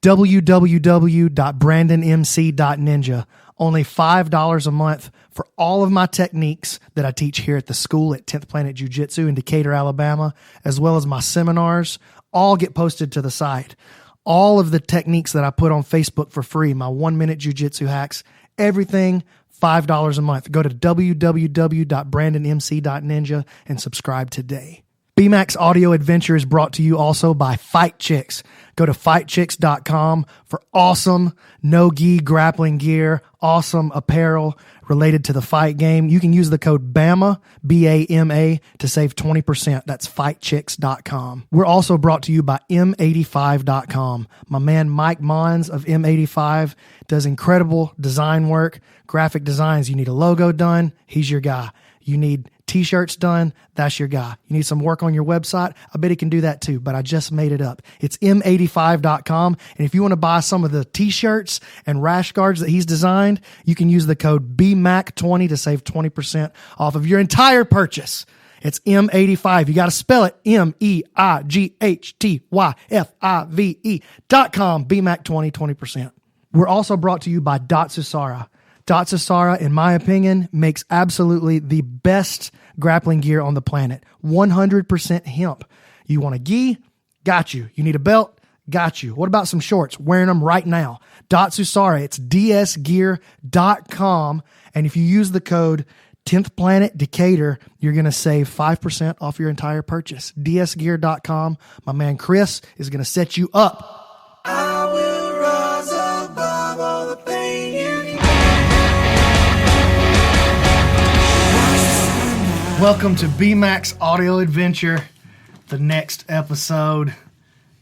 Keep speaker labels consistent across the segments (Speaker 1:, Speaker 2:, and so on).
Speaker 1: www.brandonmc.ninja. Only $5 a month for all of my techniques that I teach here at the school at 10th Planet Jiu-Jitsu in Decatur, Alabama, as well as my seminars, all get posted to the site. All of the techniques that I put on Facebook for free, my 1-minute jiu-jitsu hacks, everything, $5 a month. Go to www.brandonmc.ninja and subscribe today. BMAX Audio Adventure is brought to you also by Fight Chicks. Go to fightchicks.com for awesome no-gi grappling gear, awesome apparel related to the fight game. You can use the code BAMA, B-A-M-A, to save 20%. That's fightchicks.com. We're also brought to you by M85.com. My man Mike Mons of M85 does incredible design work, graphic designs. You need a logo done, he's your guy. You need t-shirts done, that's your guy. You need some work on your website, I bet he can do that too, but I just made it up. It's M85.com, and if you want to buy some of the t-shirts and rash guards that he's designed, you can use the code BMAC20 to save 20% off of your entire purchase. It's M85. You got to spell it MEIGHTYFIVE.com. BMAC20, 20%. We're also brought to you by Datsusara. Datsusara, in my opinion, makes absolutely the best grappling gear on the planet. 100% hemp. You want a gi? Got you. You need a belt? Got you. What about some shorts? Wearing them right now. Datsusara, it's dsgear.com. And if you use the code 10th Planet Decatur, you're going to save 5% off your entire purchase. dsgear.com. My man Chris is going to set you up.
Speaker 2: I will rise above all the pain you.
Speaker 1: Welcome to BMAX Audio Adventure, the next episode.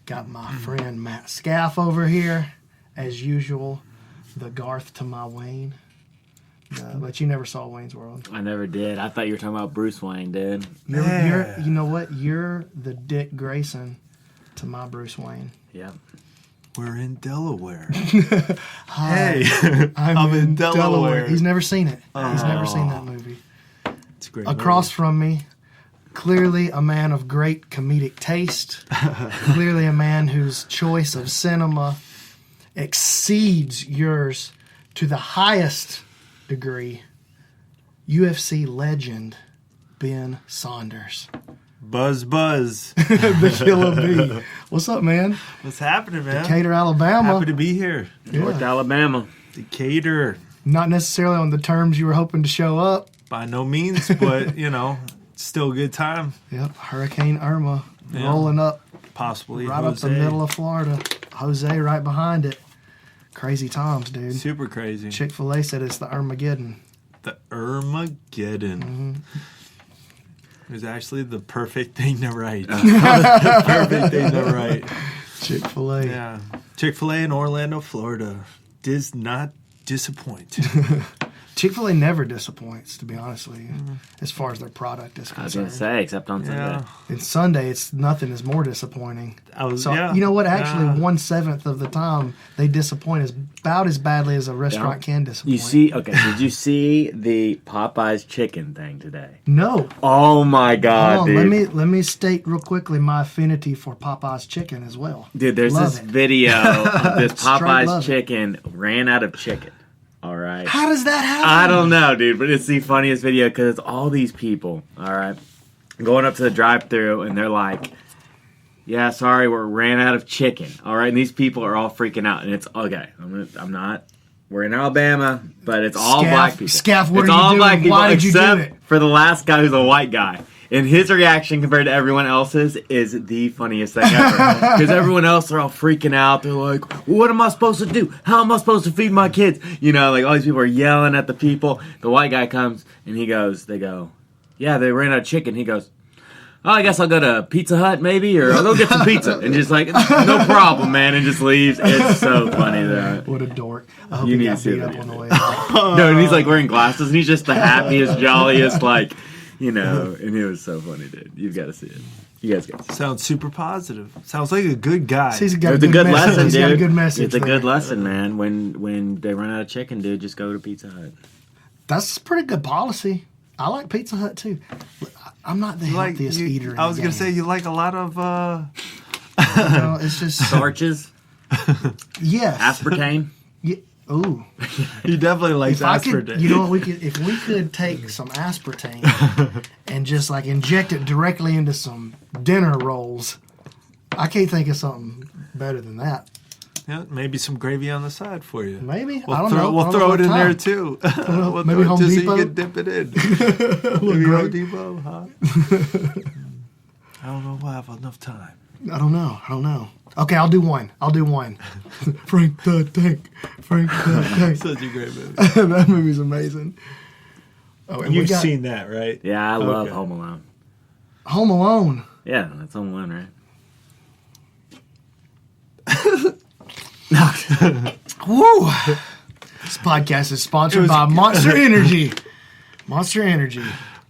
Speaker 1: Got my friend Matt Skaff over here, as usual, the Garth to my Wayne. But you never saw Wayne's World.
Speaker 3: I never did. I thought you were talking about Bruce Wayne, dude.
Speaker 1: You're, you know what? You're the Dick Grayson to my Bruce Wayne.
Speaker 3: Yep.
Speaker 4: We're in Delaware.
Speaker 1: Hi,
Speaker 4: Hey, I'm in Delaware.
Speaker 1: He's never seen it. He's never seen that movie.
Speaker 4: It's a great
Speaker 1: Across
Speaker 4: movie.
Speaker 1: from me, clearly a man of great comedic taste, clearly a man whose choice of cinema exceeds yours to the highest degree, UFC legend Ben Saunders.
Speaker 4: Buzz.
Speaker 1: The Killa B. What's up, man?
Speaker 4: What's happening, man?
Speaker 1: Decatur, Alabama.
Speaker 4: Happy to be here.
Speaker 3: North Alabama.
Speaker 4: Decatur.
Speaker 1: Not necessarily on the terms you were hoping to show up.
Speaker 4: By no means, but, still a good time.
Speaker 1: Yep, Hurricane Irma
Speaker 4: Yeah.
Speaker 1: rolling up
Speaker 4: Possibly
Speaker 1: right
Speaker 4: Jose.
Speaker 1: up the middle of Florida. Jose right behind it. Crazy times, dude.
Speaker 4: Super crazy.
Speaker 1: Chick-fil-A said it's the Armageddon.
Speaker 4: The Armageddon. It was actually the perfect thing to write. The perfect thing to write.
Speaker 1: Chick-fil-A.
Speaker 4: Yeah. Chick-fil-A in Orlando, Florida does not disappoint.
Speaker 1: Chick-fil-A never disappoints, to be honest with you, as far as their product is
Speaker 3: I was going
Speaker 1: concerned.
Speaker 3: to say, except on Sunday.
Speaker 4: Yeah.
Speaker 1: And Sunday, it's nothing is more disappointing.
Speaker 4: Yeah.
Speaker 1: You know what? Actually,
Speaker 4: Yeah.
Speaker 1: 1/7 of the time, they disappoint about as badly as a restaurant can disappoint.
Speaker 3: You see, okay, did you see the Popeyes chicken thing today?
Speaker 1: No.
Speaker 3: Oh my God,
Speaker 1: Hold on,
Speaker 3: dude.
Speaker 1: let me state real quickly my affinity for Popeye's chicken as well.
Speaker 3: Dude, there's
Speaker 1: Love
Speaker 3: this
Speaker 1: it.
Speaker 3: video of this
Speaker 1: Straight love
Speaker 3: Popeyes
Speaker 1: it.
Speaker 3: chicken ran out of chicken. All right.
Speaker 1: How does that happen?
Speaker 3: I don't know, dude, but it's the funniest video because it's all these people, all right, going up to the drive-thru and they're like, yeah, sorry, we ran out of chicken, all right, and these people are all freaking out, and it's, okay, we're in Alabama, but it's all black people.
Speaker 1: Skaff, what
Speaker 3: it's
Speaker 1: are you
Speaker 3: all
Speaker 1: doing?
Speaker 3: black people
Speaker 1: Why did you do
Speaker 3: except
Speaker 1: it?
Speaker 3: for the last guy who's a white guy. And his reaction compared to everyone else's is the funniest thing ever. Because everyone else are all freaking out. They're like, what am I supposed to do? How am I supposed to feed my kids? Like all these people are yelling at the people. The white guy comes and they go, yeah, they ran out of chicken. He goes, oh, I guess I'll go to Pizza Hut maybe, or I'll go get some pizza. And just like, no problem, man, and just leaves. It's so funny, though.
Speaker 1: What a dork. I hope
Speaker 3: You
Speaker 1: he
Speaker 3: need
Speaker 1: got
Speaker 3: to see
Speaker 1: beat
Speaker 3: the
Speaker 1: up
Speaker 3: video.
Speaker 1: on the way out.
Speaker 3: No, and he's like wearing glasses, and he's just the happiest, jolliest, and it was so funny, dude. You've got to see it. You guys got to see it.
Speaker 4: Sounds super positive. Sounds like a good guy.
Speaker 1: He's got
Speaker 3: It's a good
Speaker 1: message.
Speaker 3: lesson,
Speaker 1: He's
Speaker 3: dude.
Speaker 1: got a good message
Speaker 3: It's a
Speaker 1: there.
Speaker 3: good lesson, man. When they run out of chicken, dude, just go to Pizza Hut.
Speaker 1: That's pretty good policy. I like Pizza Hut, too. I'm not the healthiest eater in
Speaker 4: I was
Speaker 1: the
Speaker 4: going to
Speaker 1: game.
Speaker 4: say, you like a lot of...
Speaker 1: You know, it's just...
Speaker 3: Starches?
Speaker 1: Yes.
Speaker 3: Aspartame.
Speaker 1: Yeah. Ooh.
Speaker 4: He definitely likes
Speaker 1: If I could,
Speaker 4: aspartame.
Speaker 1: you know what we could, if we could take some aspartame and just like inject it directly into some dinner rolls, I can't think of something better than that.
Speaker 4: Yeah, maybe some gravy on the side for you.
Speaker 1: Maybe.
Speaker 4: We'll
Speaker 1: I don't
Speaker 4: throw,
Speaker 1: know.
Speaker 4: We'll
Speaker 1: I don't know
Speaker 4: throw
Speaker 1: what
Speaker 4: it in
Speaker 1: time.
Speaker 4: there too. We'll
Speaker 1: maybe
Speaker 4: throw it
Speaker 1: Home
Speaker 4: just
Speaker 1: Depot?
Speaker 4: so you can dip it in. Maybe Home Depot, huh? I don't know if we'll have enough time.
Speaker 1: I don't know. Okay, I'll do one. Frank the Tank.
Speaker 4: Such a great movie.
Speaker 1: That movie's amazing. Oh, and
Speaker 4: You've
Speaker 1: we got
Speaker 4: seen that, right?
Speaker 3: Yeah, I love
Speaker 4: Okay.
Speaker 3: Home Alone.
Speaker 1: Home Alone.
Speaker 3: Yeah, that's Home Alone, right?
Speaker 1: Woo! This podcast is sponsored by Monster Energy. Monster Energy.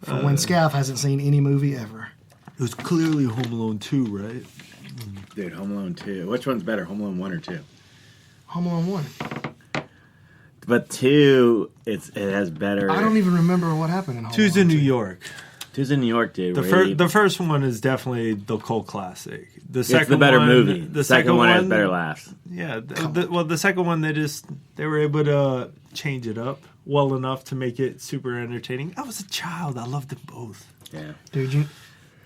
Speaker 1: For when Skaff hasn't seen any movie ever.
Speaker 4: It was clearly Home Alone 2, right?
Speaker 3: Dude, Home Alone 2. Which one's better, Home Alone 1 or 2?
Speaker 1: Home Alone 1.
Speaker 3: But 2, it has better.
Speaker 1: I don't even remember what happened in Home
Speaker 4: 2's
Speaker 1: Alone
Speaker 4: in New
Speaker 1: 2.
Speaker 4: York.
Speaker 3: 2's in New York, dude.
Speaker 4: The first one is definitely the cult classic. The
Speaker 3: It's
Speaker 4: second
Speaker 3: the better
Speaker 4: one,
Speaker 3: movie.
Speaker 4: The
Speaker 3: second one has better laughs.
Speaker 4: Yeah. The second one, they were able to change it up well enough to make it super entertaining. I was a child. I loved them both.
Speaker 3: Yeah.
Speaker 1: Dude,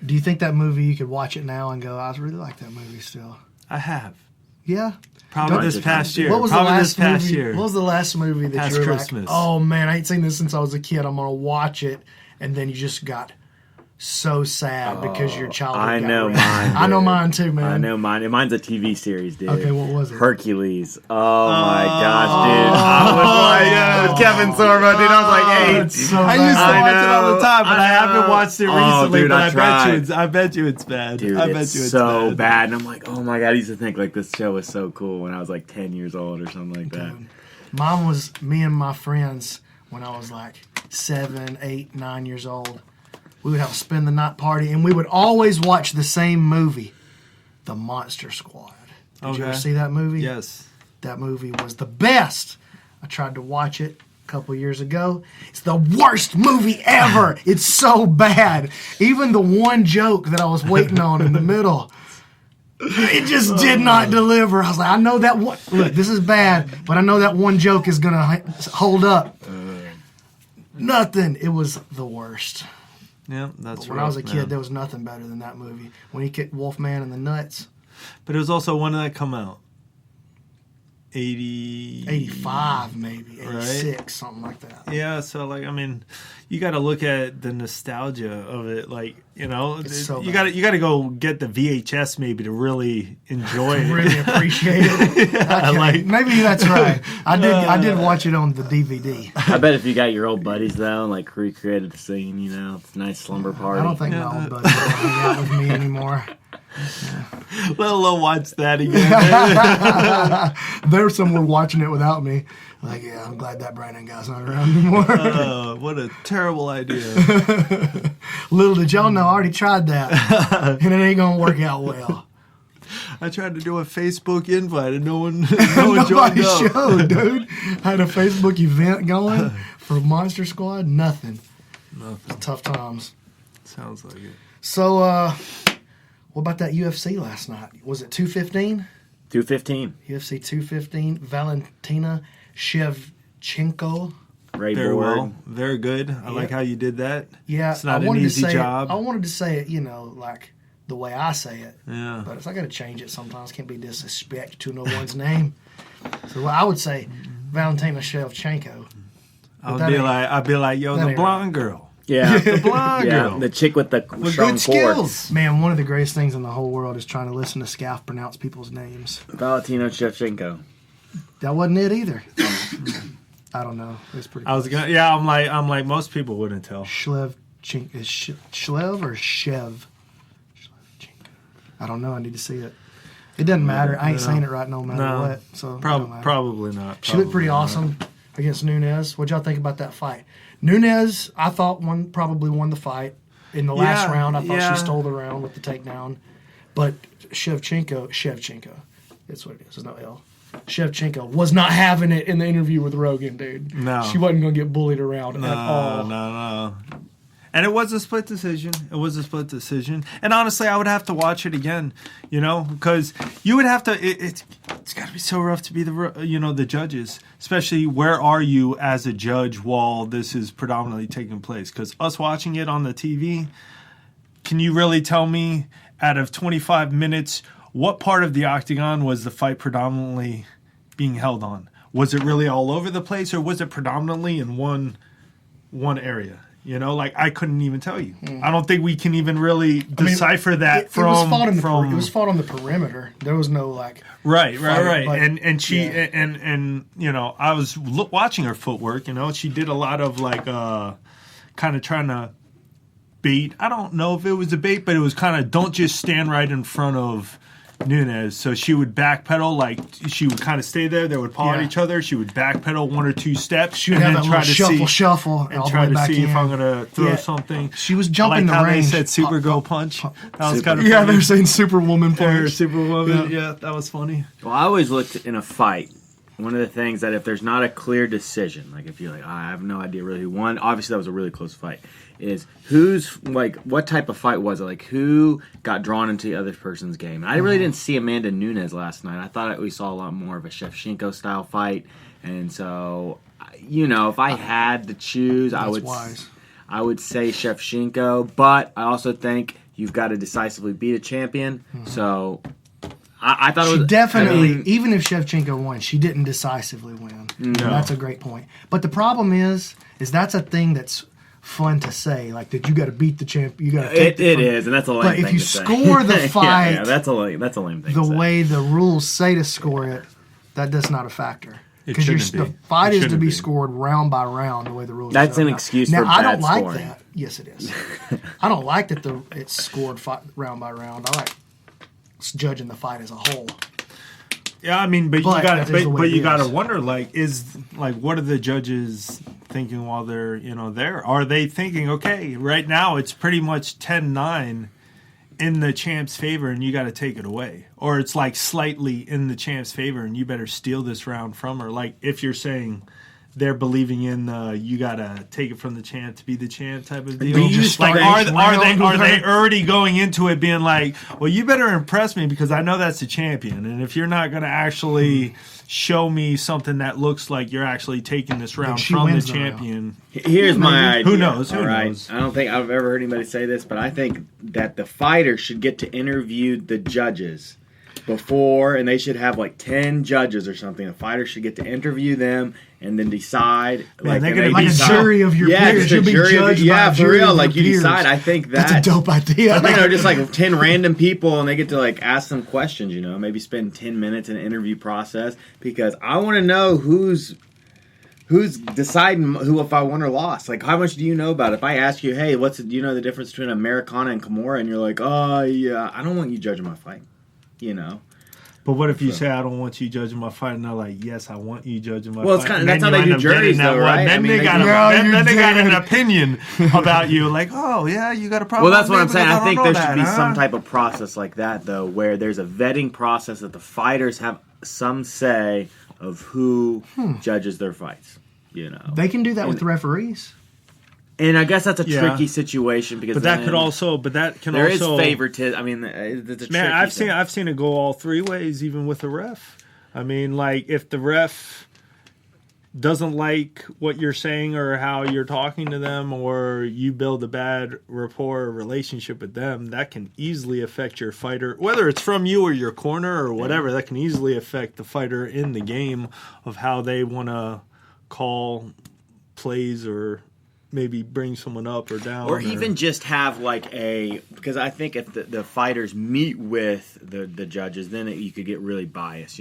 Speaker 1: do you think that movie, you could watch it now and go, I really like that movie still?
Speaker 4: I have.
Speaker 1: Yeah?
Speaker 4: Probably
Speaker 3: Don't-
Speaker 4: this past year.
Speaker 1: What was the
Speaker 4: Probably
Speaker 1: last
Speaker 4: this past
Speaker 1: movie?
Speaker 4: year.
Speaker 1: What was the last movie that
Speaker 4: Past
Speaker 1: you were
Speaker 4: Christmas.
Speaker 1: like, oh man, I ain't seen this since I was a kid. I'm gonna watch it, and then you just got so sad because your childhood.
Speaker 3: I
Speaker 1: got
Speaker 3: know
Speaker 1: wrecked.
Speaker 3: mine.
Speaker 1: I know
Speaker 3: dude.
Speaker 1: mine too, man.
Speaker 3: I know mine. Mine's a TV series, dude.
Speaker 1: Okay, what was it?
Speaker 3: Hercules. Oh my gosh, dude. I was like, with Kevin Sorbo, dude. I was like, hey.
Speaker 1: That's so
Speaker 4: I used to
Speaker 1: bad.
Speaker 4: watch it all the time, but I haven't
Speaker 3: know.
Speaker 4: watched it
Speaker 3: Oh,
Speaker 4: recently.
Speaker 3: dude,
Speaker 4: but
Speaker 3: I tried.
Speaker 4: I bet you it's bad.
Speaker 3: Dude,
Speaker 4: I bet
Speaker 3: it's
Speaker 4: you it's
Speaker 3: so bad. And I'm like, oh my god, I used to think like this show was so cool when I was like 10 years old or something like that.
Speaker 1: Mine was me and my friends when I was like 7, 8, 9 years old. We would have a spend the night party, and we would always watch the same movie, The Monster Squad. Did you ever
Speaker 4: Okay.
Speaker 1: see that movie?
Speaker 4: Yes.
Speaker 1: That movie was the best. I tried to watch it a couple years ago. It's the worst movie ever. It's so bad. Even the one joke that I was waiting on in the middle, it just did not deliver. I was like, I know that one. Look, this is bad, but I know that one joke is going to hold up. Nothing. It was the worst.
Speaker 4: Yeah, that's
Speaker 1: When I was a kid, there was nothing better than that movie. When he kicked Wolfman in the nuts.
Speaker 4: But it was also one that come out.
Speaker 1: 85 maybe, 86, something like that.
Speaker 4: Yeah, so like I mean, you got to look at the nostalgia of it. Like
Speaker 1: It's so
Speaker 4: you
Speaker 1: bad.
Speaker 4: got to go get the VHS maybe to really enjoy it.
Speaker 1: Really appreciate it. Okay,
Speaker 4: like-
Speaker 1: maybe that's right. I did watch it on the DVD.
Speaker 3: I bet if you got your old buddies though, and like recreated the scene, it's a nice slumber party.
Speaker 1: I don't think my old buddies will hang out with me anymore.
Speaker 4: Let alone watch that again.
Speaker 1: They're somewhere watching it without me. Like, yeah, I'm glad that Brandon guy's not around anymore.
Speaker 4: What a terrible idea.
Speaker 1: Little did y'all know, I already tried that, and it ain't gonna work out well.
Speaker 4: I tried to do a Facebook invite and no one joined
Speaker 1: Nobody
Speaker 4: up.
Speaker 1: showed, dude. I had a Facebook event going for Monster Squad. Nothing. Tough times.
Speaker 4: Sounds like it.
Speaker 1: So, what about that UFC last night? Was it 215?
Speaker 3: 215.
Speaker 1: UFC 215. Valentina Shevchenko.
Speaker 3: Ray
Speaker 4: Very
Speaker 3: Borg.
Speaker 4: well. Very good. I like how you did that.
Speaker 1: Yeah,
Speaker 4: It's not
Speaker 1: I
Speaker 4: an
Speaker 1: wanted
Speaker 4: easy
Speaker 1: to say
Speaker 4: job.
Speaker 1: I wanted to say it, like the way I say it.
Speaker 4: Yeah.
Speaker 1: But if I got to change it sometimes, can't be disrespect to no one's name. So I would say Valentina Shevchenko.
Speaker 4: I'd be like, yo,
Speaker 1: that
Speaker 4: the
Speaker 1: ain't
Speaker 4: blonde girl.
Speaker 3: Yeah.
Speaker 4: The blonde
Speaker 3: Yeah,
Speaker 4: girl.
Speaker 3: the chick with the
Speaker 4: With
Speaker 3: strong
Speaker 4: good
Speaker 3: core.
Speaker 4: skills.
Speaker 1: Man, one of the greatest things in the whole world is trying to listen to Skaff pronounce people's names.
Speaker 3: Valentino Shevchenko.
Speaker 1: That wasn't it either. I don't know. It's pretty.
Speaker 4: I was gonna. Yeah, I'm like most people wouldn't tell.
Speaker 1: Shlev or Shev? I don't know. I need to see it. It doesn't matter. I ain't saying it right no matter what. So it don't matter.
Speaker 4: Probably not.
Speaker 1: She looked pretty
Speaker 4: Probably
Speaker 1: awesome against Nunes. What'd y'all think about that fight? Nunes, I thought probably won the fight in the last
Speaker 4: Yeah,
Speaker 1: round. I thought
Speaker 4: yeah.
Speaker 1: she stole the round with the takedown. But Shevchenko, that's what it is. There's no L. Shevchenko was not having it in the interview with Rogan, dude.
Speaker 4: No.
Speaker 1: She wasn't going to get bullied around at all.
Speaker 4: No. And it was a split decision. And honestly, I would have to watch it again, because you would have to. it's got to be so rough to be the judges, especially where are you as a judge while this is predominantly taking place? Because us watching it on the TV, can you really tell me out of 25 minutes what part of the octagon was the fight predominantly being held on? Was it really all over the place, or was it predominantly in one area? You know, like I couldn't even tell you. I don't think we can even really decipher that
Speaker 1: it was fought on the perimeter. There was no like
Speaker 4: right.
Speaker 1: But,
Speaker 4: And she and you know, I was watching her footwork. You know, she did a lot of like kind of trying to bait. I don't know if it was a bait, but it was kind of don't just stand right in front of Nunes. So she would backpedal, like she would kind of stay there. They would paw at each other. She would backpedal 1 or 2 steps.
Speaker 1: She would have that little shuffle,
Speaker 4: and try to see if I'm gonna throw something.
Speaker 1: She was jumping
Speaker 4: the range. They said
Speaker 1: Supergirl
Speaker 4: punch. That was kind of
Speaker 1: funny. They're saying Superwoman punch.
Speaker 4: Superwoman. Yeah, that was funny.
Speaker 3: Well, I always looked in a fight. One of the things that if there's not a clear decision, like if you're like, I have no idea really who won. Obviously, that was a really close fight. Is who's like what type of fight was it? Like who got drawn into the other person's game? And I really didn't see Amanda Nunes last night. I thought we saw a lot more of a Shevchenko style fight. And so, you know, if I had to choose, I would say Shevchenko. But I also think you've got to decisively beat a champion. So I thought it was
Speaker 1: definitely. Even if Shevchenko won, she didn't decisively win.
Speaker 3: No.
Speaker 1: That's a great point. But the problem is that's a thing that's fun to say, like that you got to beat the champ. You got to. It
Speaker 3: is, and that's a lame thing.
Speaker 1: But if you
Speaker 3: to say.
Speaker 1: score the fight,
Speaker 3: yeah, that's a lame thing.
Speaker 1: The
Speaker 3: to say.
Speaker 1: way the rules say to score it, that's not a factor. Because the fight is to be scored round by round. The way the rules.
Speaker 3: That's an excuse
Speaker 1: now,
Speaker 3: for bad
Speaker 1: I don't like
Speaker 3: scoring.
Speaker 1: that. Yes, it is. I don't like that it's scored round by round. I like judging the fight as a whole.
Speaker 4: Yeah, I mean, but you got to wonder, like, what are the judges thinking while they're, there? Are they thinking, okay, right now it's pretty much 10-9 in the champ's favor and you got to take it away? Or it's like slightly in the champ's favor and you better steal this round from her? Like, if you're saying they're believing in you got to take it from the champ to be the champ type of deal. Like, are they already going into it being like, well, you better impress me because I know that's the champion, and if you're not going to actually show me something that looks like you're actually taking this round from the champion.
Speaker 3: Here's my idea.
Speaker 4: Who knows?
Speaker 3: All right. I don't think I've ever heard anybody say this, but I think that the fighter should get to interview the judges before, and they should have like 10 judges or something. The fighter should get to interview them and then decide.
Speaker 1: They're going to be a jury of your peers. You'll be judged by
Speaker 3: for real. Like you decide. I think that's
Speaker 1: a dope idea.
Speaker 3: I think they're just like 10 random people, and they get to like ask them questions. Maybe spend 10 minutes in an interview process because I want to know who's deciding who if I won or lost. Like, how much do you know about it? If I ask you, hey, do you know the difference between Americana and Kimura? And you're like, oh yeah, I don't want you judging my fight.
Speaker 4: But what if you say, I don't want you judging my fight, and they're like, yes, I want you judging my fight.
Speaker 3: Well, that's how they do juries, though, right?
Speaker 4: Then they got an opinion about you, like, oh, yeah, you got a problem.
Speaker 3: Well, that's what I'm saying. I think there should be some type of process like that, though, where there's a vetting process that the fighters have some say of who judges their fights.
Speaker 1: They can do that with the referees.
Speaker 3: And I guess that's a tricky situation because
Speaker 4: there is
Speaker 3: favoritism. I mean, it's a
Speaker 4: man. I've seen it go all 3 ways, even with a ref. I mean, like if the ref doesn't like what you're saying or how you're talking to them, or you build a bad rapport or relationship with them, that can easily affect your fighter, whether it's from you or your corner or whatever. That can easily affect the fighter in the game of how they want to call plays or maybe bring someone up or down.
Speaker 3: Or even just have because I think if the fighters meet with the judges, then you could get really biased,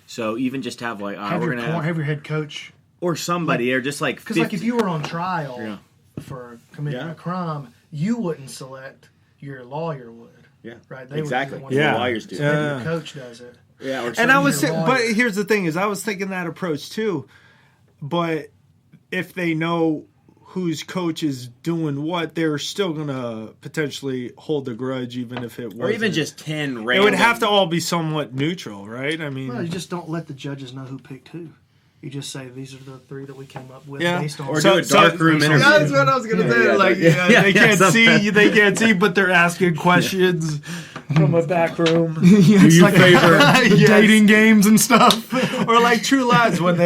Speaker 3: so even just have
Speaker 1: have your head coach.
Speaker 3: Or somebody, or just like...
Speaker 1: Because if you were on trial for committing a crime, you wouldn't select, your lawyer would.
Speaker 3: Yeah,
Speaker 1: right?
Speaker 3: Exactly.
Speaker 1: The
Speaker 3: lawyers do.
Speaker 1: Your coach does it.
Speaker 3: Yeah,
Speaker 4: and I was but here's the thing, is I was thinking that approach too, but if they know whose coach is doing what, they're still going to potentially hold a grudge, even if it was.
Speaker 3: Or even just 10 random.
Speaker 4: It would have to all be somewhat neutral, right? I mean.
Speaker 1: Well, you just don't let the judges know who picked who. You just say, these are the 3 that we came up with based on...
Speaker 3: Or do a dark room interview.
Speaker 4: That's what I was going to say. They can't see, but they're asking questions. from a back room.
Speaker 1: Yeah, it's
Speaker 3: you
Speaker 1: like
Speaker 3: favor
Speaker 1: the dating games and stuff.
Speaker 4: Or like True Lies when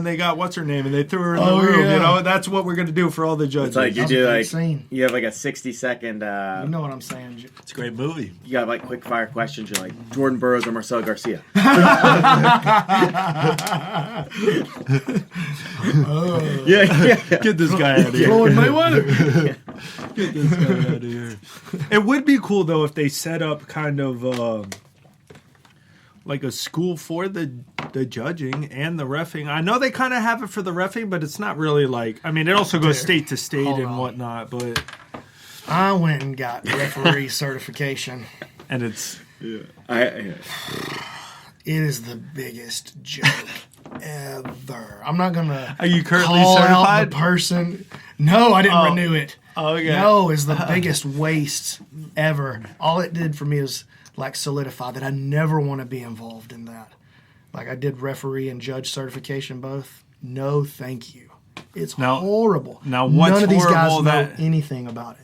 Speaker 4: they got what's her name and they threw her in the room.
Speaker 1: Yeah.
Speaker 4: You know, that's what we're gonna do for all the judges.
Speaker 3: It's like you
Speaker 1: That's
Speaker 3: do
Speaker 1: a big
Speaker 3: like
Speaker 1: scene.
Speaker 3: you have like a 60-second.
Speaker 1: You know what I'm saying?
Speaker 4: It's a great movie.
Speaker 3: You got like quick fire questions. You're like Jordan Burroughs or Marcelo Garcia. Yeah.
Speaker 4: Get this guy out of here.
Speaker 1: Floyd Mayweather.
Speaker 4: Get this guy out of here. It would be cool though if they set up kind of like a school for the judging and the reffing. I know they kind of have it for the reffing, but it's not really like. I mean, it also goes state to state
Speaker 1: Hold
Speaker 4: and
Speaker 1: on.
Speaker 4: whatnot. But
Speaker 1: I went and got referee certification.
Speaker 4: and it's
Speaker 1: It is the biggest joke ever. I'm not gonna.
Speaker 4: Are you currently
Speaker 1: call out
Speaker 4: certified?
Speaker 1: the person? No, I didn't renew it.
Speaker 4: Okay.
Speaker 1: No, is the biggest waste ever. All it did for me is like solidify that I never want to be involved in that. Like I did referee and judge certification both. No, thank you. It's horrible.
Speaker 4: now what's
Speaker 1: None of these guys
Speaker 4: horrible
Speaker 1: know
Speaker 4: that-
Speaker 1: anything about it.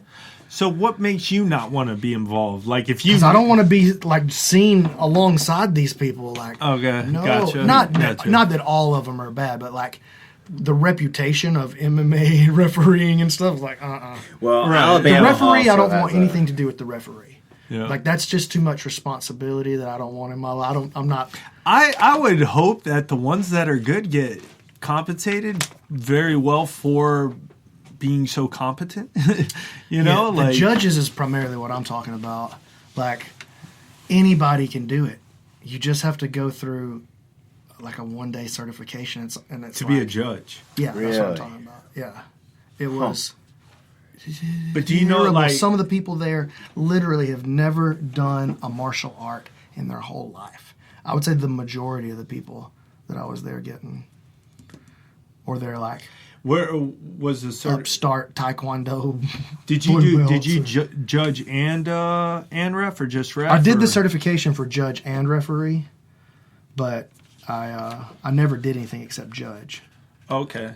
Speaker 4: So what makes you not want to be involved? Like if you,
Speaker 1: Because I don't want to be like seen alongside these people. Like,
Speaker 4: Okay,
Speaker 1: no,
Speaker 4: gotcha.
Speaker 1: not that all of them are bad, but like the reputation of MMA refereeing and stuff. Like,
Speaker 3: Well,
Speaker 4: Right.
Speaker 3: Alabama
Speaker 1: the referee, I
Speaker 3: also
Speaker 1: don't want
Speaker 3: has
Speaker 1: anything to do with the referee.
Speaker 4: Yeah.
Speaker 1: Like that's just too much responsibility that I don't want in my life. I'm not.
Speaker 4: I would hope that the ones that are good get compensated very well for being so competent. You know,
Speaker 1: the
Speaker 4: like
Speaker 1: judges is primarily what I'm talking about. Like anybody can do it. You just have to go through like a 1-day certification. It's
Speaker 4: to be a judge.
Speaker 1: Yeah, that's what I'm
Speaker 3: Really?
Speaker 1: talking about. Yeah, it was.
Speaker 4: But do you know,
Speaker 1: terrible.
Speaker 4: like
Speaker 1: Some of the people there literally have never done a martial art in their whole life. I would say the majority of the people that I was there getting, or they're like
Speaker 4: where was the
Speaker 1: upstart taekwondo.
Speaker 4: Did you
Speaker 1: blue
Speaker 4: do? Did
Speaker 1: belts
Speaker 4: you
Speaker 1: and-
Speaker 4: judge and ref or just ref?
Speaker 1: I did
Speaker 4: or?
Speaker 1: the certification for judge and referee, but I never did anything except judge.
Speaker 4: Okay.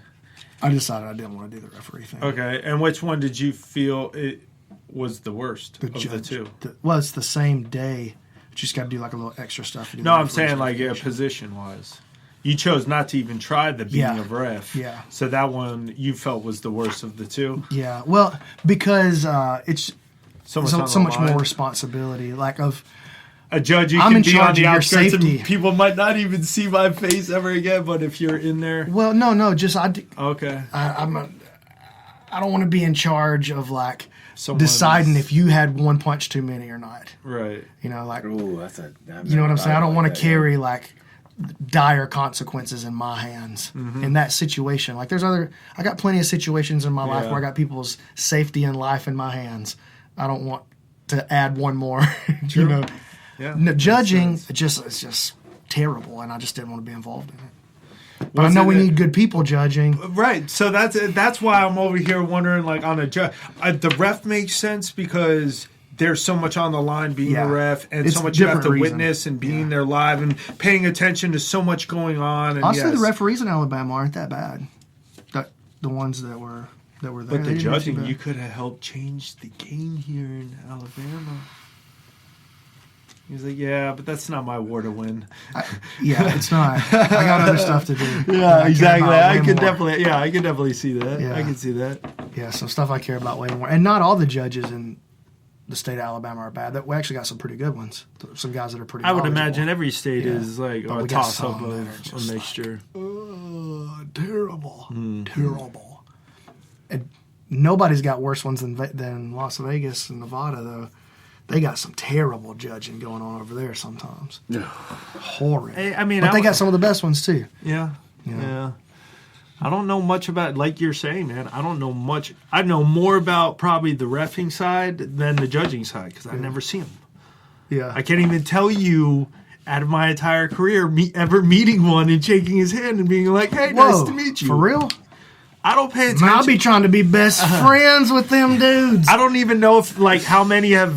Speaker 1: I decided I didn't want to do the referee thing.
Speaker 4: Okay. And which one did you feel it was the worst
Speaker 1: The
Speaker 4: of
Speaker 1: judge,
Speaker 4: the two?
Speaker 1: well, it's the same day. You just got to do like a little extra stuff. To do
Speaker 4: No,
Speaker 1: the
Speaker 4: I'm
Speaker 1: referee
Speaker 4: saying like
Speaker 1: certification.
Speaker 4: position wise. You chose not to even try the being
Speaker 1: Yeah.
Speaker 4: of ref.
Speaker 1: Yeah.
Speaker 4: So that one you felt was the worst of the two.
Speaker 1: Yeah, well, because it's
Speaker 4: So much,
Speaker 1: so,
Speaker 4: on
Speaker 1: so
Speaker 4: the
Speaker 1: much
Speaker 4: line.
Speaker 1: more responsibility. Like of
Speaker 4: A judge, you
Speaker 1: I'm
Speaker 4: can
Speaker 1: in
Speaker 4: be
Speaker 1: charge
Speaker 4: on the
Speaker 1: of your
Speaker 4: outskirts
Speaker 1: safety.
Speaker 4: and people might not even see my face ever again. But if you're in there,
Speaker 1: well, no, just
Speaker 4: okay.
Speaker 1: I don't want to be in charge of like
Speaker 4: Someone's-
Speaker 1: deciding if you had one punch too many or not.
Speaker 4: Right.
Speaker 1: You know, like
Speaker 3: Ooh, that's a.
Speaker 1: you know what I'm saying. I don't want to carry like dire consequences in my hands in that situation. Like I got plenty of situations in my life
Speaker 4: Yeah.
Speaker 1: where I got people's safety and life in my hands. I don't want to add one more. You know,
Speaker 4: Yeah.
Speaker 1: no, judging
Speaker 4: makes sense.
Speaker 1: it's just terrible, and I just didn't want to be involved in it. But
Speaker 4: Was
Speaker 1: I know
Speaker 4: it
Speaker 1: we
Speaker 4: a-
Speaker 1: need good people judging.
Speaker 4: Right, so that's why I'm over here wondering, like, on a judge, the ref makes sense because there's so much on the line being
Speaker 1: Yeah.
Speaker 4: a ref, and
Speaker 1: It's
Speaker 4: so much you have to
Speaker 1: different reason.
Speaker 4: witness and being there live and paying attention to so much going on. And
Speaker 1: Honestly,
Speaker 4: yes,
Speaker 1: the referees in Alabama aren't that bad. The ones that were there.
Speaker 4: but
Speaker 1: they
Speaker 4: the
Speaker 1: didn't do
Speaker 4: judging,
Speaker 1: bad.
Speaker 4: you could have helped change the game here in Alabama. He's like, yeah, but that's not my war to win.
Speaker 1: Yeah, it's not. I got other stuff to do.
Speaker 4: Yeah,
Speaker 1: I care
Speaker 4: exactly.
Speaker 1: about
Speaker 4: I
Speaker 1: way
Speaker 4: could
Speaker 1: more.
Speaker 4: definitely, I could definitely see that.
Speaker 1: Yeah.
Speaker 4: I can see that.
Speaker 1: Yeah, some stuff I care about way more. And not all the judges in the state of Alabama are bad. We actually got some pretty good ones. Some guys that are pretty.
Speaker 4: I would
Speaker 1: knowledgeable.
Speaker 4: imagine every state
Speaker 1: Yeah.
Speaker 4: is like
Speaker 1: But
Speaker 4: a
Speaker 1: we got
Speaker 4: toss up
Speaker 1: some that are
Speaker 4: of
Speaker 1: just
Speaker 4: a mixture.
Speaker 1: Terrible,
Speaker 4: Hmm.
Speaker 1: terrible. And nobody's got worse ones than Las Vegas and Nevada though. They got some terrible judging going on over there sometimes. Horrid.
Speaker 4: I mean,
Speaker 1: but they got some of the best ones too.
Speaker 4: Yeah. I don't know much about, like you're saying, man. I don't know much. I know more about probably the reffing side than the judging side because I've never seen them.
Speaker 1: Yeah.
Speaker 4: I can't even tell you out of my entire career ever meeting one and shaking his hand and being like, "Hey, nice
Speaker 1: Whoa,
Speaker 4: to meet you."
Speaker 1: For real?
Speaker 4: I don't pay attention.
Speaker 1: Man, I'll be trying to be best friends with them dudes.
Speaker 4: I don't even know if like how many have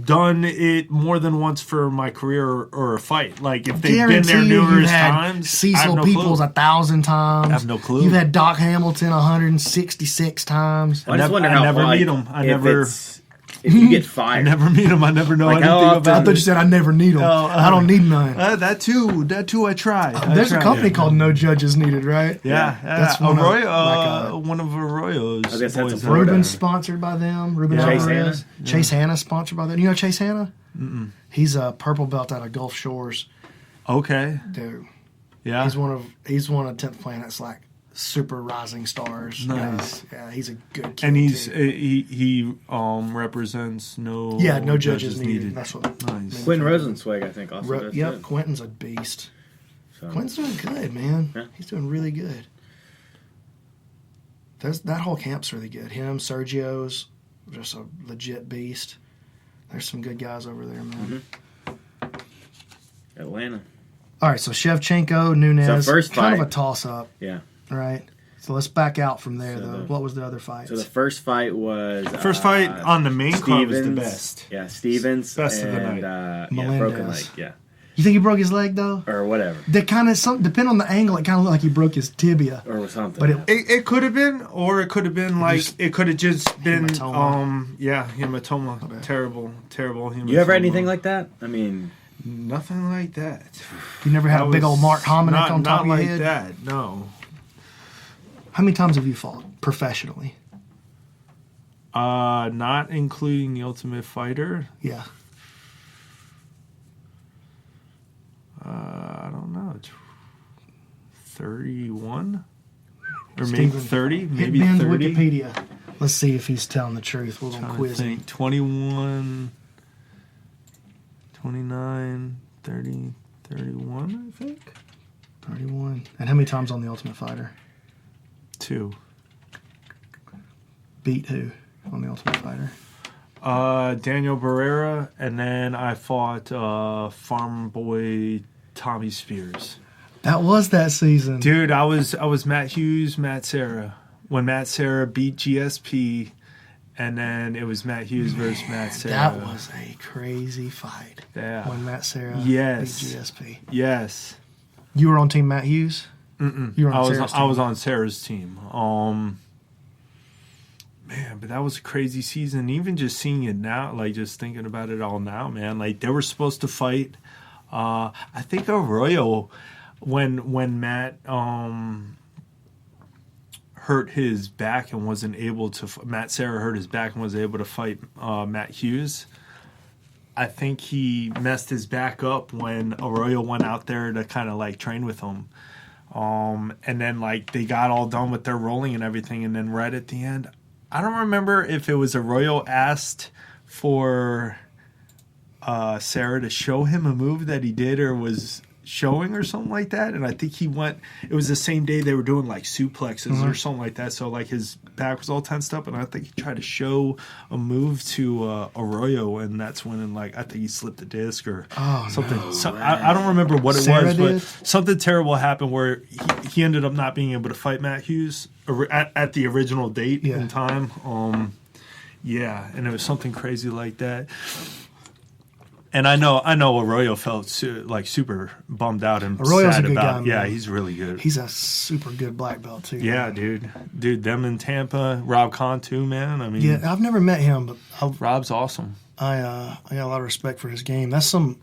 Speaker 4: done it more than once for my career or a fight. Like if they've been there
Speaker 1: Guarantee you
Speaker 4: numerous
Speaker 1: you've had
Speaker 4: times. I have
Speaker 1: Cecil
Speaker 4: no
Speaker 1: Peoples
Speaker 4: clue.
Speaker 1: 1,000 times.
Speaker 4: I have no clue.
Speaker 1: You've had Doc Hamilton 166 times.
Speaker 3: I just wonder
Speaker 4: I
Speaker 3: how
Speaker 4: never
Speaker 3: like,
Speaker 4: meet 'em. I
Speaker 3: if
Speaker 4: never-
Speaker 3: it's if you get
Speaker 4: I
Speaker 3: fired.
Speaker 4: never meet them. I never know
Speaker 3: Like, how
Speaker 4: anything
Speaker 3: often-
Speaker 4: about
Speaker 1: I thought you said I never need them. I don't need none.
Speaker 4: That too. I tried.
Speaker 1: There's a company called No Judges Needed, right?
Speaker 4: Yeah,
Speaker 1: That's
Speaker 4: one
Speaker 1: one
Speaker 4: of
Speaker 1: of,
Speaker 4: one of Arroyo's.
Speaker 3: I guess that's a
Speaker 4: boys.
Speaker 3: Florida.
Speaker 1: Ruben's sponsored by them. Ruben
Speaker 3: Chase
Speaker 1: Alvarez.
Speaker 3: Hanna?
Speaker 1: Chase Hanna sponsored by them. You know Chase Hanna? He's a purple belt out of Gulf Shores.
Speaker 4: Okay.
Speaker 1: Dude,
Speaker 4: Yeah.
Speaker 1: he's one of 10th Planet's like super rising stars.
Speaker 4: Nice.
Speaker 1: Yeah, he's a good kid.
Speaker 4: And he's
Speaker 1: too.
Speaker 4: he represents no
Speaker 1: no judges needed. That's what.
Speaker 4: Nice.
Speaker 3: Quinn Rosenzweig, I think, also does
Speaker 1: Yep,
Speaker 3: it.
Speaker 1: Quentin's a beast.
Speaker 3: So,
Speaker 1: Quentin's doing good, man.
Speaker 3: Yeah.
Speaker 1: He's doing really good. That whole camp's really good. Him, Sergio's just a legit beast. There's some good guys over there, man.
Speaker 3: Atlanta.
Speaker 1: All right, so Shevchenko, Nunes,
Speaker 3: So first
Speaker 1: kind of
Speaker 3: fight.
Speaker 1: a toss-up,
Speaker 3: Yeah.
Speaker 1: right? So let's back out from there,
Speaker 3: So
Speaker 1: though.
Speaker 3: the-
Speaker 1: What was the other fights?
Speaker 3: So the first fight was
Speaker 4: First fight on the main card was the
Speaker 3: Stevens.
Speaker 4: best.
Speaker 3: Yeah, Stevens
Speaker 4: Best of the
Speaker 3: and
Speaker 4: night.
Speaker 3: yeah, broken
Speaker 1: Melendez.
Speaker 3: leg, yeah,
Speaker 1: You think he broke his leg, though?
Speaker 3: or whatever,
Speaker 1: That kind of, depending on the angle, it kind of looked like he broke his tibia.
Speaker 3: or something.
Speaker 1: But
Speaker 4: It could have been, or it could have been like
Speaker 1: Just
Speaker 4: it could have just been
Speaker 1: hematoma.
Speaker 4: hematoma. Terrible hematoma.
Speaker 3: You ever had anything like that? I mean,
Speaker 4: Nothing like that.
Speaker 1: You never had
Speaker 4: That
Speaker 1: a big
Speaker 4: was
Speaker 1: old Mark Hominick
Speaker 4: not,
Speaker 1: on top
Speaker 4: not
Speaker 1: of your
Speaker 4: like
Speaker 1: head?
Speaker 4: that. No.
Speaker 1: How many times have you fought professionally?
Speaker 4: Not including the Ultimate Fighter.
Speaker 1: Yeah.
Speaker 4: I don't know. 31 or maybe
Speaker 1: Steven,
Speaker 4: 30,
Speaker 1: Hit
Speaker 4: maybe
Speaker 1: Ben's
Speaker 4: 30.
Speaker 1: Wikipedia. Let's see if he's telling the truth. We're going to
Speaker 4: I
Speaker 1: quiz him.
Speaker 4: think 21, 29, 30, 31, I think.
Speaker 1: 31. And how many times on the Ultimate Fighter?
Speaker 4: 2.
Speaker 1: Beat who on the Ultimate Fighter?
Speaker 4: Daniel Barrera, and then I fought Farm Boy Tommy Spears.
Speaker 1: That was that season.
Speaker 4: Dude, I was Matt Hughes, Matt Serra. When Matt Serra beat GSP, and then it was Matt Hughes versus Matt Serra.
Speaker 1: That was a crazy fight.
Speaker 4: Yeah.
Speaker 1: When Matt Serra
Speaker 4: Yes.
Speaker 1: beat GSP.
Speaker 4: Yes.
Speaker 1: You were on Team Matt Hughes?
Speaker 4: Mm-mm.
Speaker 1: You were on
Speaker 4: I was
Speaker 1: Sarah's
Speaker 4: I was
Speaker 1: team.
Speaker 4: on Sarah's team. Man, but that was a crazy season. Even just seeing it now, like just thinking about it all now, man. Like they were supposed to fight. I think Arroyo, when Matt hurt his back and wasn't able to. Matt Serra hurt his back and was able to fight Matt Hughes. I think he messed his back up when Arroyo went out there to kind of like train with him. And then like they got all done with their rolling and everything, and then right at the end, I don't remember if it was Arroyo asked for Sarah to show him a move that he did or was showing or something like that, and I think he went. It was the same day they were doing like suplexes or something like that. So like his back was all tensed up, and I think he tried to show a move to Arroyo, and that's when like I think he slipped the disc or something.
Speaker 1: no.
Speaker 4: So, I don't remember what it
Speaker 1: Sarah
Speaker 4: was,
Speaker 1: did?
Speaker 4: but something terrible happened where he ended up not being able to fight Matt Hughes at the original date
Speaker 1: Yeah.
Speaker 4: and time. Yeah, and it was something crazy like that. And I know Arroyo felt super bummed out and
Speaker 1: Arroyo's
Speaker 4: sad
Speaker 1: a good
Speaker 4: about.
Speaker 1: guy,
Speaker 4: Yeah,
Speaker 1: man.
Speaker 4: he's really good.
Speaker 1: He's a super good black belt, too.
Speaker 4: Yeah,
Speaker 1: man.
Speaker 4: dude, them in Tampa, Rob Kahn too, man. I mean,
Speaker 1: Yeah, I've never met him, but
Speaker 4: Rob's awesome.
Speaker 1: I got a lot of respect for his game. That's some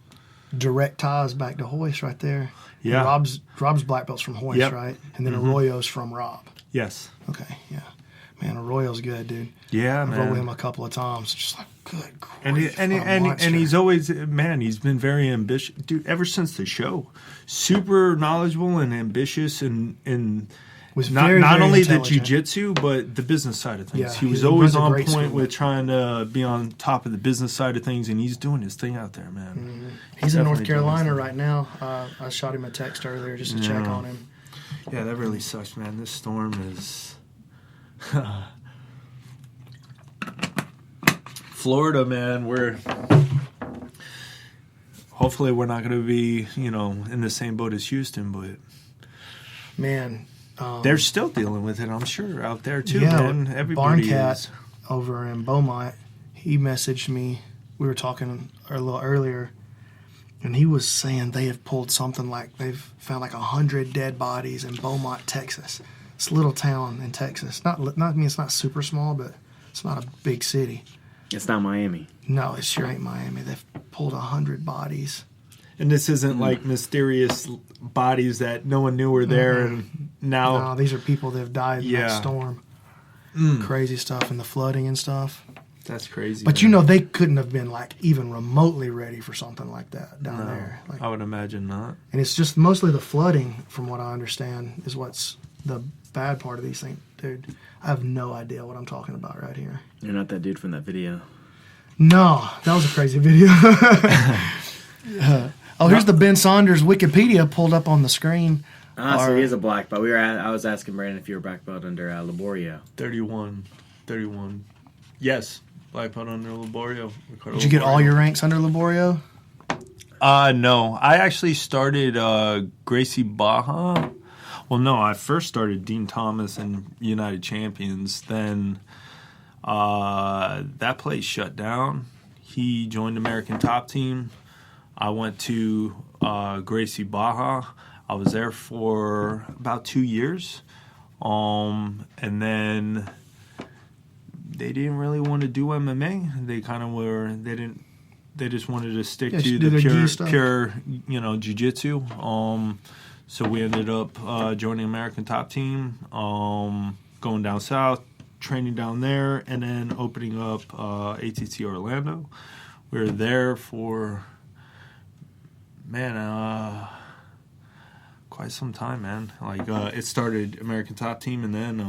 Speaker 1: direct ties back to Hoist right there.
Speaker 4: Yeah.
Speaker 1: Rob's black belt's from Hoist,
Speaker 4: Yep.
Speaker 1: right? And then Arroyo's from Rob.
Speaker 4: Yes.
Speaker 1: Okay, yeah. Man, Arroyo's good, dude.
Speaker 4: Yeah,
Speaker 1: I've rolled with him
Speaker 4: man.
Speaker 1: a couple of times. Just like, good
Speaker 4: And
Speaker 1: grief,
Speaker 4: and
Speaker 1: a
Speaker 4: and,
Speaker 1: monster.
Speaker 4: and he's always, man, he's been very ambitious, dude. Ever since the show, super knowledgeable and ambitious, and
Speaker 1: was
Speaker 4: not
Speaker 1: very,
Speaker 4: not
Speaker 1: very
Speaker 4: only the
Speaker 1: intelligent.
Speaker 4: jiu-jitsu but the business side of things.
Speaker 1: Yeah,
Speaker 4: he was
Speaker 1: he
Speaker 4: always
Speaker 1: runs a
Speaker 4: on
Speaker 1: great
Speaker 4: point
Speaker 1: school.
Speaker 4: with trying to be on top of the business side of things, and he's doing his thing out there, man.
Speaker 1: He's in North
Speaker 4: Definitely doing his
Speaker 1: Carolina
Speaker 4: thing.
Speaker 1: right now. I shot him a text earlier just to check
Speaker 4: Yeah.
Speaker 1: on him.
Speaker 4: Yeah, that really sucks, man. This storm is Florida, man. Hopefully we're not going to be, in the same boat as Houston, but
Speaker 1: Man,
Speaker 4: they're still dealing with it, I'm sure, out there too,
Speaker 1: yeah,
Speaker 4: man. Everybody
Speaker 1: Barncat
Speaker 4: is.
Speaker 1: over in Beaumont, he messaged me. We were talking a little earlier, and he was saying they have pulled something like they've found like 100 dead bodies in Beaumont, Texas. It's a little town in Texas. Not I mean, it's not super small, but it's not a big city.
Speaker 3: It's not Miami.
Speaker 1: No, it sure ain't Miami. They've pulled 100 bodies.
Speaker 4: And this isn't like mysterious bodies that no one knew were there, and now...
Speaker 1: No, these are people that have died in that storm. Crazy stuff, and the flooding and stuff.
Speaker 4: That's crazy.
Speaker 1: But
Speaker 4: man.
Speaker 1: they couldn't have been like even remotely ready for something like that down there. Like,
Speaker 4: I would imagine not.
Speaker 1: And it's just mostly the flooding, from what I understand, is what's the bad part of these things. Dude, I have no idea what I'm talking about right here.
Speaker 3: You're not that dude from that video.
Speaker 1: No, that was a crazy video. Here's the Ben Saunders Wikipedia pulled up on the screen.
Speaker 3: So he is a black belt. I was asking Brandon if you were black belt under Laborio.
Speaker 4: 31. Yes, black belt under Laborio.
Speaker 1: Did you get all your ranks under Laborio?
Speaker 4: No. I actually started Gracie Baja. Well, no, I first started Dean Thomas and United Champions. Then that place shut down. He joined American Top Team. I went to Gracie Baja. I was there for about 2 years. And then they didn't really want to do MMA. They kind of were, they just wanted to stick to the pure, jiu-jitsu. So we ended up joining American Top Team, going down south, training down there, and then opening up ATT Orlando. We were there for, quite some time, man. Like, it started American Top Team, and then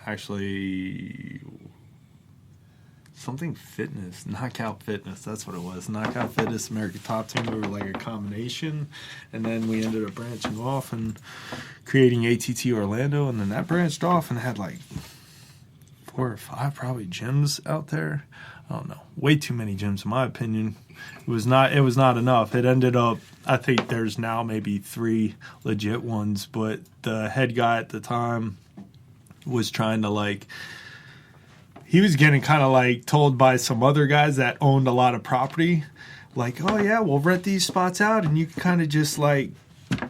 Speaker 4: actually something fitness, Knockout Fitness, that's what it was. Knockout Fitness, American Top Team, we were like a combination, and then we ended up branching off and creating ATT Orlando, and then that branched off and had like 4 or 5 probably gyms out there. I don't know, way too many gyms in my opinion. It was not enough. It ended up, I think there's now maybe 3 legit ones, but the head guy at the time was trying to he was getting kind of told by some other guys that owned a lot of property, oh yeah, we'll rent these spots out and you can kind of just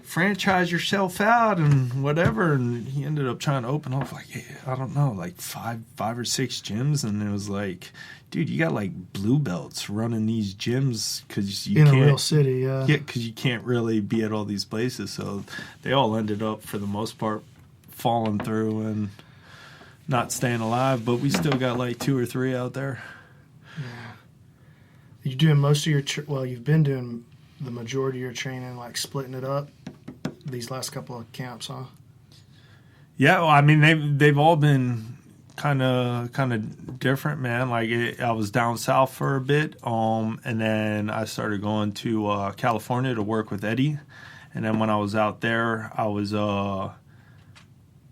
Speaker 4: franchise yourself out and whatever. And he ended up trying to open up I don't know, 5 or 6 gyms, and it was dude, you got blue belts running these gyms because you can't,
Speaker 1: in a real city, yeah,
Speaker 4: because you can't really be at all these places. So they all ended up, for the most part, falling through and not staying alive. But we still got 2 or 3 out there.
Speaker 1: Yeah. You're doing most of your you've been doing the majority of your training, splitting it up these last couple of camps, huh?
Speaker 4: Yeah, well, I mean they've all been kind of different, man. I was down south for a bit, and then I started going to California to work with Eddie, and then when I was out there, I was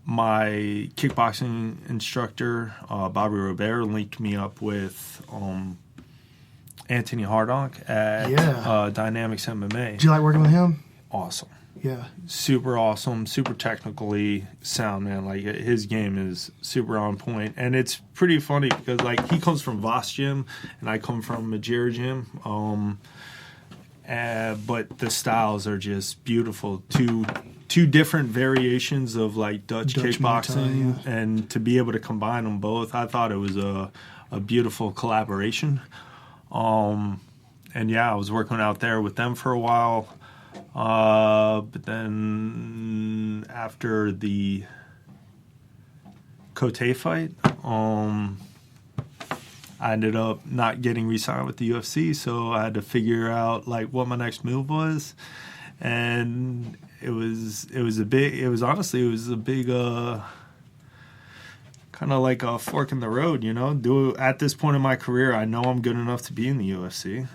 Speaker 4: my kickboxing instructor, Bobby Robert, linked me up with Anthony Hardonk at Dynamics MMA.
Speaker 1: Did you like working with him?
Speaker 4: Awesome.
Speaker 1: Yeah.
Speaker 4: Super awesome, super technically sound, man. His game is super on point. And it's pretty funny because, he comes from Voss Gym and I come from Majira Gym. But the styles are just beautiful. Two different variations of, Dutch kickboxing.
Speaker 1: Muay Thai, yeah.
Speaker 4: And to be able to combine them both, I thought it was a beautiful collaboration. And, yeah, I was working out there with them for a while. But then after the Cote fight, I ended up not getting re-signed with the UFC, so I had to figure out what my next move was, and it was a big kind of like a fork in the road, at this point in my career, I know I'm good enough to be in the UFC.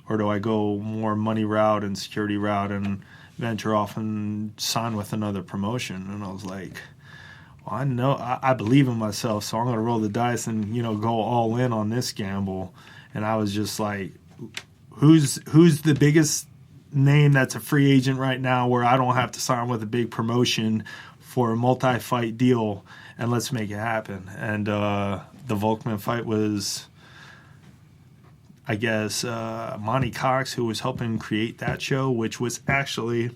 Speaker 4: Or do I go more money route and security route and venture off and sign with another promotion? And I was like, well, I know I believe in myself, so I'm going to roll the dice and, go all in on this gamble. And I was just who's the biggest name that's a free agent right now where I don't have to sign with a big promotion for a multi-fight deal, and let's make it happen. And the Volkman fight was, I guess, Monty Cox, who was helping create that show, which was actually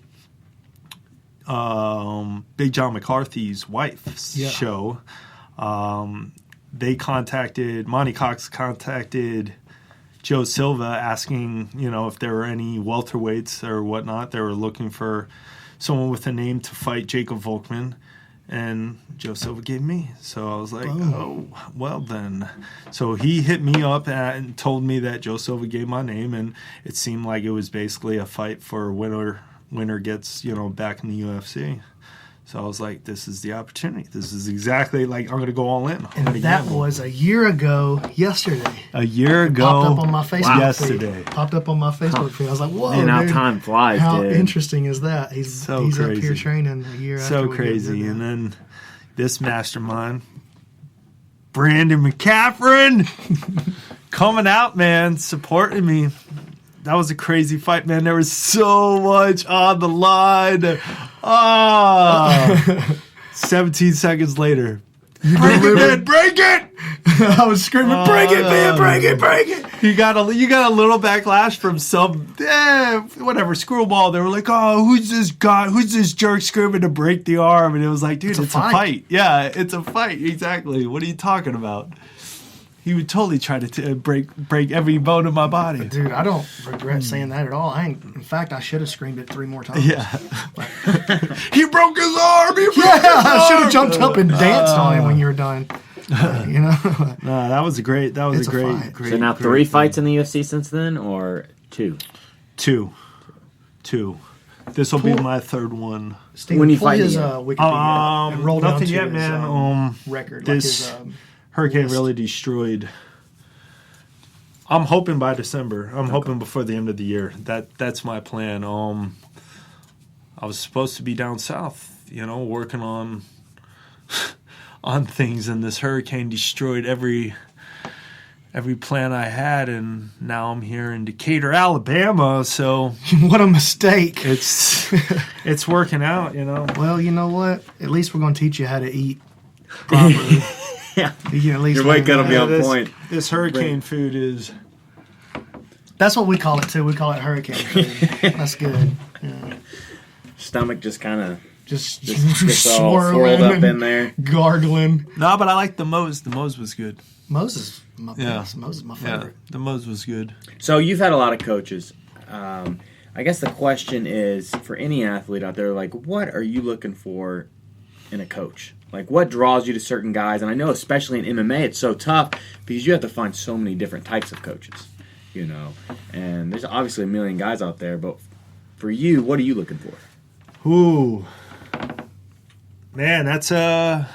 Speaker 4: Big John McCarthy's wife's show. Monty Cox contacted Joe Silva asking, if there were any welterweights or whatnot. They were looking for someone with a name to fight Jacob Volkman. And Joe Silva gave me. So I was like, oh, well then. So he hit me up and told me that Joe Silva gave my name. And it seemed like it was basically a fight for winner gets, back in the UFC. So I was like, this is the opportunity. This is exactly I'm going to go all in.
Speaker 1: And that was a year ago yesterday.
Speaker 4: A year ago.
Speaker 1: Popped up on my Facebook feed.
Speaker 4: Yesterday.
Speaker 1: Popped up on my Facebook feed. I was like, whoa,
Speaker 3: Man, how
Speaker 1: dude.
Speaker 3: time flies,
Speaker 1: How
Speaker 3: dude.
Speaker 1: interesting is that? He's up
Speaker 4: crazy.
Speaker 1: here training a year after
Speaker 4: So
Speaker 1: we
Speaker 4: crazy.
Speaker 1: did
Speaker 4: And
Speaker 1: that.
Speaker 4: then this mastermind, Brandon McCaffrey, coming out, man, supporting me. That was a crazy fight, man. There was so much on the line. 17 seconds later. Break it, man, break it!
Speaker 1: I was screaming, break it, man, break it, break it!
Speaker 4: You got a little backlash from some screwball. They were like, oh, who's this guy? Who's this jerk screaming to break the arm? And it was like, dude, it's a fight. Yeah, it's a fight. Exactly. What are you talking about? He would totally try to break every bone in my body.
Speaker 1: Dude, I don't regret saying that at all. In fact, I should have screamed it 3 more times.
Speaker 4: Yeah. He broke his arm.
Speaker 1: I should have jumped up and danced on him when you were done.
Speaker 4: No, that was a great.
Speaker 1: It's a fight.
Speaker 3: So now 3 fights in the UFC since then, or 2?
Speaker 4: 2. This will be my 3rd one.
Speaker 1: Steven,
Speaker 3: When you
Speaker 1: pull
Speaker 3: fight
Speaker 1: his
Speaker 3: again.
Speaker 1: Wikipedia and roll down
Speaker 4: nothing
Speaker 1: to
Speaker 4: yet,
Speaker 1: his,
Speaker 4: man.
Speaker 1: record.
Speaker 4: This
Speaker 1: like his,
Speaker 4: hurricane
Speaker 1: list.
Speaker 4: really destroyed. I'm hoping by December. I'm hoping before the end of the year. That's my plan. I was supposed to be down south, working on things, and this hurricane destroyed every plan I had, and now I'm here in Decatur, Alabama. So
Speaker 1: What a mistake.
Speaker 4: it's working out,
Speaker 1: Well, you know what? At least we're going to teach you how to eat properly.
Speaker 3: Yeah.
Speaker 1: You can at least
Speaker 3: Your weight
Speaker 1: learn
Speaker 3: cut will be
Speaker 1: that.
Speaker 3: on point.
Speaker 4: This hurricane food is.
Speaker 1: That's what we call it, too. We call it hurricane food. That's good. Yeah.
Speaker 3: Stomach just kind of
Speaker 1: Just
Speaker 3: gets all
Speaker 1: swirling
Speaker 3: swirled up in
Speaker 1: and
Speaker 3: there.
Speaker 1: gargling.
Speaker 4: No, but I like the Moe's. The Moe's was good.
Speaker 1: Moses, my
Speaker 4: Yeah.
Speaker 1: best. Moses, my
Speaker 4: Yeah,
Speaker 1: favorite.
Speaker 4: the Moe's was good.
Speaker 3: So you've had a lot of coaches. I guess the question is, for any athlete out there, what are you looking for in a coach? What draws you to certain guys? And I know especially in MMA it's so tough because you have to find so many different types of coaches, And there's obviously a million guys out there, but for you, what are you looking for?
Speaker 4: Ooh, man, that's a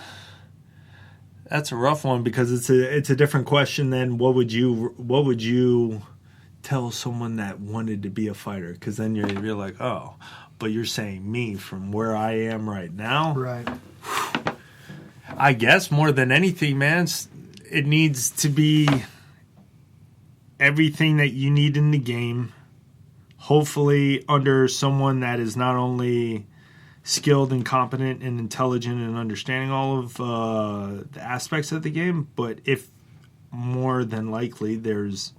Speaker 4: rough one because it's a different question than what would you tell someone that wanted to be a fighter? Because then you're like, oh, but you're saying me from where I am right now.
Speaker 1: Right.
Speaker 4: I guess more than anything, man, it needs to be everything that you need in the game. Hopefully under someone that is not only skilled and competent and intelligent and understanding all of the aspects of the game, but if more than likely there's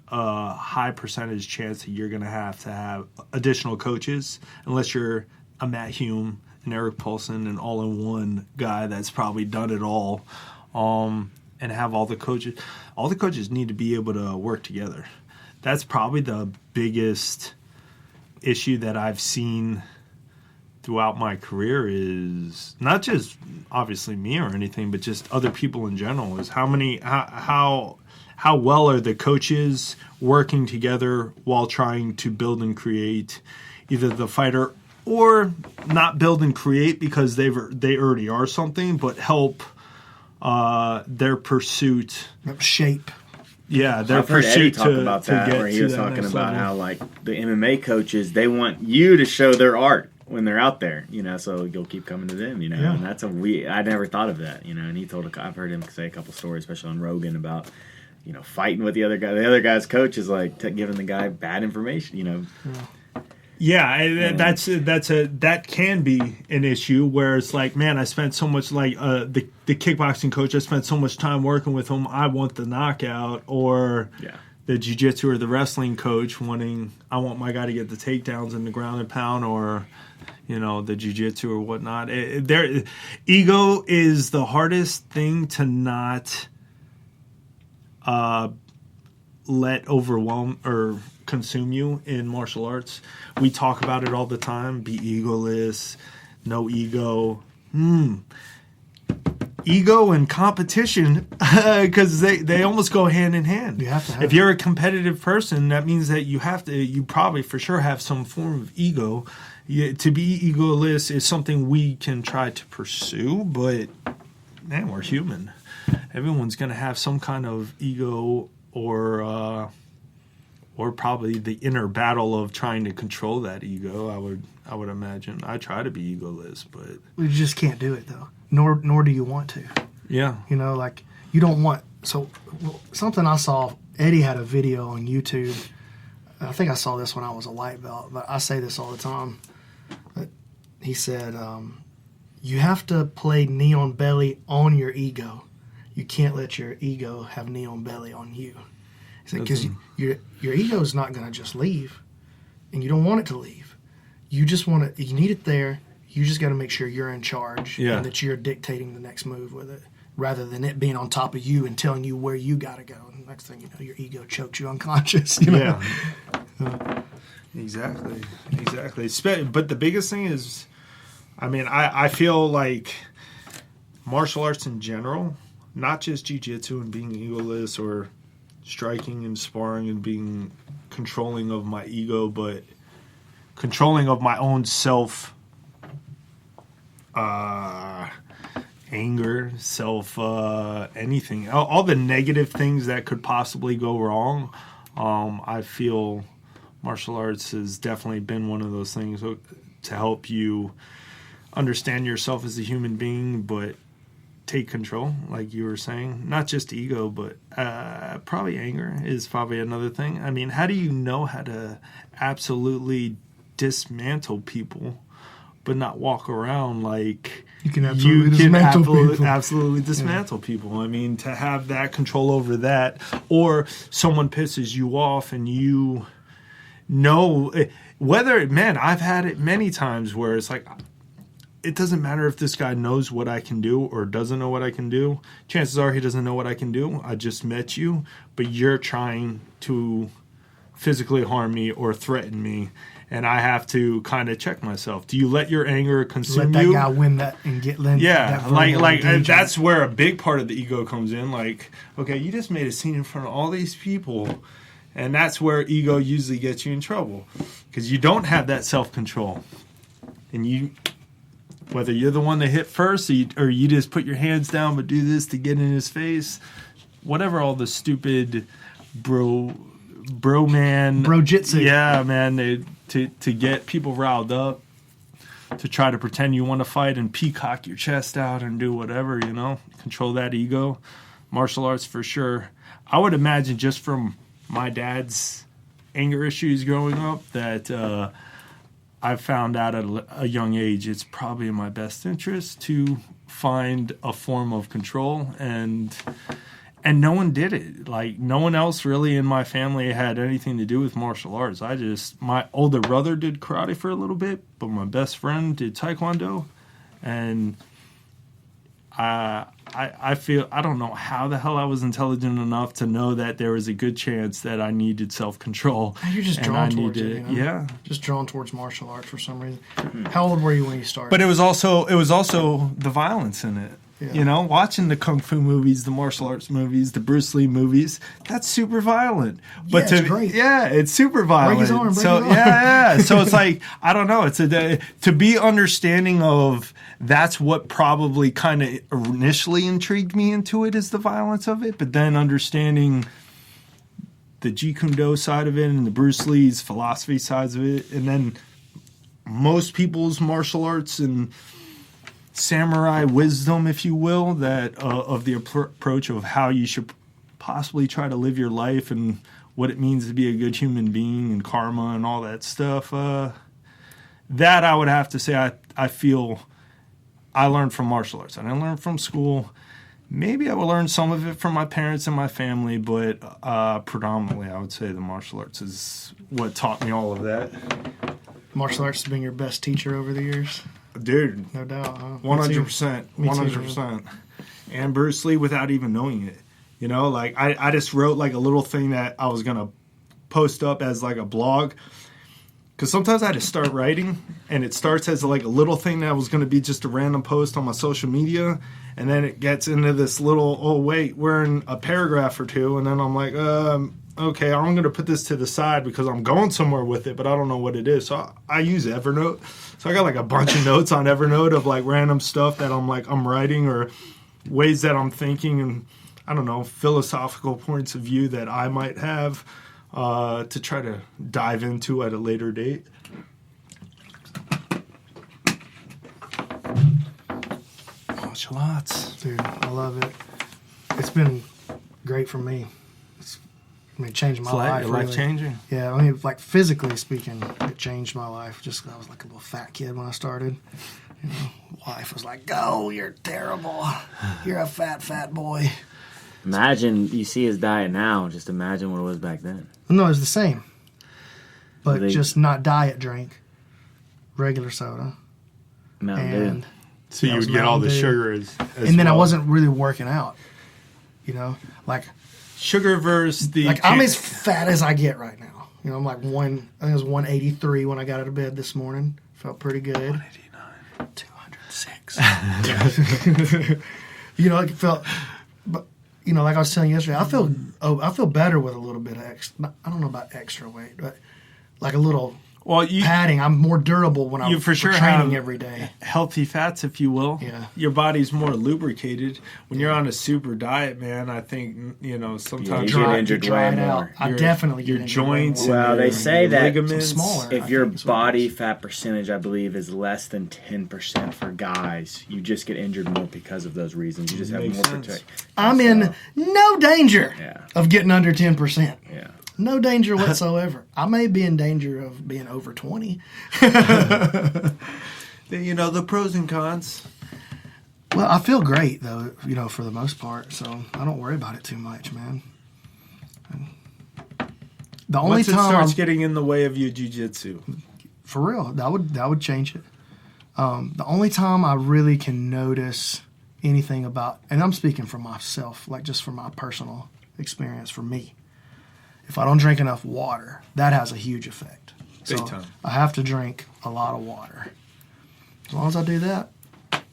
Speaker 4: a high percentage chance that you're going to have additional coaches, unless you're a Matt Hume and Eric Paulson, an all-in-one guy that's probably done it all, and have all the coaches. All the coaches need to be able to work together. That's probably the biggest issue that I've seen throughout my career is not just obviously me or anything, but just other people in general. Is how well are the coaches working together while trying to build and create either the fighter or not build and create because they already are something, but help their pursuit
Speaker 1: Shape.
Speaker 4: Yeah, their
Speaker 3: I've heard Eddie
Speaker 4: pursuit
Speaker 3: talk about that,
Speaker 4: get
Speaker 3: where he
Speaker 4: to
Speaker 3: was
Speaker 4: that
Speaker 3: talking
Speaker 4: next
Speaker 3: about
Speaker 4: level.
Speaker 3: how the MMA coaches, they want you to show their art when they're out there, so you'll keep coming to them,
Speaker 1: Yeah.
Speaker 3: and that's I never thought of that, and he told, I've heard him say a couple stories, especially on Rogan, about, fighting with the other guy. The other guy's coach is giving the guy bad information,
Speaker 4: Yeah, that can be an issue where it's like, man, I spent so much the kickboxing coach. I spent so much time working with him. I want the knockout, or the jiu-jitsu or the wrestling coach I want my guy to get the takedowns and the ground and pound, or the jiu-jitsu or whatnot. Ego is the hardest thing to not let overwhelm or consume you in martial arts. We talk about it all the time. Be egoless, no ego. Ego and competition, because they almost go hand in hand.
Speaker 1: You have to have
Speaker 4: if you're a competitive person, that means that you probably for sure have some form of ego. To be egoless is something we can try to pursue, but man, we're human. Everyone's going to have some kind of ego or probably the inner battle of trying to control that ego. I would imagine. I try to be egoless, but
Speaker 1: you just can't do it though. Nor do you want to.
Speaker 4: Yeah.
Speaker 1: Like you don't want. So something I saw. Eddie had a video on YouTube. I think I saw this when I was a white belt, but I say this all the time. But he said, you have to play knee on belly on your ego. You can't let your ego have knee on belly on you. He said, because your ego is not going to just leave, and you don't want it to leave. You just want it. You need it there. You just got to make sure you're in charge and that you're dictating the next move with it, rather than it being on top of you and telling you where you got to go. And the next thing you know, your ego chokes you unconscious.
Speaker 4: Yeah. Exactly. But the biggest thing is, I feel like martial arts in general, not just jiu-jitsu and being egoless or striking and sparring and being controlling of my ego, but controlling of my own self anger, anything, all the negative things that could possibly go wrong. I feel martial arts has definitely been one of those things to help you understand yourself as a human being, but take control, like you were saying. Not just ego, but probably anger is probably another thing. How do you know how to absolutely dismantle people but not walk around like
Speaker 1: you can absolutely
Speaker 4: dismantle people? To have that control over that, or someone pisses you off and you know I've had it many times where it's like, it doesn't matter if this guy knows what I can do or doesn't know what I can do. Chances are he doesn't know what I can do. I just met you, but you're trying to physically harm me or threaten me, and I have to kind of check myself. Do you let your anger consume you?
Speaker 1: Let that guy win that and get
Speaker 4: and that's where a big part of the ego comes in. Like, okay, you just made a scene in front of all these people, and that's where ego usually gets you in trouble, because you don't have that self-control, and whether you're the one that hit first or you just put your hands down but do this to get in his face, whatever, all the stupid
Speaker 1: brojitsu.
Speaker 4: Yeah, man, to get people riled up, to try to pretend you want to fight and peacock your chest out and do whatever, control that ego. Martial arts for sure. I would imagine, just from my dad's anger issues growing up, that I found out at a young age it's probably in my best interest to find a form of control, and no one did it. Like, no one else really in my family had anything to do with martial arts. My older brother did karate for a little bit, but my best friend did taekwondo, and I feel, I don't know how the hell I was intelligent enough to know that there was a good chance that I needed self-control.
Speaker 1: You're just drawn towards it.
Speaker 4: Yeah.
Speaker 1: Just drawn towards martial arts for some reason. How old were you when you started?
Speaker 4: But it was also the violence in it. Yeah. Watching the kung fu movies, the martial arts movies, the Bruce Lee movies, that's super violent. But
Speaker 1: it's great.
Speaker 4: Yeah, it's super violent.
Speaker 1: Break his arm,
Speaker 4: Yeah. So it's like, I don't know. It's to be understanding of, that's what probably kind of initially intrigued me into it, is the violence of it. But then understanding the Jeet Kune Do side of it and the Bruce Lee's philosophy sides of it, and then most people's martial arts and samurai wisdom, if you will, that of the approach of how you should possibly try to live your life and what it means to be a good human being and karma and all that stuff. That I would have to say I feel I learned from martial arts. I didn't learn from school. Maybe I will learn some of it from my parents and my family, but predominantly I would say the martial arts is what taught me all of that.
Speaker 1: Martial arts has been your best teacher over the years?
Speaker 4: Dude,
Speaker 1: No doubt, huh?
Speaker 4: 100%. 100%. And Bruce Lee without even knowing it. You know, like I just wrote like a little thing that I was going to post up as like a blog. Because sometimes I just start writing and it starts as like a little thing that was going to be just a random post on my social media. And then it gets into this little, oh, wait, we're in a paragraph or two. And then I'm like, okay, I'm going to put this to the side because I'm going somewhere with it, but I don't know what it is. So I use Evernote. So I got like a bunch of notes on Evernote of like random stuff that I'm writing or ways that I'm thinking and, I don't know, philosophical points of view that I might have to try to dive into at a later date. Martial arts.
Speaker 1: Dude, I love it. It's been great for me. It changed my life.
Speaker 4: Life changing.
Speaker 1: Yeah, I mean, like physically speaking, it changed my life. Just 'cause I was like a little fat kid when I started. You know, wife was like, "Go, you're terrible. You're a fat boy."
Speaker 3: Imagine you see his diet now. Just imagine what it was back then.
Speaker 1: No, it's the same, but
Speaker 3: They-
Speaker 1: just not diet drink, regular soda,
Speaker 3: Mountain
Speaker 1: and
Speaker 3: Dew.
Speaker 4: So you
Speaker 1: was
Speaker 4: would get all the
Speaker 1: Mountain Dew.
Speaker 4: sugar
Speaker 1: and then I wasn't really working out. You know, like
Speaker 4: Sugar versus the...
Speaker 1: I'm as fat as I get right now. You know, I'm like I think it was 183 when I got out of bed this morning. Felt pretty good.
Speaker 4: 189.
Speaker 1: 206. You know, it felt, but you know, like I was telling you yesterday, I feel better with a little bit of extra. I don't know about extra weight, but like a little padding. I'm more durable when I'm
Speaker 4: for sure
Speaker 1: training
Speaker 4: have
Speaker 1: every day.
Speaker 4: Healthy fats, if you will.
Speaker 1: Yeah.
Speaker 4: Your body's more lubricated. When you're on a super diet, man, I think, you know, sometimes
Speaker 3: you get injured way
Speaker 1: dried
Speaker 3: more.
Speaker 1: out. I definitely
Speaker 4: your
Speaker 1: get injured way
Speaker 4: joints.
Speaker 1: more.
Speaker 3: Well, they say that
Speaker 4: ligaments.
Speaker 1: smaller.
Speaker 3: if
Speaker 1: I
Speaker 3: your
Speaker 1: think is what it
Speaker 3: body
Speaker 1: is.
Speaker 3: fat percentage, I believe, is less than 10% for guys, you just get injured more because of those reasons. You just have
Speaker 4: Makes
Speaker 3: more
Speaker 4: sense.
Speaker 3: protection.
Speaker 1: I'm in no danger
Speaker 3: Yeah.
Speaker 1: of getting under 10%.
Speaker 3: Yeah.
Speaker 1: No danger whatsoever. I may be in danger of being over 20.
Speaker 4: You know, the pros and cons.
Speaker 1: Well, I feel great though, you know, for the most part, so I don't worry about it too much, man. The only
Speaker 4: Once it
Speaker 1: time
Speaker 4: starts getting in the way of your jiu-jitsu.
Speaker 1: for real, that would change it. The only time I really can notice anything about, and I'm speaking for myself, like just from my personal experience for me. If I don't drink enough water, that has a huge effect.
Speaker 4: Big
Speaker 1: So
Speaker 4: time.
Speaker 1: I have to drink a lot of water. As long as I do that,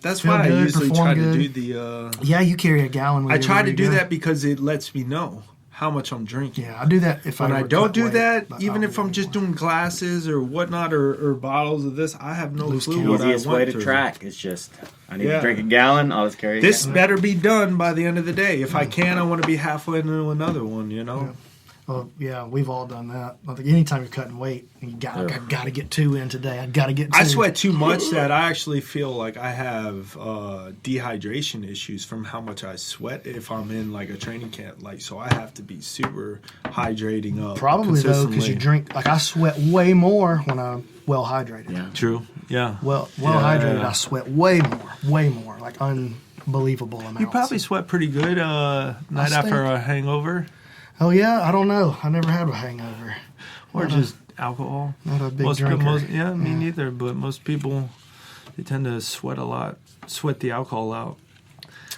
Speaker 4: That's
Speaker 1: Feel
Speaker 4: why I
Speaker 1: good,
Speaker 4: usually
Speaker 1: perform
Speaker 4: try
Speaker 1: good.
Speaker 4: to do the...
Speaker 1: yeah, you carry a gallon with
Speaker 4: I
Speaker 1: you
Speaker 4: try to
Speaker 1: everywhere
Speaker 4: do
Speaker 1: you go.
Speaker 4: that because it lets me know how much I'm drinking.
Speaker 1: Yeah, I do that if
Speaker 4: When I
Speaker 1: ever
Speaker 4: don't
Speaker 1: cut
Speaker 4: do
Speaker 1: weight,
Speaker 4: that,
Speaker 1: but
Speaker 4: even
Speaker 1: I don't
Speaker 4: if
Speaker 1: do
Speaker 4: I'm
Speaker 1: it
Speaker 4: just
Speaker 1: anymore.
Speaker 4: doing glasses or whatnot or bottles of this, I have no
Speaker 1: Loose
Speaker 4: clue
Speaker 1: candy.
Speaker 4: what I
Speaker 3: Easiest way
Speaker 4: went
Speaker 3: to
Speaker 4: through.
Speaker 3: track is just, I need
Speaker 4: Yeah.
Speaker 3: to drink a gallon, I'll just carry a
Speaker 4: This
Speaker 3: gallon.
Speaker 4: better be done by the end of the day. If I can, I want to be halfway into another one, you know?
Speaker 1: Well, yeah, we've all done that. I think anytime you're cutting weight, I got to get 2 in today. I got to get 2.
Speaker 4: I sweat too much that I actually feel like I have dehydration issues from how much I sweat if I'm in like a training camp. Like, so I have to be super hydrating up.
Speaker 1: Probably though, because you
Speaker 4: consistently.
Speaker 1: drink. Like I sweat way more when I'm well hydrated.
Speaker 3: Yeah.
Speaker 4: True. Yeah.
Speaker 1: Well
Speaker 4: Yeah.
Speaker 1: hydrated, I sweat way more, like unbelievable amounts.
Speaker 4: You probably sweat pretty good night
Speaker 1: stink.
Speaker 4: after a hangover
Speaker 1: Oh yeah, I don't know. I never had a hangover.
Speaker 4: or
Speaker 1: Not a-
Speaker 4: just alcohol.
Speaker 1: Not a big drinker.
Speaker 4: Me neither. But most people, they tend to sweat a lot, sweat the alcohol out.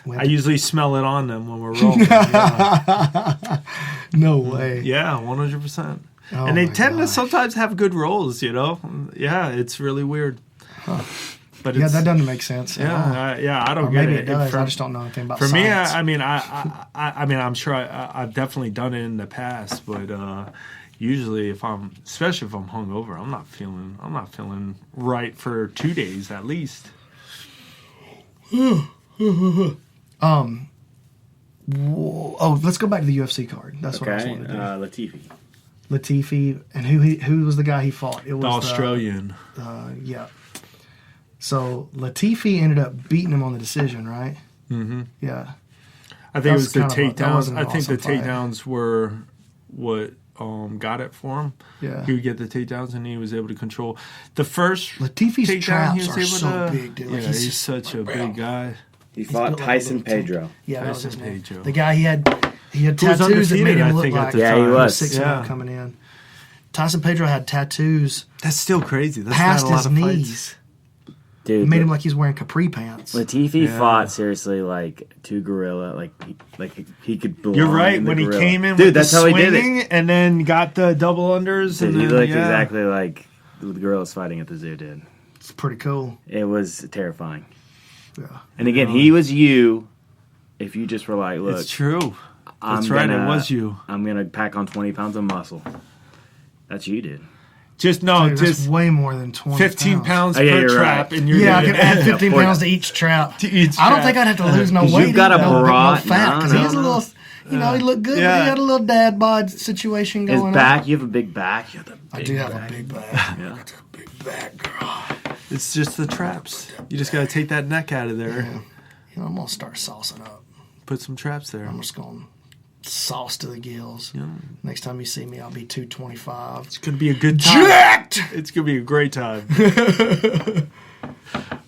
Speaker 1: When-
Speaker 4: I usually smell it on them when we're rolling. Yeah,
Speaker 1: No way.
Speaker 4: yeah, 100%.
Speaker 1: Oh
Speaker 4: And they
Speaker 1: my
Speaker 4: tend to
Speaker 1: gosh.
Speaker 4: sometimes have good rolls, you know? Yeah, it's really weird. But
Speaker 1: Yeah,
Speaker 4: it's,
Speaker 1: that doesn't make sense. at all.
Speaker 4: I don't
Speaker 1: Or
Speaker 4: get
Speaker 1: maybe
Speaker 4: it.
Speaker 1: it does.
Speaker 4: For,
Speaker 1: I just don't know anything about
Speaker 4: for me,
Speaker 1: science.
Speaker 4: I mean, I'm sure I've definitely done it in the past, but usually especially if I'm hungover, I'm not feeling right for 2 days at least.
Speaker 1: Oh, let's go back to the UFC card. That's what I just
Speaker 3: Okay,
Speaker 1: wanted to do.
Speaker 3: Latifi.
Speaker 1: Latifi, and who was the guy he fought? It was
Speaker 4: The Australian.
Speaker 1: Yeah. So Latifi ended up beating him on the decision, right?
Speaker 4: Mm-hmm.
Speaker 1: Yeah.
Speaker 4: I think
Speaker 1: That
Speaker 4: it
Speaker 1: was
Speaker 4: was the
Speaker 1: kind of a- that
Speaker 4: takedowns.
Speaker 1: wasn't
Speaker 4: I
Speaker 1: an
Speaker 4: think the
Speaker 1: awesome fight.
Speaker 4: takedowns were what got it for him.
Speaker 1: Yeah.
Speaker 4: He would get the takedowns and he was able to control the first
Speaker 1: Latifi's
Speaker 4: takedown.
Speaker 1: traps
Speaker 4: He was
Speaker 1: are
Speaker 4: able
Speaker 1: so
Speaker 4: to,
Speaker 1: big, dude. Like,
Speaker 4: yeah,
Speaker 1: he's
Speaker 4: he's
Speaker 1: just
Speaker 4: such a
Speaker 1: like,
Speaker 4: big guy.
Speaker 3: He
Speaker 1: built
Speaker 3: fought
Speaker 1: like a
Speaker 3: Tyson
Speaker 1: little tank.
Speaker 3: Pedro.
Speaker 1: Yeah, that was his
Speaker 4: Tyson
Speaker 1: name.
Speaker 4: Pedro.
Speaker 1: The guy he had
Speaker 4: Who was
Speaker 1: tattoos that made
Speaker 4: undefeated,
Speaker 1: him
Speaker 4: I
Speaker 1: look
Speaker 4: think, at
Speaker 1: like
Speaker 4: the
Speaker 3: Yeah, he
Speaker 4: time.
Speaker 3: was.
Speaker 1: 6-0
Speaker 4: Yeah.
Speaker 1: coming in. Tyson Pedro had tattoos
Speaker 4: That's still crazy. That's
Speaker 1: past
Speaker 4: not a lot
Speaker 1: his
Speaker 4: of fights.
Speaker 1: knees.
Speaker 3: Dude,
Speaker 1: It made him like he's wearing capri pants.
Speaker 3: Latifi fought seriously like to gorilla, like he could belong.
Speaker 4: You're right.
Speaker 3: in the
Speaker 4: When he
Speaker 3: gorilla.
Speaker 4: came in
Speaker 3: Dude,
Speaker 4: with
Speaker 3: that's
Speaker 4: the
Speaker 3: how he did
Speaker 4: swinging
Speaker 3: it.
Speaker 4: and then got the double unders.
Speaker 3: Dude,
Speaker 4: and
Speaker 3: he
Speaker 4: then,
Speaker 3: looked exactly like the gorillas fighting at the zoo did.
Speaker 1: It's pretty cool.
Speaker 3: It was terrifying.
Speaker 1: Yeah.
Speaker 3: And again, he was you. If you just were like, look,
Speaker 4: It's true.
Speaker 3: I'm
Speaker 4: That's right.
Speaker 3: gonna-
Speaker 4: It was you.
Speaker 3: I'm gonna pack on 20 pounds of muscle. That's you, dude.
Speaker 4: Just
Speaker 1: Dude, that's
Speaker 4: just
Speaker 1: way more than 20
Speaker 4: 15 pounds
Speaker 3: Oh, yeah,
Speaker 4: per
Speaker 3: you're
Speaker 4: trap,
Speaker 3: right.
Speaker 4: and you're
Speaker 1: Yeah, I
Speaker 4: good.
Speaker 1: can add 15
Speaker 3: 40.
Speaker 1: pounds to each trap.
Speaker 4: To each
Speaker 1: I don't
Speaker 4: trap.
Speaker 1: think I'd have to lose no
Speaker 3: 'Cause
Speaker 1: weight.
Speaker 3: you've got a
Speaker 1: no
Speaker 3: broad-
Speaker 1: fat. Because
Speaker 3: no,
Speaker 1: he's a
Speaker 3: no.
Speaker 1: little, he looked good,
Speaker 4: Yeah.
Speaker 1: but he had a little dad bod situation
Speaker 3: His
Speaker 1: going
Speaker 3: back,
Speaker 1: on.
Speaker 3: you have a big back. You have the
Speaker 1: I
Speaker 3: big
Speaker 1: do have
Speaker 3: back.
Speaker 1: a big back.
Speaker 3: Yeah.
Speaker 1: I got a big back, girl.
Speaker 4: It's just the traps. You just got to take that neck out of there.
Speaker 1: I'm going to start saucing up.
Speaker 4: Put some traps there.
Speaker 1: I'm just going to sauce to the gills. Next time you see me, I'll be 225.
Speaker 4: It's gonna be a good time.
Speaker 1: Jacked!
Speaker 4: It's gonna be a great time.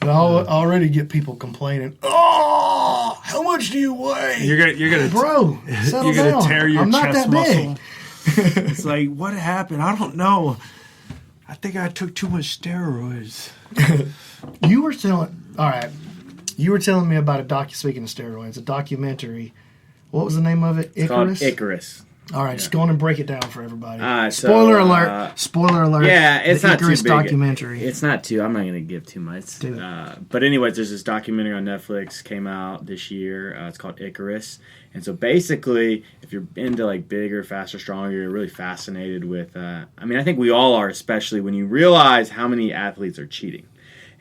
Speaker 1: I already get people complaining. Oh, how much do you weigh?
Speaker 4: You're gonna
Speaker 1: Bro, settle
Speaker 4: you're gonna
Speaker 1: down.
Speaker 4: tear your
Speaker 1: I'm not
Speaker 4: chest
Speaker 1: that big.
Speaker 4: muscle. It's like, what happened? I don't know. I think I took too much steroids.
Speaker 1: You were telling me about speaking of steroids, a documentary. What was the name of it?
Speaker 3: It's called
Speaker 1: Icarus?
Speaker 3: Icarus.
Speaker 1: All right, just go on and break it down for everybody.
Speaker 3: So,
Speaker 1: Spoiler alert. Spoiler alert.
Speaker 3: Yeah, it's
Speaker 1: the
Speaker 3: not
Speaker 1: Icarus
Speaker 3: too big.
Speaker 1: documentary.
Speaker 3: It's not too. I'm not going to give too much.
Speaker 1: Do it.
Speaker 3: But anyways, there's this documentary on Netflix came out this year. It's called Icarus, and so basically, if you're into like bigger, faster, stronger, you're really fascinated with. I think we all are, especially when you realize how many athletes are cheating.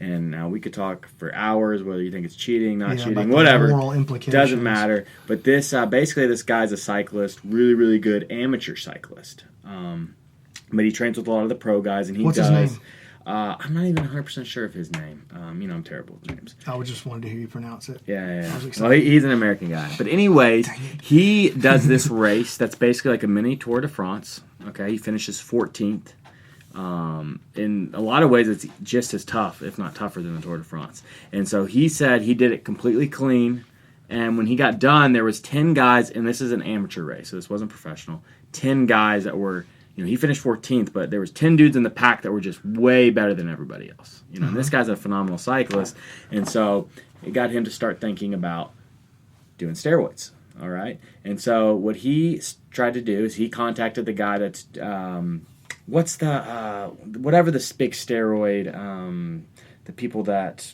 Speaker 3: And now we could talk for hours whether you think it's cheating, not
Speaker 1: Yeah,
Speaker 3: cheating,
Speaker 1: about the
Speaker 3: whatever.
Speaker 1: moral implications.
Speaker 3: Doesn't matter. But this basically this guy's a cyclist, really, really good amateur cyclist. But he trains with a lot of the pro guys, and he
Speaker 1: What's
Speaker 3: does.
Speaker 1: his name?
Speaker 3: I'm not even 100% sure of his name. I'm terrible with names.
Speaker 1: I just wanted to hear you pronounce it.
Speaker 3: Yeah.
Speaker 1: was excited.
Speaker 3: Well, he's an American guy. But anyways, he does this race that's basically like a mini Tour de France. Okay, he finishes 14th. In a lot of ways, it's just as tough, if not tougher, than the Tour de France. And so he said he did it completely clean. And when he got done, there was 10 guys, and this is an amateur race, so this wasn't professional. 10 guys that were, he finished 14th, but there was 10 dudes in the pack that were just way better than everybody else. And this guy's a phenomenal cyclist, and so it got him to start thinking about doing steroids. All right, and so what he tried to do is he contacted the guy that's what's the whatever this big steroid the people that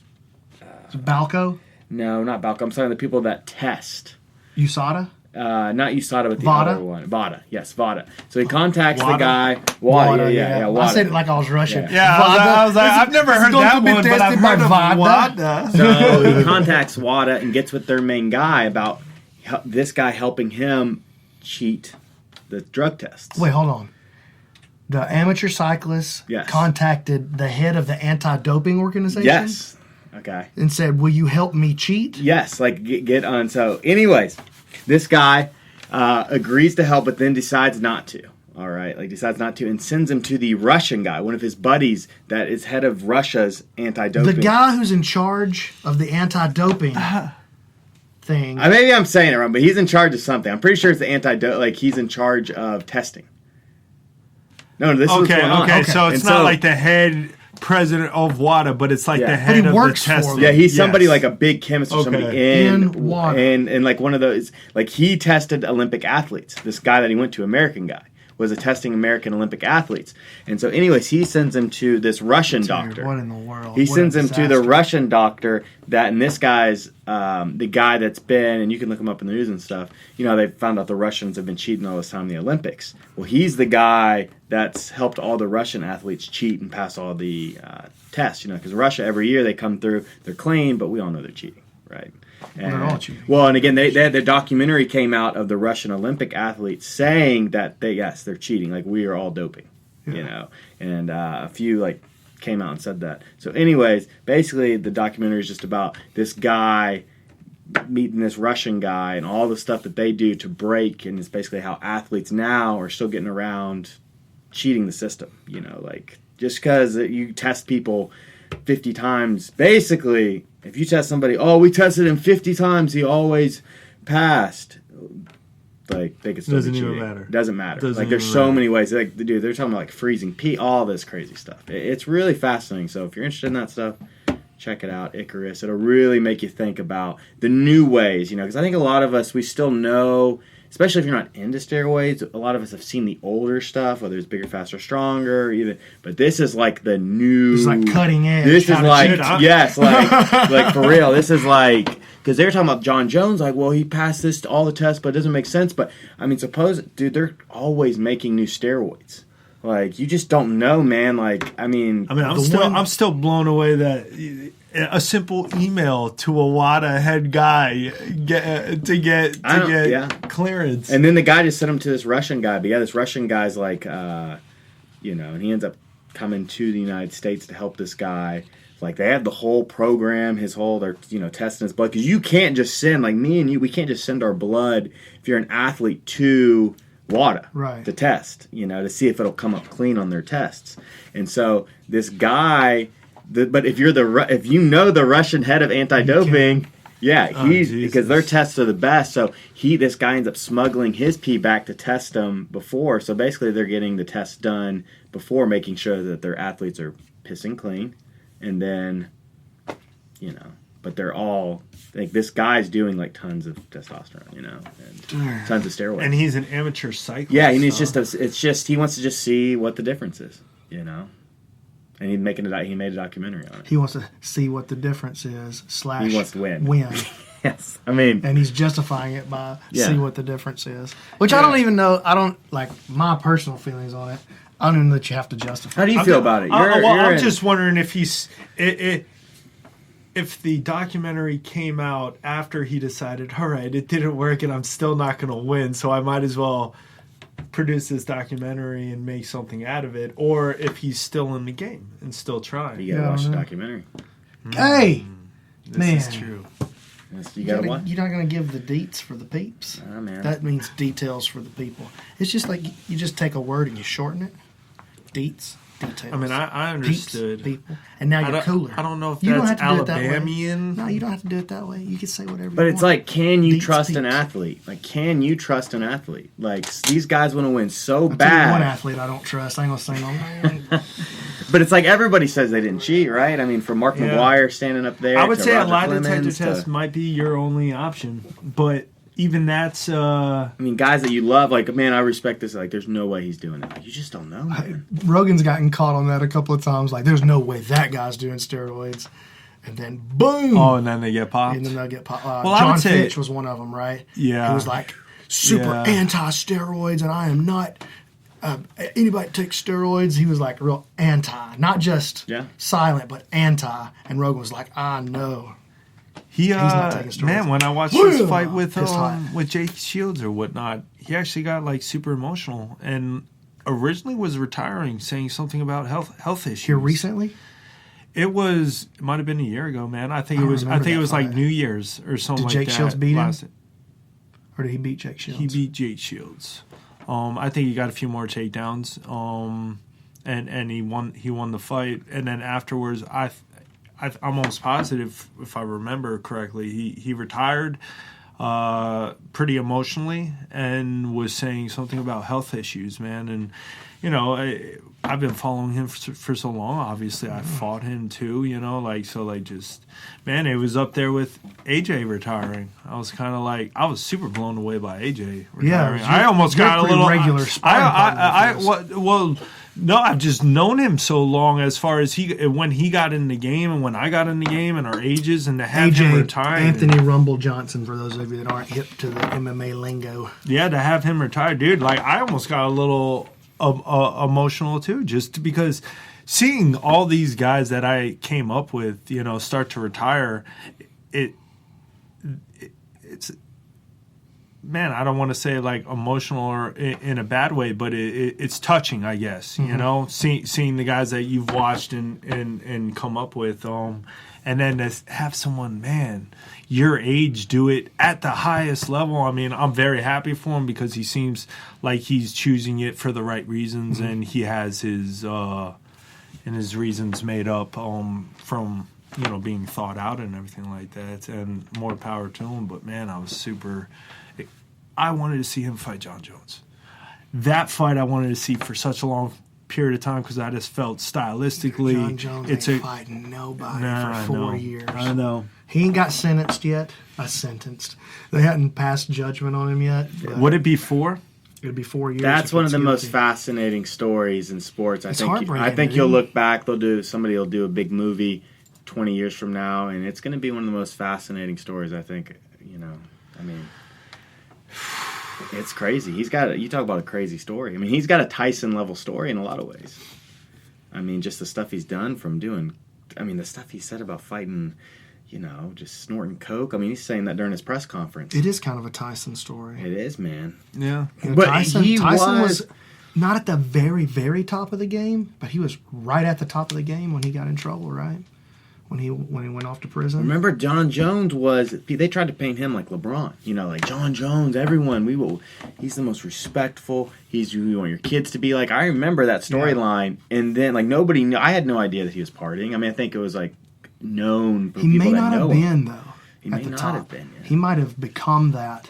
Speaker 1: Balco?
Speaker 3: no, not Balco, I'm sorry, the people that test
Speaker 1: USADA?
Speaker 3: not USADA, but the
Speaker 1: VADA?
Speaker 3: other one, VADA. Yes, VADA. So he contacts the
Speaker 4: WADA?
Speaker 3: guy. WADA, yeah,
Speaker 1: I
Speaker 3: WADA.
Speaker 1: said it like I was Russian.
Speaker 4: Yeah, I was like, I've never heard
Speaker 1: going
Speaker 4: that
Speaker 1: to be
Speaker 4: one, but I've
Speaker 1: tested by
Speaker 4: heard of
Speaker 1: VADA.
Speaker 4: WADA.
Speaker 3: So he contacts WADA and gets with their main guy about this guy helping him cheat the drug tests.
Speaker 1: Wait, hold on. The amateur cyclists
Speaker 3: Yes.
Speaker 1: contacted the head of the anti-doping organization?
Speaker 3: Yes. Okay.
Speaker 1: And said, will you help me cheat?
Speaker 3: Yes, like get on. So, anyways, this guy agrees to help, but then decides not to. All right, decides not to, and sends him to the Russian guy, one of his buddies that is head of Russia's anti-doping.
Speaker 1: The guy who's in charge of the anti-doping thing.
Speaker 3: Maybe I'm saying it wrong, but he's in charge of something. I'm pretty sure it's the anti-doping. He's in charge of testing. No, this is what's going on.
Speaker 4: Okay, so it's
Speaker 3: And
Speaker 4: not like the head president of WADA, but it's like
Speaker 3: Yeah.
Speaker 4: the
Speaker 3: But
Speaker 4: head
Speaker 1: he
Speaker 4: of
Speaker 1: works
Speaker 4: the
Speaker 1: for
Speaker 4: testing.
Speaker 1: them.
Speaker 3: Yeah, he's somebody
Speaker 4: Yes.
Speaker 3: like a big chemist or
Speaker 4: Okay.
Speaker 3: somebody
Speaker 1: In WADA.
Speaker 3: and like one of those, like he tested Olympic athletes. This guy that he went to, American guy, was testing American Olympic athletes. And so anyways, he sends him to this Russian doctor.
Speaker 1: What in the world?
Speaker 3: He
Speaker 1: What
Speaker 3: sends
Speaker 1: a
Speaker 3: him to the
Speaker 1: disaster.
Speaker 3: Russian doctor that, and this guy's the guy that's been, and you can look him up in the news and stuff, they found out the Russians have been cheating all this time in the Olympics. Well, he's the guy that's helped all the Russian athletes cheat and pass all the tests, because Russia, every year they come through, they're clean, but we all know they're cheating, right? And,
Speaker 1: They're all cheating.
Speaker 3: Well, and again, the documentary came out of the Russian Olympic athletes saying that they're cheating, like we are all doping, and a few came out and said that. So, anyways, basically the documentary is just about this guy meeting this Russian guy and all the stuff that they do to break, and it's basically how athletes now are still getting around cheating the system. Just because you test people 50 times, basically, if you test somebody, we tested him 50 times, he always passed. like they could still
Speaker 4: Doesn't
Speaker 3: be
Speaker 4: even
Speaker 3: cheating.
Speaker 4: matter.
Speaker 3: Doesn't matter.
Speaker 4: Doesn't
Speaker 3: like there's
Speaker 4: even
Speaker 3: so
Speaker 4: matter.
Speaker 3: many ways. Like dude, they're talking about like freezing pee, all this crazy stuff. It's really fascinating. So if you're interested in that stuff, check it out, Icarus. It'll really make you think about the new ways, you know, because I think a lot of us, we still know, especially if you're not into steroids, a lot of us have seen the older stuff, whether it's bigger, faster, stronger, even. But this is like the new.
Speaker 1: It's like cutting edge.
Speaker 3: This is like, yes,
Speaker 4: Huh?
Speaker 3: like for real. This is like, because they were talking about John Jones, like, well, he passed this all the tests, but it doesn't make sense. But I mean, dude, they're always making new steroids. Like, you just don't know, man. Like,
Speaker 4: I'm still blown away that a simple email to a WADA head guy to get clearance.
Speaker 3: And then the guy just sent him to this Russian guy. But yeah, this Russian guy's like, and he ends up coming to the United States to help this guy. Like, they have the whole program, they're testing his blood. Because you can't just send, like me and you, we can't just send our blood if you're an athlete to WADA to test, to see if it'll come up clean on their tests. And so this guy, but if you know the Russian head of anti-doping, because their tests are the best. So this guy ends up smuggling his pee back to test them before. So basically, they're getting the tests done before, making sure that their athletes are pissing clean, and then, but they're all. Like, this guy's doing like tons of testosterone, and tons of steroids.
Speaker 4: And he's an amateur cyclist.
Speaker 3: Yeah, and it's just he wants to just see what the difference is, And he made a documentary on it.
Speaker 1: He wants to see what the difference is. /
Speaker 3: he wants to win. Yes,
Speaker 1: and he's justifying it by see what the difference is. Which I don't even know. I don't like my personal feelings on it. I don't even know that you have to justify.
Speaker 3: How do you feel about it?
Speaker 4: I'm just wondering if if the documentary came out after he decided, all right, it didn't work and I'm still not going to win, so I might as well produce this documentary and make something out of it, or if he's still in the game and still trying.
Speaker 3: You got to watch the documentary.
Speaker 1: Hey,
Speaker 4: this is true.
Speaker 3: You got to watch.
Speaker 1: You're not going to give the deets for the peeps.
Speaker 3: Oh, man.
Speaker 1: That means details for the people. It's just like you just take a word and you shorten it. Deets. Details.
Speaker 4: I mean, I understood.
Speaker 1: Peeps, people. And now you're cooler.
Speaker 4: I don't know if
Speaker 1: you
Speaker 4: that's
Speaker 1: Alabamian. No, you don't have to do it that way. You can say whatever
Speaker 3: but
Speaker 1: you
Speaker 3: it's
Speaker 1: want.
Speaker 3: like, can you trust an athlete? Like, can you trust an athlete? Like, these guys want to win so bad.
Speaker 1: One athlete I don't trust. I ain't going to say no.
Speaker 3: But it's like everybody says they didn't cheat, right? I mean, from Mark McGuire standing up there.
Speaker 4: I would say
Speaker 3: Roger
Speaker 4: a lie
Speaker 3: Clemens
Speaker 4: detector test might be your only option. But even that's... I
Speaker 3: mean, guys that you love, like, man, I respect this. Like, there's no way he's doing it. You just don't know, man.
Speaker 1: Rogan's gotten caught on that a couple of times. Like, there's no way that guy's doing steroids. And then, boom!
Speaker 4: Oh, and then they get popped?
Speaker 1: And then they'll get popped.
Speaker 4: Well,
Speaker 1: John Fitch was one of them, right?
Speaker 4: Yeah.
Speaker 1: He was like, super anti-steroids, and I am not... anybody that takes steroids, he was like real anti. Not just silent, but anti. And Rogan was like, I know.
Speaker 4: He's
Speaker 1: not taking steroids.
Speaker 4: Man, when I watched this fight with Jake Shields or whatnot, he actually got like super emotional and originally was retiring, saying something about health issues.
Speaker 1: Here recently?
Speaker 4: It might have been a year ago, man. I think it was like New Year's or something like that.
Speaker 1: Did Jake Shields beat him? Or did he beat Jake Shields?
Speaker 4: He beat Jake Shields. I think he got a few more takedowns, and he won the fight. And then afterwards, I'm almost positive, if I remember correctly, he retired pretty emotionally and was saying something about health issues, man. And I've been following him for so long. Obviously, I fought him too. Man, it was up there with AJ retiring. I was kind of like, I was super blown away by AJ retiring. I almost got a little
Speaker 1: regular.
Speaker 4: No, I've just known him so long. As far as when he got in the game and when I got in the game and our ages, and to have him retire,
Speaker 1: Anthony Rumble Johnson, for those of you that aren't hip to the MMA lingo.
Speaker 4: Yeah, to have him retire, dude. Like, I almost got a little emotional too, just because seeing all these guys that I came up with, start to retire, it's man, I don't want to say like emotional or in a bad way, but it's touching, I guess. Mm-hmm. Seeing the guys that you've watched and come up with, and then to have someone, man, your age do it at the highest level. I mean, I'm very happy for him because he seems like he's choosing it for the right reasons, mm-hmm. and he has his reasons made up from being thought out and everything like that. And more power to him. But man, I was super I wanted to see him fight John Jones. That fight I wanted to see for such a long period of time because I just felt stylistically.
Speaker 1: John Jones ain't fighting nobody for 4 years.
Speaker 4: I know.
Speaker 1: He ain't got sentenced yet. Sentenced. They hadn't passed judgment on him yet.
Speaker 4: Would it be 4?
Speaker 1: It'd be 4 years.
Speaker 3: That's one of the most fascinating stories in sports. I think you'll look back. Somebody will do a big movie 20 years from now, and it's going to be one of the most fascinating stories. I think. I mean, it's crazy. You talk about a crazy story. I mean, he's got a Tyson level story in a lot of ways. I mean, just the stuff he's done the stuff he said about fighting. Just snorting coke. I mean, he's saying that during his press conference.
Speaker 1: It is kind of a Tyson story.
Speaker 3: It is, man.
Speaker 4: Yeah.
Speaker 3: But
Speaker 1: Tyson was not at the very, very top of the game, but he was right at the top of the game when he got in trouble, right? When he went off to prison.
Speaker 3: Remember, John Jones they tried to paint him like LeBron. Like John Jones, he's the most respectful. You want your kids to be like. I remember that storyline. Yeah. And then, nobody knew. I had no idea that he was partying. I mean, I think it was, known.
Speaker 1: He may not have been, though.
Speaker 3: He may not have been. Yeah.
Speaker 1: He might have become that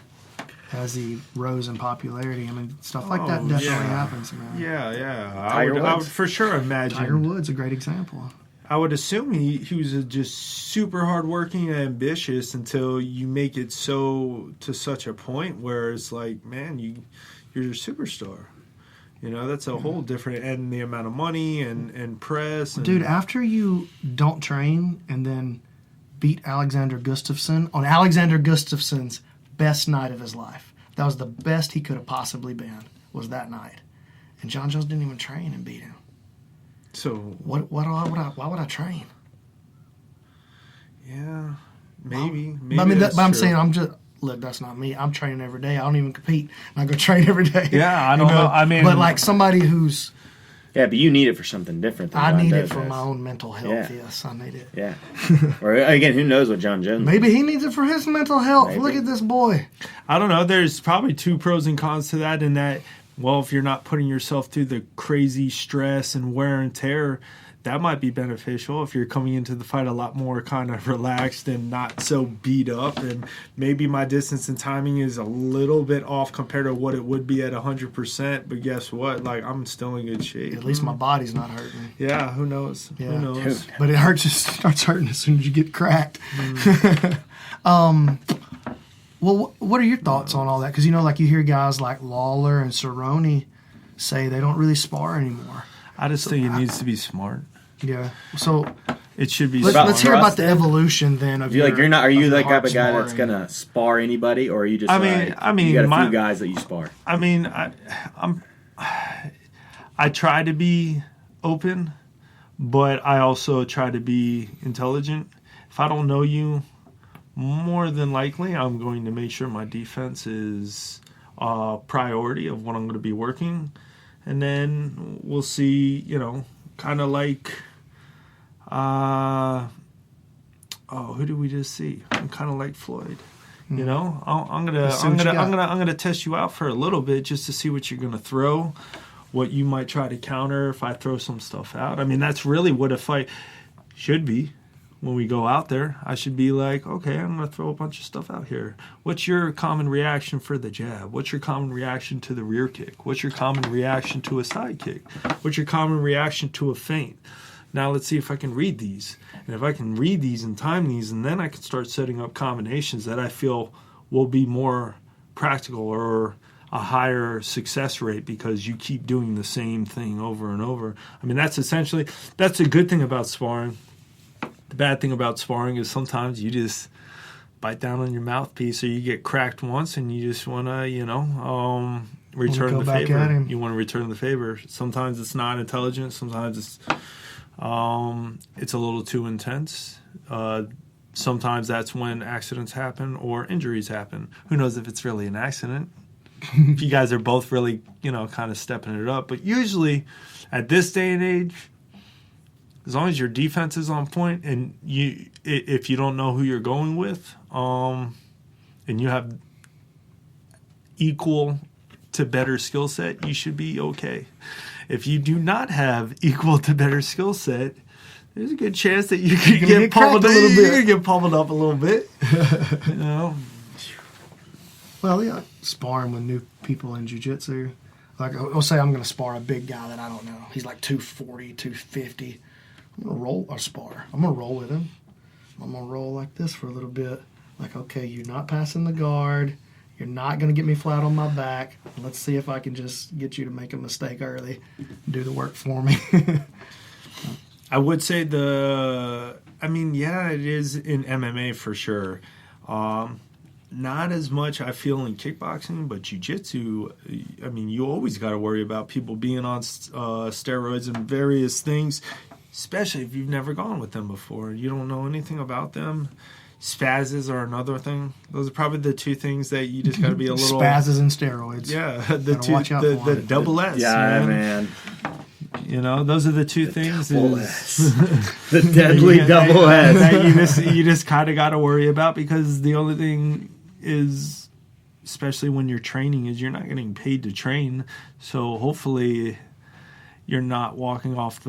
Speaker 1: as he rose in popularity. I mean, stuff like that definitely happens, man.
Speaker 4: Yeah. I would for sure imagine.
Speaker 1: Tiger Woods, a great example.
Speaker 4: I would assume he was just super hardworking and ambitious until you make it to such a point where it's like, man, you're a superstar. That's a whole different, and the amount of money and press.
Speaker 1: Dude, after you don't train and then beat Alexander Gustafsson on Alexander Gustafsson's best night of his life, that was the best he could have possibly been, was that night. And John Jones didn't even train and beat him.
Speaker 4: So
Speaker 1: why would I train?
Speaker 4: Yeah, maybe.
Speaker 1: But I'm saying look, that's not me. I'm training every day. I don't even compete. I go train every day.
Speaker 4: Yeah, I don't know. I mean,
Speaker 1: but somebody who's
Speaker 3: but you need it for something different.
Speaker 1: I need it for my own mental health. Yeah. Yes, I need it.
Speaker 3: Yeah. Or again, who knows what John Jones?
Speaker 1: Maybe he needs it for his mental health. Maybe. Look at this boy.
Speaker 4: I don't know. There's probably 2 pros and cons to that. In that, well, if you're not putting yourself through the crazy stress and wear and tear, that might be beneficial if you're coming into the fight a lot more kind of relaxed and not so beat up. And maybe my distance and timing is a little bit off compared to what it would be at 100%. But guess what? I'm still in good shape.
Speaker 1: At least my body's not hurting.
Speaker 4: Yeah, who knows?
Speaker 1: Yeah.
Speaker 4: Who knows?
Speaker 1: But it starts hurting as soon as you get cracked. Well, what are your thoughts on all that? Because, you hear guys like Lawler and Cerrone say they don't really spar anymore.
Speaker 4: I just think it needs to be smart.
Speaker 1: Yeah. So
Speaker 4: it should be.
Speaker 1: Let's hear about the evolution then of.
Speaker 3: Are you that type of guy that's gonna spar anybody, or are you just? You got a few guys that you spar.
Speaker 4: I mean, I try to be open, but I also try to be intelligent. If I don't know you, more than likely, I'm going to make sure my defense is a priority of what I'm going to be working. And then we'll see, kind of like, who did we just see? I'm kind of like Floyd. I'm gonna test you out for a little bit just to see what you're gonna throw, what you might try to counter if I throw some stuff out. I mean, that's really what a fight should be. When we go out there, I should be like, okay, I'm going to throw a bunch of stuff out here. What's your common reaction for the jab? What's your common reaction to the rear kick? What's your common reaction to a side kick? What's your common reaction to a feint? Now let's see if I can read these. And if I can read these and time these, and then I can start setting up combinations that I feel will be more practical or a higher success rate because you keep doing the same thing over and over. I mean, that's a good thing about sparring. The bad thing about sparring is sometimes you just bite down on your mouthpiece or you get cracked once and you just want to, return the favor. You want to return the favor. Sometimes it's not intelligent. Sometimes it's a little too intense. Sometimes that's when accidents happen or injuries happen. Who knows if it's really an accident? If you guys are both really, kind of stepping it up. But usually at this day and age, as long as your defense is on point and if you don't know who you're going with, and you have equal to better skill set, you should be okay. If you do not have equal to better skill set, there's a good chance that you could get pummeled up a little bit. You could get pummeled up a little bit.
Speaker 1: Well, yeah, sparring with new people in jiu-jitsu. Like, I'll say I'm going to spar a big guy that I don't know. He's like 240, 250. I'm going to roll or spar. I'm going to roll with him. I'm going to roll like this for a little bit. Like, okay, you're not passing the guard. You're not going to get me flat on my back. Let's see if I can just get you to make a mistake early. Do the work for me.
Speaker 4: I would say it is in MMA for sure. Not as much, I feel, in kickboxing, but jiu-jitsu, I mean, you always got to worry about people being on steroids and various things, especially if you've never gone with them before. You don't know anything about them. Spazzes are another thing. Those are probably the two things that you just got to be a little...
Speaker 1: Spazzes and steroids.
Speaker 4: Yeah, the double S.
Speaker 3: Yeah, man.
Speaker 4: You know, those are the two things.
Speaker 3: The deadly double S.
Speaker 4: That you just kind of got to worry about, because the only thing is, especially when you're training, is you're not getting paid to train. So hopefully you're not walking off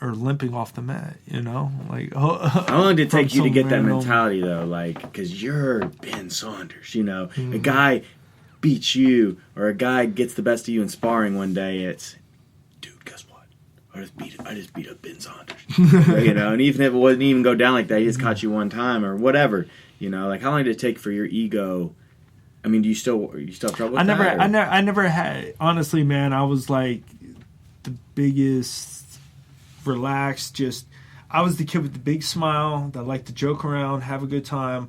Speaker 4: or limping off the mat, you know? Like,
Speaker 3: how long did it take you to get that mentality, though? Like, because you're Ben Saunders, you know? A guy beats you, or a guy gets the best of you in sparring one day, it's, dude, guess what? I just beat up Ben Saunders. You know, and even if it wouldn't even go down like that, he just caught you one time or whatever. You know, like, how long did it take for your ego? I mean, do you still have trouble with that?
Speaker 4: I never had, honestly, man, I was like the biggest relaxed, I was the kid with the big smile that liked to joke around, have a good time.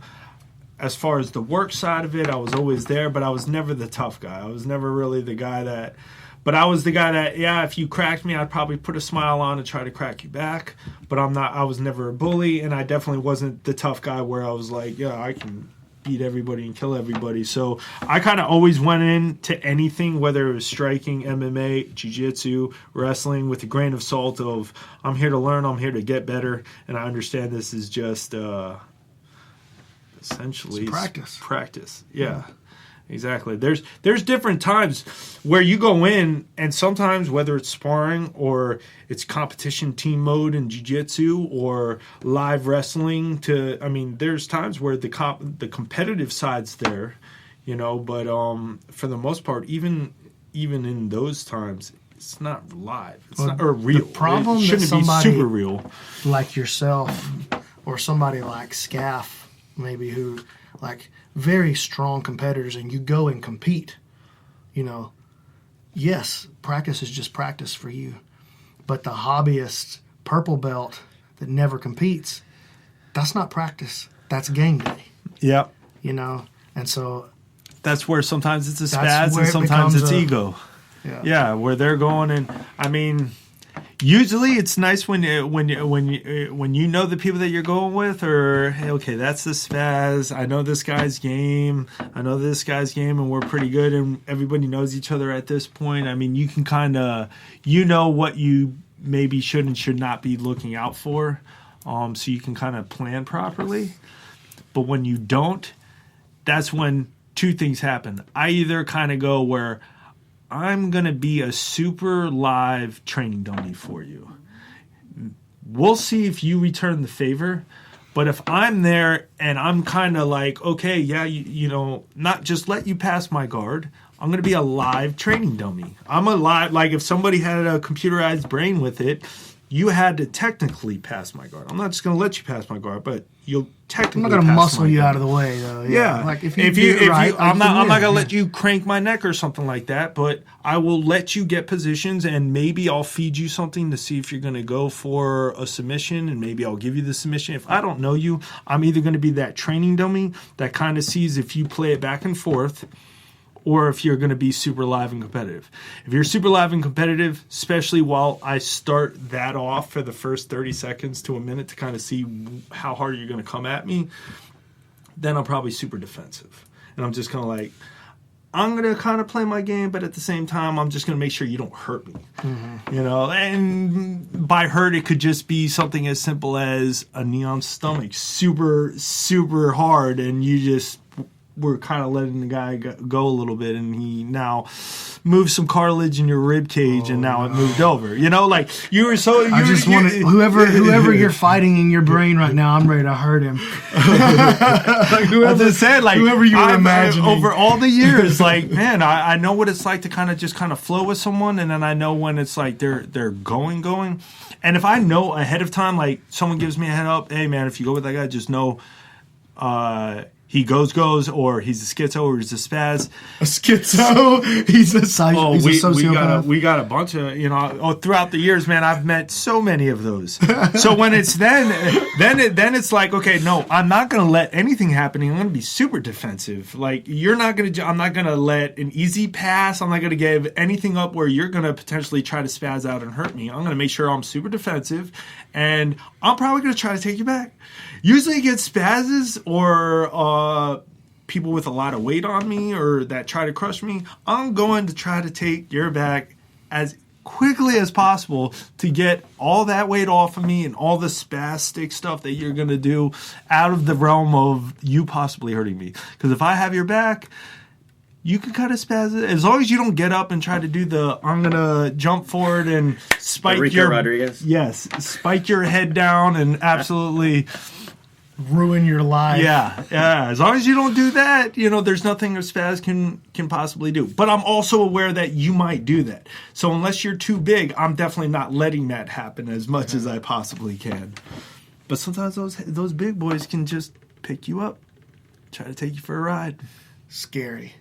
Speaker 4: As far as the work side of it, I was always there, but I was never the tough guy. I was never really the guy that, but I was the guy that, yeah, if you cracked me, I'd probably put a smile on and try to crack you back, but I was never a bully, and I definitely wasn't the tough guy where I was like, yeah, I can beat everybody and kill everybody. So I kind of always went into anything, whether it was striking, MMA, jiu-jitsu, wrestling, with a grain of salt of, I'm here to learn, I'm here to get better, and I understand this is just essentially practice. Yeah. Exactly. There's different times where you go in, and sometimes, whether it's sparring or it's competition team mode in jiu-jitsu or live wrestling, there's times where the competitive side's there, you know, but for the most part, even in those times, it's not live. It's not real.
Speaker 1: The problem
Speaker 4: it shouldn't
Speaker 1: that somebody
Speaker 4: be super real,
Speaker 1: like yourself or somebody like Skaff, maybe, who, like, very strong competitors, and you go and compete, you know, yes, practice is just practice for you. But the hobbyist purple belt that never competes, that's not practice. That's game day.
Speaker 4: Yep.
Speaker 1: You know, and so
Speaker 4: that's where sometimes it's a spaz and sometimes it's ego. Yeah, where they're going, and I mean, usually it's nice when you know the people that you're going with, or, hey, okay, that's the spaz. I know this guy's game. And we're pretty good, and everybody knows each other at this point. I mean, you can kind of, you know what you maybe should and should not be looking out for, so you can kind of plan properly. But when you don't, that's when two things happen. I either kind of go where I'm going to be a super live training dummy for you. We'll see if you return the favor. But if I'm there and I'm kind of like, okay, yeah, you know, not just let you pass my guard, I'm going to be a live training dummy. I'm a live, like, if somebody had a computerized brain with it, you had to technically pass my guard. I'm not just going to let you pass my guard, but you'll technically.
Speaker 1: I'm not going to muscle you out of the way, though.
Speaker 4: Yeah.
Speaker 1: Like, if you I'm
Speaker 4: not going to let you crank my neck or something like that, but I will let you get positions, and maybe I'll feed you something to see if you're going to go for a submission, and maybe I'll give you the submission. If I don't know you, I'm either going to be that training dummy that kind of sees if you play it back and forth, or if you're going to be super live and competitive. If you're super live and competitive, especially while I start that off for the first 30 seconds to a minute to kind of see how hard you're going to come at me, then I'm probably super defensive. And I'm just kind of like, I'm going to kind of play my game, but at the same time, I'm just going to make sure you don't hurt me. Mm-hmm. You know, and by hurt, it could just be something as simple as a knee on stomach, super, super hard, and you just were kind of letting the guy go a little bit, and he now moved some cartilage in your rib cage, and now it moved over. You know, like you were so.
Speaker 1: I just want to whoever you're fighting in your brain right now, I'm ready to hurt him.
Speaker 4: Like whoever said, like
Speaker 1: whoever you were imagining
Speaker 4: over all the years, like man, I know what it's like to kind of flow with someone, and then I know when it's like they're going, and if I know ahead of time, like someone gives me a head up, hey man, if you go with that guy, just know. He goes, or he's a schizo, or he's a spaz.
Speaker 1: A schizo? He's a sociopath.
Speaker 4: We got a bunch of, throughout the years, man, I've met so many of those. So when it's then it's like, okay, no, I'm not going to let anything happen. I'm going to be super defensive. Like, I'm not going to let an easy pass. I'm not going to give anything up where you're going to potentially try to spaz out and hurt me. I'm going to make sure I'm super defensive, and I'm probably going to try to take you back. Usually it gets spazzes or people with a lot of weight on me or that try to crush me. I'm going to try to take your back as quickly as possible to get all that weight off of me and all the spastic stuff that you're going to do out of the realm of you possibly hurting me. Because if I have your back, you can kind of spaz it. As long as you don't get up and try to do I'm going to jump forward and spike
Speaker 3: Rodriguez?
Speaker 4: Yes, spike your head down and absolutely...
Speaker 1: ruin your life.
Speaker 4: Yeah. As long as you don't do that, there's nothing a spaz can possibly do. But I'm also aware that you might do that. So unless you're too big, I'm definitely not letting that happen as much as I possibly can. But sometimes those big boys can just pick you up, try to take you for a ride.
Speaker 1: Scary.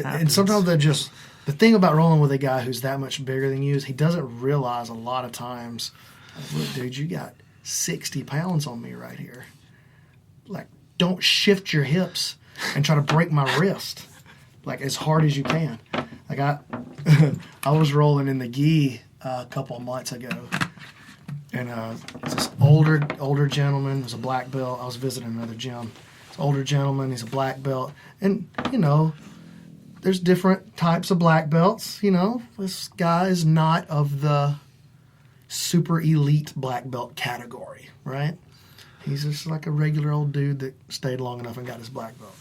Speaker 1: And sometimes the thing about rolling with a guy who's that much bigger than you is he doesn't realize a lot of times, look, dude, you got 60 pounds on me right here. Like, don't shift your hips and try to break my wrist, like, as hard as you can. Like, I was rolling in the gi a couple of months ago, and this older gentleman was a black belt. I was visiting another gym. This older gentleman, he's a black belt. And, there's different types of black belts. This guy is not of the super elite black belt category, right? He's just like a regular old dude that stayed long enough and got his black belt.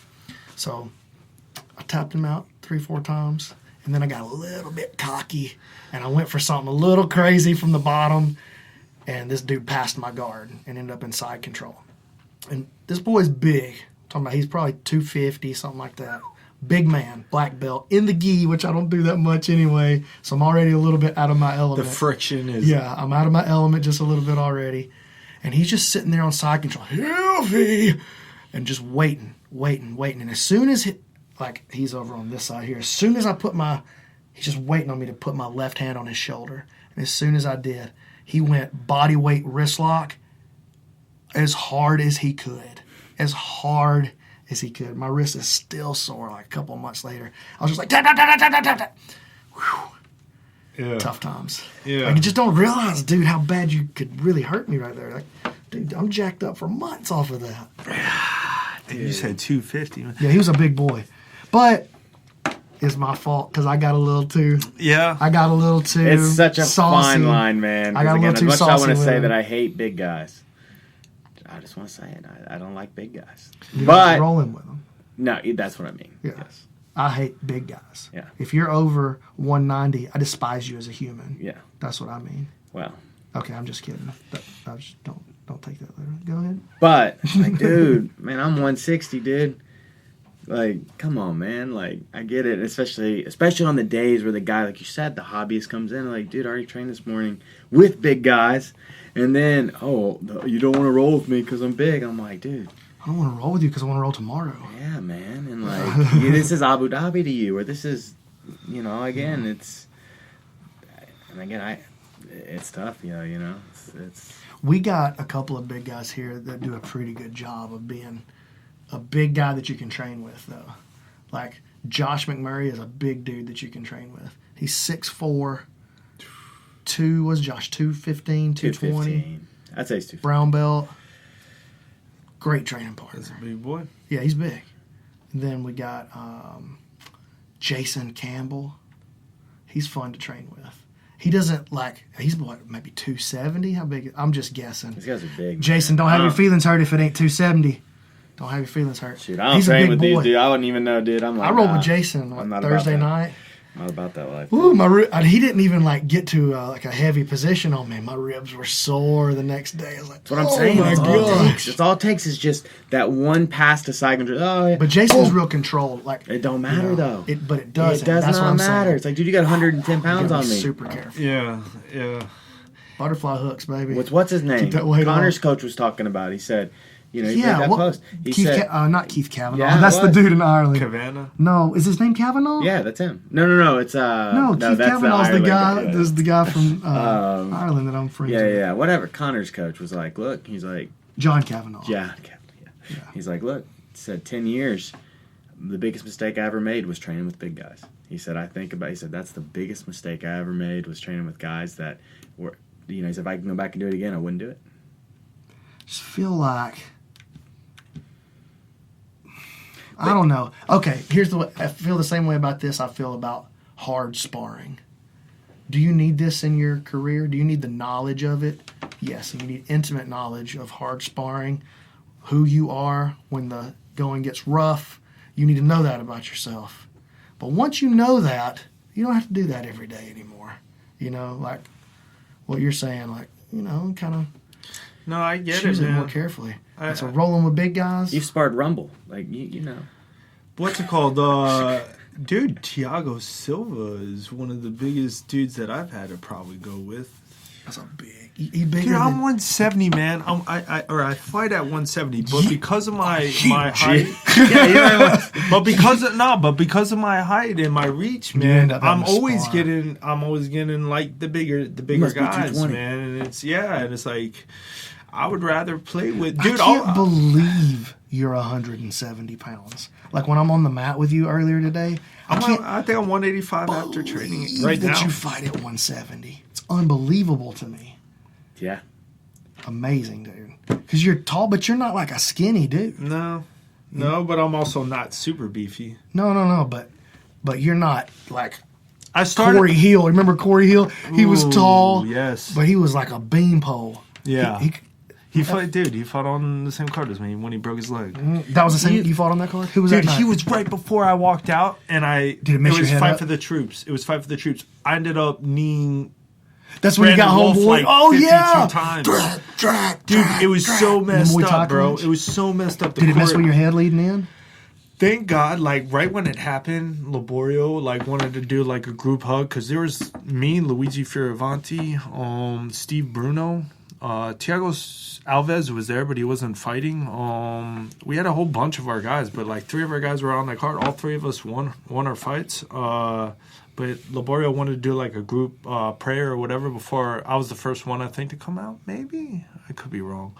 Speaker 1: So I tapped him out 3-4 times, and then I got a little bit cocky, and I went for something a little crazy from the bottom, and this dude passed my guard and ended up in side control. And this boy's big. I'm talking about he's probably 250, something like that. Big man, black belt, in the gi, which I don't do that much anyway, so I'm already a little bit out of my element.
Speaker 4: The friction is...
Speaker 1: Yeah, I'm out of my element just a little bit already. And he's just sitting there on side control, healthy, and just waiting. And as soon as he's over on this side here, as soon as he's just waiting on me to put my left hand on his shoulder. And as soon as I did, he went body weight wrist lock as hard as he could. As hard as he could. My wrist is still sore like a couple of months later. I was just like, tap, tap, tap, tap, tap, tap. Whew. Yeah. Tough times.
Speaker 4: Yeah.
Speaker 1: Like, you just don't realize, dude, how bad you could really hurt me right there. Like, dude, I'm jacked up for months off of that.
Speaker 4: Dude, you said 250.
Speaker 1: Yeah, he was a big boy. But it's my fault because I got a little too...
Speaker 4: Yeah.
Speaker 1: I got a little too
Speaker 3: It's such a
Speaker 1: saucy.
Speaker 3: fine line, man.
Speaker 1: I got a little too
Speaker 3: as much
Speaker 1: saucy
Speaker 3: as I want to
Speaker 1: with
Speaker 3: say
Speaker 1: him.
Speaker 3: that I hate big guys, I just want to say it. I don't like big guys.
Speaker 1: You're
Speaker 3: but
Speaker 1: rolling with them.
Speaker 3: No, that's what I mean.
Speaker 1: Yeah.
Speaker 3: Yes.
Speaker 1: I hate big guys.
Speaker 3: Yeah.
Speaker 1: If you're over 190, I despise you as a human.
Speaker 3: Yeah.
Speaker 1: That's what I mean.
Speaker 3: Well.
Speaker 1: Okay, I'm just kidding. I just don't take that literally. Go ahead.
Speaker 3: But, like, dude, man, I'm 160, dude. Like, come on, man. Like, I get it. Especially on the days where the guy, like you said, the hobbyist comes in. Like, dude, I already trained this morning with big guys. And then, you don't want to roll with me because I'm big. I'm like, dude.
Speaker 1: I don't want to roll with you because I want to roll tomorrow.
Speaker 3: Yeah, man. And, like, this is Abu Dhabi to you. Or this is, again, it's... And again, it's tough, It's
Speaker 1: We got a couple of big guys here that do a pretty good job of being a big guy that you can train with, though. Like, Josh McMurray is a big dude that you can train with. He's 6'4", 215, 220.
Speaker 3: I'd say he's 250.
Speaker 1: Brown belt. Great training partner.
Speaker 4: That's a big boy.
Speaker 1: Yeah, he's big. And then we got Jason Campbell. He's fun to train with. He doesn't he's what, maybe 270? How big? I'm just guessing.
Speaker 3: These guys are big.
Speaker 1: Jason, don't have your feelings hurt if it ain't 270. Don't have your feelings hurt.
Speaker 3: Shoot, I don't
Speaker 1: He's a
Speaker 3: train
Speaker 1: big
Speaker 3: with
Speaker 1: boy.
Speaker 3: these, dude. I wouldn't even know, dude. I'm like,
Speaker 1: I rolled with Jason
Speaker 3: I'm not
Speaker 1: Thursday
Speaker 3: about that.
Speaker 1: night.
Speaker 3: I'm not about that life.
Speaker 1: Ooh, he didn't even like get to like a heavy position on me. My ribs were sore the next day. I was like,
Speaker 3: That's what I'm saying.
Speaker 1: my gosh.
Speaker 3: It's all it takes is just that one pass to side control. Oh, yeah.
Speaker 1: But Jason's real controlled. Like
Speaker 3: It don't matter, though.
Speaker 1: But it does.
Speaker 3: It does
Speaker 1: That's what
Speaker 3: not
Speaker 1: I'm
Speaker 3: matter.
Speaker 1: saying.
Speaker 3: It's like, dude, you got 110 pounds on me.
Speaker 1: Super careful.
Speaker 4: Yeah.
Speaker 1: Butterfly hooks, baby.
Speaker 3: What's his name?
Speaker 1: Keep that weight
Speaker 3: Connor's
Speaker 1: on.
Speaker 3: coach was talking about. He said, he made
Speaker 1: Yeah,
Speaker 3: that post. He
Speaker 1: Keith
Speaker 3: said,
Speaker 1: not Keith Kavanaugh.
Speaker 3: Yeah, it
Speaker 1: That's the
Speaker 3: was.
Speaker 1: dude in Ireland.
Speaker 4: Kavanaugh.
Speaker 1: No, is his name Kavanaugh?
Speaker 3: yeah, that's him. No, it's
Speaker 1: No, Keith
Speaker 3: that's
Speaker 1: Kavanaugh's the
Speaker 3: Ireland
Speaker 1: guy.
Speaker 3: Yeah.
Speaker 1: There's the guy from Ireland that I'm friends with.
Speaker 3: Yeah. Whatever. Connor's coach was like, look, he's like,
Speaker 1: John Kavanaugh.
Speaker 3: yeah. He's like, look, he said 10 years, the biggest mistake I ever made was training with big guys. He said, he said, that's the biggest mistake I ever made was training with guys that were, he said, if I can go back and do it again, I wouldn't do it.
Speaker 1: Just feel like, I don't know. Okay, here's the way. I feel the same way about this I feel about hard sparring. Do you need this in your career? Do you need the knowledge of it? Yes, and you need intimate knowledge of hard sparring, who you are when the going gets rough. You need to know that about yourself. But once you know that, you don't have to do that every day anymore. Like what you're saying, like, kind of
Speaker 4: No, I get
Speaker 1: choose
Speaker 4: it,
Speaker 1: it
Speaker 4: man.
Speaker 1: more carefully. So rolling with big guys.
Speaker 3: You sparred Rumble. Like, you know.
Speaker 4: What's it called? Dude, Thiago Silva is one of the biggest dudes that I've had to probably go with.
Speaker 1: That's a big. He bigger
Speaker 4: Dude, I'm
Speaker 1: than
Speaker 4: 170, man. I fight at 170, but because of my height, but because of my height and my reach,
Speaker 1: You
Speaker 4: man,
Speaker 1: end up having
Speaker 4: I'm
Speaker 1: to
Speaker 4: always
Speaker 3: uh,
Speaker 1: spar.
Speaker 4: getting like the bigger
Speaker 3: must be
Speaker 4: guys,
Speaker 3: 220.
Speaker 4: man. And it's like I would rather play with dude.
Speaker 1: I can't believe you're 170 pounds. Like when I'm on the mat with you earlier today, I
Speaker 4: think I'm 185 after training right
Speaker 1: that
Speaker 4: now.
Speaker 1: you fight at 170. It's unbelievable to me.
Speaker 3: Yeah.
Speaker 1: Amazing, dude. Because you're tall, but you're not like a skinny dude.
Speaker 4: No, but I'm also not super beefy.
Speaker 1: No. But you're not like
Speaker 4: I started.
Speaker 1: Corey Hill. Remember Corey Hill? He was
Speaker 4: Ooh,
Speaker 1: tall.
Speaker 4: yes.
Speaker 1: But he was like a beanpole.
Speaker 4: Yeah.
Speaker 1: He
Speaker 4: He fought on the same card as me when he broke his leg.
Speaker 1: that was the same. You fought on that card. Who was that?
Speaker 4: Dude,
Speaker 1: night?
Speaker 4: he was right before I walked out, and
Speaker 1: Did it mess your
Speaker 4: was
Speaker 1: head
Speaker 4: fight
Speaker 1: up?
Speaker 4: for the troops. It was fight for the troops. I ended up kneeing.
Speaker 1: That's when you got
Speaker 4: Brandon
Speaker 1: homeboy.
Speaker 4: Wolf, like,
Speaker 1: Oh
Speaker 4: 52
Speaker 1: yeah.
Speaker 4: times. Dude, it was so messed
Speaker 1: Muay Thai
Speaker 4: up, bro.
Speaker 1: clinch?
Speaker 4: It was so messed up.
Speaker 1: Did it mess with your head leading in?
Speaker 4: Thank God, like right when it happened, Laborio like wanted to do like a group hug because there was me, Luigi Fioravanti, Steve Bruno, Thiago Alves was there, but he wasn't fighting. We had a whole bunch of our guys, but like 3 of our guys were on that card. All 3 of us won our fights. But Laborio wanted to do like a group prayer or whatever before I was the first one, I think, to come out. Maybe I could be wrong.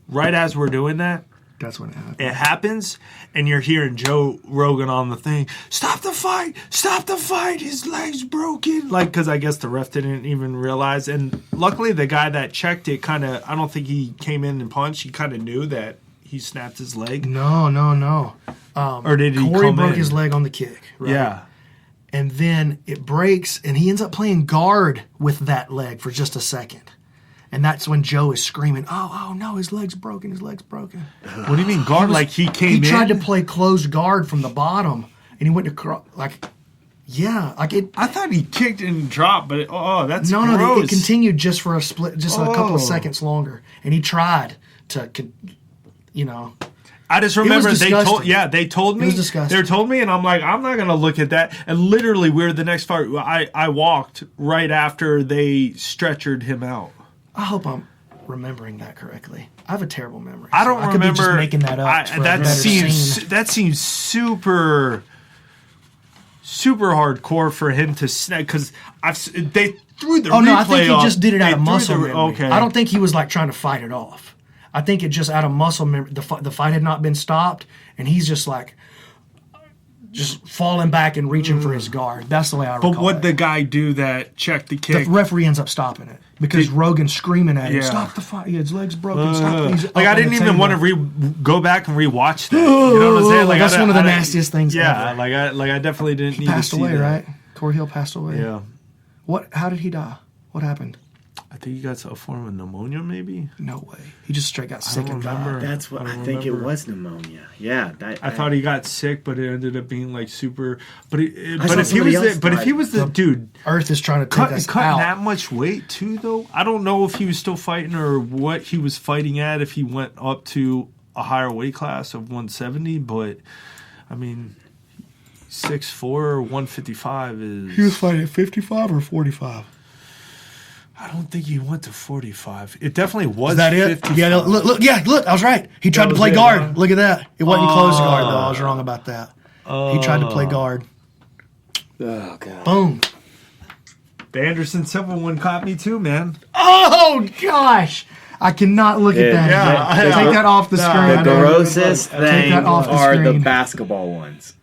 Speaker 4: Right as we're doing that,
Speaker 1: That's when it happened.
Speaker 4: it happens, and you're hearing Joe Rogan on the thing, stop the fight, his leg's broken. Like, because I guess the ref didn't even realize. And luckily, the guy that checked it I don't think he came in and punched. He kind of knew that he snapped his leg.
Speaker 1: No.
Speaker 4: Or did he
Speaker 1: Corey
Speaker 4: come
Speaker 1: broke
Speaker 4: in?
Speaker 1: his leg on the kick. Right?
Speaker 4: Yeah.
Speaker 1: And then it breaks, and he ends up playing guard with that leg for just a second. And that's when Joe is screaming, oh no, his leg's broken.
Speaker 4: What do you mean guard? Like he came
Speaker 1: He
Speaker 4: in?
Speaker 1: tried to play closed guard from the bottom, and he went to,
Speaker 4: I thought he kicked and dropped, but that's
Speaker 1: No,
Speaker 4: gross.
Speaker 1: it continued just for a couple of seconds longer. And he tried to,
Speaker 4: I just remember
Speaker 1: was
Speaker 4: they
Speaker 1: disgusting.
Speaker 4: told me.
Speaker 1: It was disgusting.
Speaker 4: They told me, and I'm like, I'm not gonna look at that. And literally, we're the next fight. I walked right after they stretchered him out.
Speaker 1: I hope I'm remembering that correctly. I have a terrible memory.
Speaker 4: I don't
Speaker 1: I
Speaker 4: remember.
Speaker 1: could be just making that up. for a better scene.
Speaker 4: That seems super hardcore for him to snap because they threw the.
Speaker 1: Oh no, I think
Speaker 4: replay
Speaker 1: he just did it out
Speaker 4: They
Speaker 1: of
Speaker 4: threw
Speaker 1: muscle
Speaker 4: the-
Speaker 1: memory.
Speaker 4: Okay,
Speaker 1: I don't think he was like trying to fight it off. I think it just out of muscle memory. The fight had not been stopped, and he's just like falling back and reaching for his guard. That's the way I recall
Speaker 4: But what
Speaker 1: it.
Speaker 4: the guy do that checked the
Speaker 1: The
Speaker 4: kick?
Speaker 1: referee ends up stopping it because Rogan's screaming at him,
Speaker 4: Yeah.
Speaker 1: "Stop the fight! His leg's broken. Stop!" He's up
Speaker 4: Like I
Speaker 1: on
Speaker 4: didn't
Speaker 1: the
Speaker 4: even
Speaker 1: table.
Speaker 4: want to go back and rewatch that. You know what I'm saying? Like
Speaker 1: That's one of the
Speaker 4: I didn't-
Speaker 1: nastiest things
Speaker 4: Yeah,
Speaker 1: ever.
Speaker 4: I definitely didn't
Speaker 1: He
Speaker 4: need
Speaker 1: passed
Speaker 4: to see
Speaker 1: away,
Speaker 4: that.
Speaker 1: right? Corey Hill passed away.
Speaker 4: Yeah.
Speaker 1: What? How did he die? What happened?
Speaker 4: I think he got a form of pneumonia, maybe.
Speaker 1: No way. He just straight got sick and
Speaker 4: remember.
Speaker 1: died.
Speaker 3: That's what I think it was pneumonia. Yeah,
Speaker 4: I thought he got sick, but it ended up being like super. But
Speaker 3: saw
Speaker 4: if he
Speaker 3: somebody
Speaker 4: was
Speaker 3: else
Speaker 4: but if
Speaker 3: die.
Speaker 4: he was the dude
Speaker 1: Earth is trying to take us
Speaker 4: cutting
Speaker 1: out.
Speaker 4: that much weight too, though, I don't know if he was still fighting or what he was fighting at. If he went up to a higher weight class of 170, but I mean, 6'4", 155 is.
Speaker 1: He was fighting at 55 or 45.
Speaker 4: I don't think he went to 45. It definitely was.
Speaker 1: Is that it?
Speaker 4: 55.
Speaker 1: Yeah, look, I was right. He tried to
Speaker 4: was
Speaker 1: play
Speaker 4: it,
Speaker 1: guard.
Speaker 4: huh?
Speaker 1: Look at that. It wasn't closed guard, though. I was wrong about that. He tried to play guard.
Speaker 3: Oh god.
Speaker 1: Boom.
Speaker 4: The Anderson Silva one caught me too, man.
Speaker 1: Oh, gosh. I cannot look at that.
Speaker 4: Yeah,
Speaker 1: again. Take that off the screen.
Speaker 3: The
Speaker 1: I know.
Speaker 3: grossest
Speaker 1: Take
Speaker 3: thing
Speaker 1: that off the
Speaker 3: are the
Speaker 1: screen.
Speaker 3: basketball ones.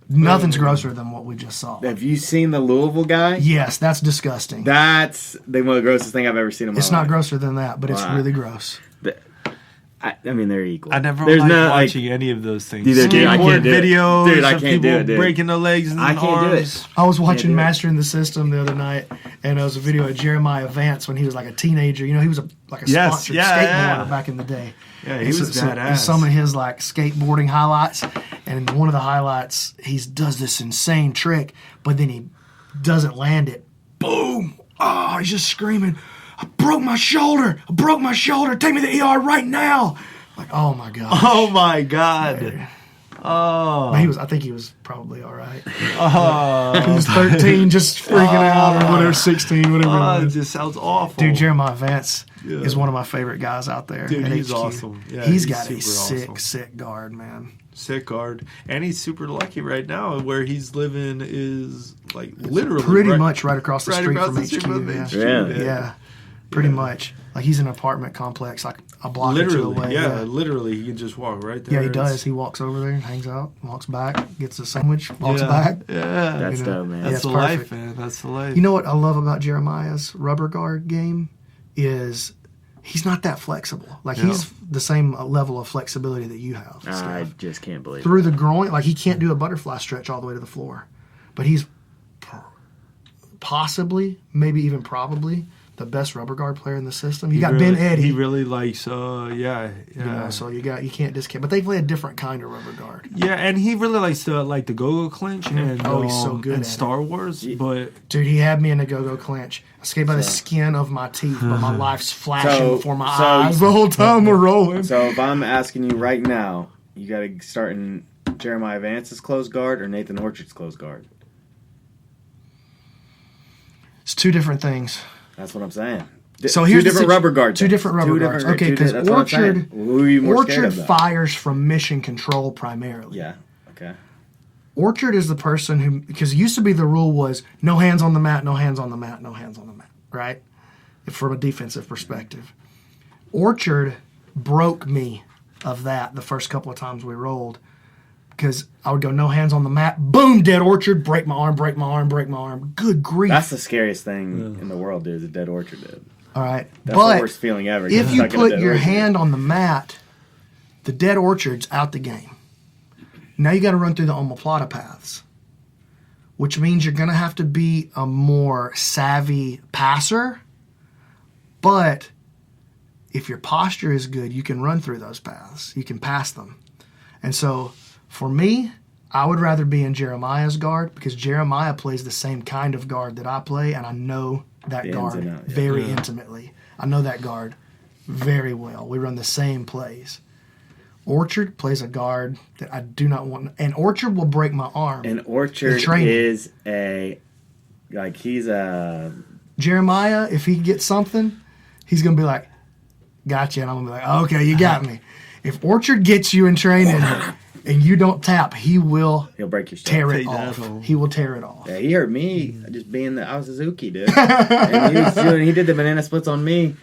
Speaker 1: Nothing's grosser than what we just saw.
Speaker 3: Have you seen the Louisville guy?
Speaker 1: Yes, that's disgusting.
Speaker 3: That's the most grossest thing I've ever seen in my life.
Speaker 1: It's not grosser than that, but it's
Speaker 3: Wow.
Speaker 1: really gross.
Speaker 3: I mean, they're equal.
Speaker 4: I never
Speaker 3: There's
Speaker 4: liked
Speaker 3: no,
Speaker 4: watching any of those things.
Speaker 3: Neither do I. I
Speaker 4: Skateboard
Speaker 3: can't do it.
Speaker 4: videos
Speaker 3: Dude, I
Speaker 4: of
Speaker 3: can't do
Speaker 4: people
Speaker 3: it, dude.
Speaker 4: breaking their legs and
Speaker 3: I can't do
Speaker 4: arms.
Speaker 3: it.
Speaker 1: I was watching
Speaker 3: do it.
Speaker 1: Mastering the System the other night, and it was a video of Jeremiah Vance when he was like a teenager. You know, he was like a
Speaker 4: Yes,
Speaker 1: sponsored
Speaker 4: yeah,
Speaker 1: skateboarder
Speaker 4: yeah.
Speaker 1: back in the day.
Speaker 4: Yeah, he
Speaker 1: And
Speaker 4: was badass.
Speaker 1: and some of his like skateboarding highlights, and in one of the highlights, he does this insane trick, but then he doesn't land it. Boom! Oh, he's just screaming, "I broke my shoulder! I broke my shoulder! Take me to the ER right now!" Like, oh my god!
Speaker 4: Oh my god! Oh,
Speaker 1: I think he was probably all right.
Speaker 4: oh,
Speaker 1: He was 13, just freaking out, or whatever, 16, whatever.
Speaker 4: oh,
Speaker 1: it
Speaker 4: it
Speaker 1: was.
Speaker 4: just sounds awful.
Speaker 1: Dude, Jeremiah Vance
Speaker 4: Yeah.
Speaker 1: is one of my favorite guys out there.
Speaker 4: Dude,
Speaker 1: at
Speaker 4: he's
Speaker 1: HQ.
Speaker 4: awesome. Yeah,
Speaker 1: he's
Speaker 4: he's
Speaker 1: got a
Speaker 4: super awesome.
Speaker 1: sick guard, man.
Speaker 4: Sick guard, and he's super lucky right now. Where he's living is like literally
Speaker 1: Pretty much right across the
Speaker 4: right
Speaker 1: street
Speaker 4: across
Speaker 1: from
Speaker 4: the
Speaker 1: HQ.
Speaker 4: street from
Speaker 1: Yeah.
Speaker 4: HQ,
Speaker 3: Yeah.
Speaker 4: man.
Speaker 1: Yeah, pretty much. Like he's in an apartment complex, like a block or two
Speaker 4: Literally,
Speaker 1: away.
Speaker 4: yeah, literally, he can just walk right there.
Speaker 1: Yeah, he
Speaker 4: It's-
Speaker 1: does. He walks over there, hangs out, walks back, gets a sandwich, walks
Speaker 4: yeah,
Speaker 1: back.
Speaker 4: Yeah,
Speaker 3: That's
Speaker 1: You know,
Speaker 3: dope, man.
Speaker 1: yeah,
Speaker 4: that's
Speaker 1: it's
Speaker 4: the
Speaker 1: perfect.
Speaker 4: life, man. That's the life.
Speaker 1: You know what I love about Jeremiah's rubber guard game is he's not that flexible. Like
Speaker 4: No.
Speaker 1: he's the same level of flexibility that you have.
Speaker 3: I
Speaker 1: Skaff.
Speaker 3: just can't believe it.
Speaker 1: Through the groin, like he can't do a butterfly stretch all the way to the floor, but he's possibly, maybe even probably, the best rubber guard player in the system. You got
Speaker 4: really,
Speaker 1: Ben Eddy,
Speaker 4: He really likes, yeah.
Speaker 1: you know, so you can't discount. But they play a different kind of rubber guard.
Speaker 4: Yeah, and he really likes the go-go clinch and
Speaker 1: Oh, he's so good
Speaker 4: and
Speaker 1: at it.
Speaker 4: Star Wars, but
Speaker 1: Dude, he had me in a go-go clinch. I skate by the skin of my teeth, but my life's flashing
Speaker 3: So-
Speaker 1: before my
Speaker 3: so-
Speaker 1: eyes the whole time we're rolling.
Speaker 3: So if I'm asking you right now, you got to start in Jeremiah Vance's close guard or Nathan Orchard's close guard.
Speaker 1: It's two different things.
Speaker 3: That's what I'm saying.
Speaker 1: So here's
Speaker 3: two different
Speaker 1: the
Speaker 3: rubber guards.
Speaker 1: Two different rubber guards. Okay, because Orchard,
Speaker 3: Who are you more scared
Speaker 1: Orchard
Speaker 3: of, though?
Speaker 1: fires from mission control primarily.
Speaker 3: Yeah. Okay.
Speaker 1: Orchard is the person who, because it used to be the rule was no hands on the mat, no hands on the mat, no hands on the mat, right? From a defensive perspective. Orchard broke me of that the first couple of times we rolled because I would go no hands on the mat, boom, dead Orchard, break my arm, break my arm, break my arm. Good grief.
Speaker 3: That's the scariest thing in the world, dude. Is a dead orchard, dude.
Speaker 1: All right.
Speaker 3: That's
Speaker 1: but
Speaker 3: the worst feeling ever.
Speaker 1: if you
Speaker 3: stuck in a
Speaker 1: put
Speaker 3: dead
Speaker 1: your
Speaker 3: orchard.
Speaker 1: hand on the mat, the dead orchard's out the game. Now you got to run through the omoplata paths, which means you're going to have to be a more savvy passer. But if your posture is good, you can run through those paths. You can pass them. And so for me, I would rather be in Jeremiah's guard because Jeremiah plays the same kind of guard that I play, and I know that
Speaker 3: The ins
Speaker 1: guard
Speaker 3: and outs, yeah.
Speaker 1: very intimately. I know that guard very well. We run the same plays. Orchard plays a guard that I do not want, and Orchard will break my arm.
Speaker 3: And Orchard
Speaker 1: training.
Speaker 3: is he's a
Speaker 1: Jeremiah, if he gets something, he's going to be like, gotcha. And I'm going to be like, okay, you got me. If Orchard gets you in training and you don't tap, he'll
Speaker 3: break your stuff.
Speaker 1: tear it
Speaker 4: Take that
Speaker 1: off.
Speaker 4: home.
Speaker 1: He will tear it off.
Speaker 3: Yeah, he hurt me just being I was a Zuki, dude. And he did the banana splits on me.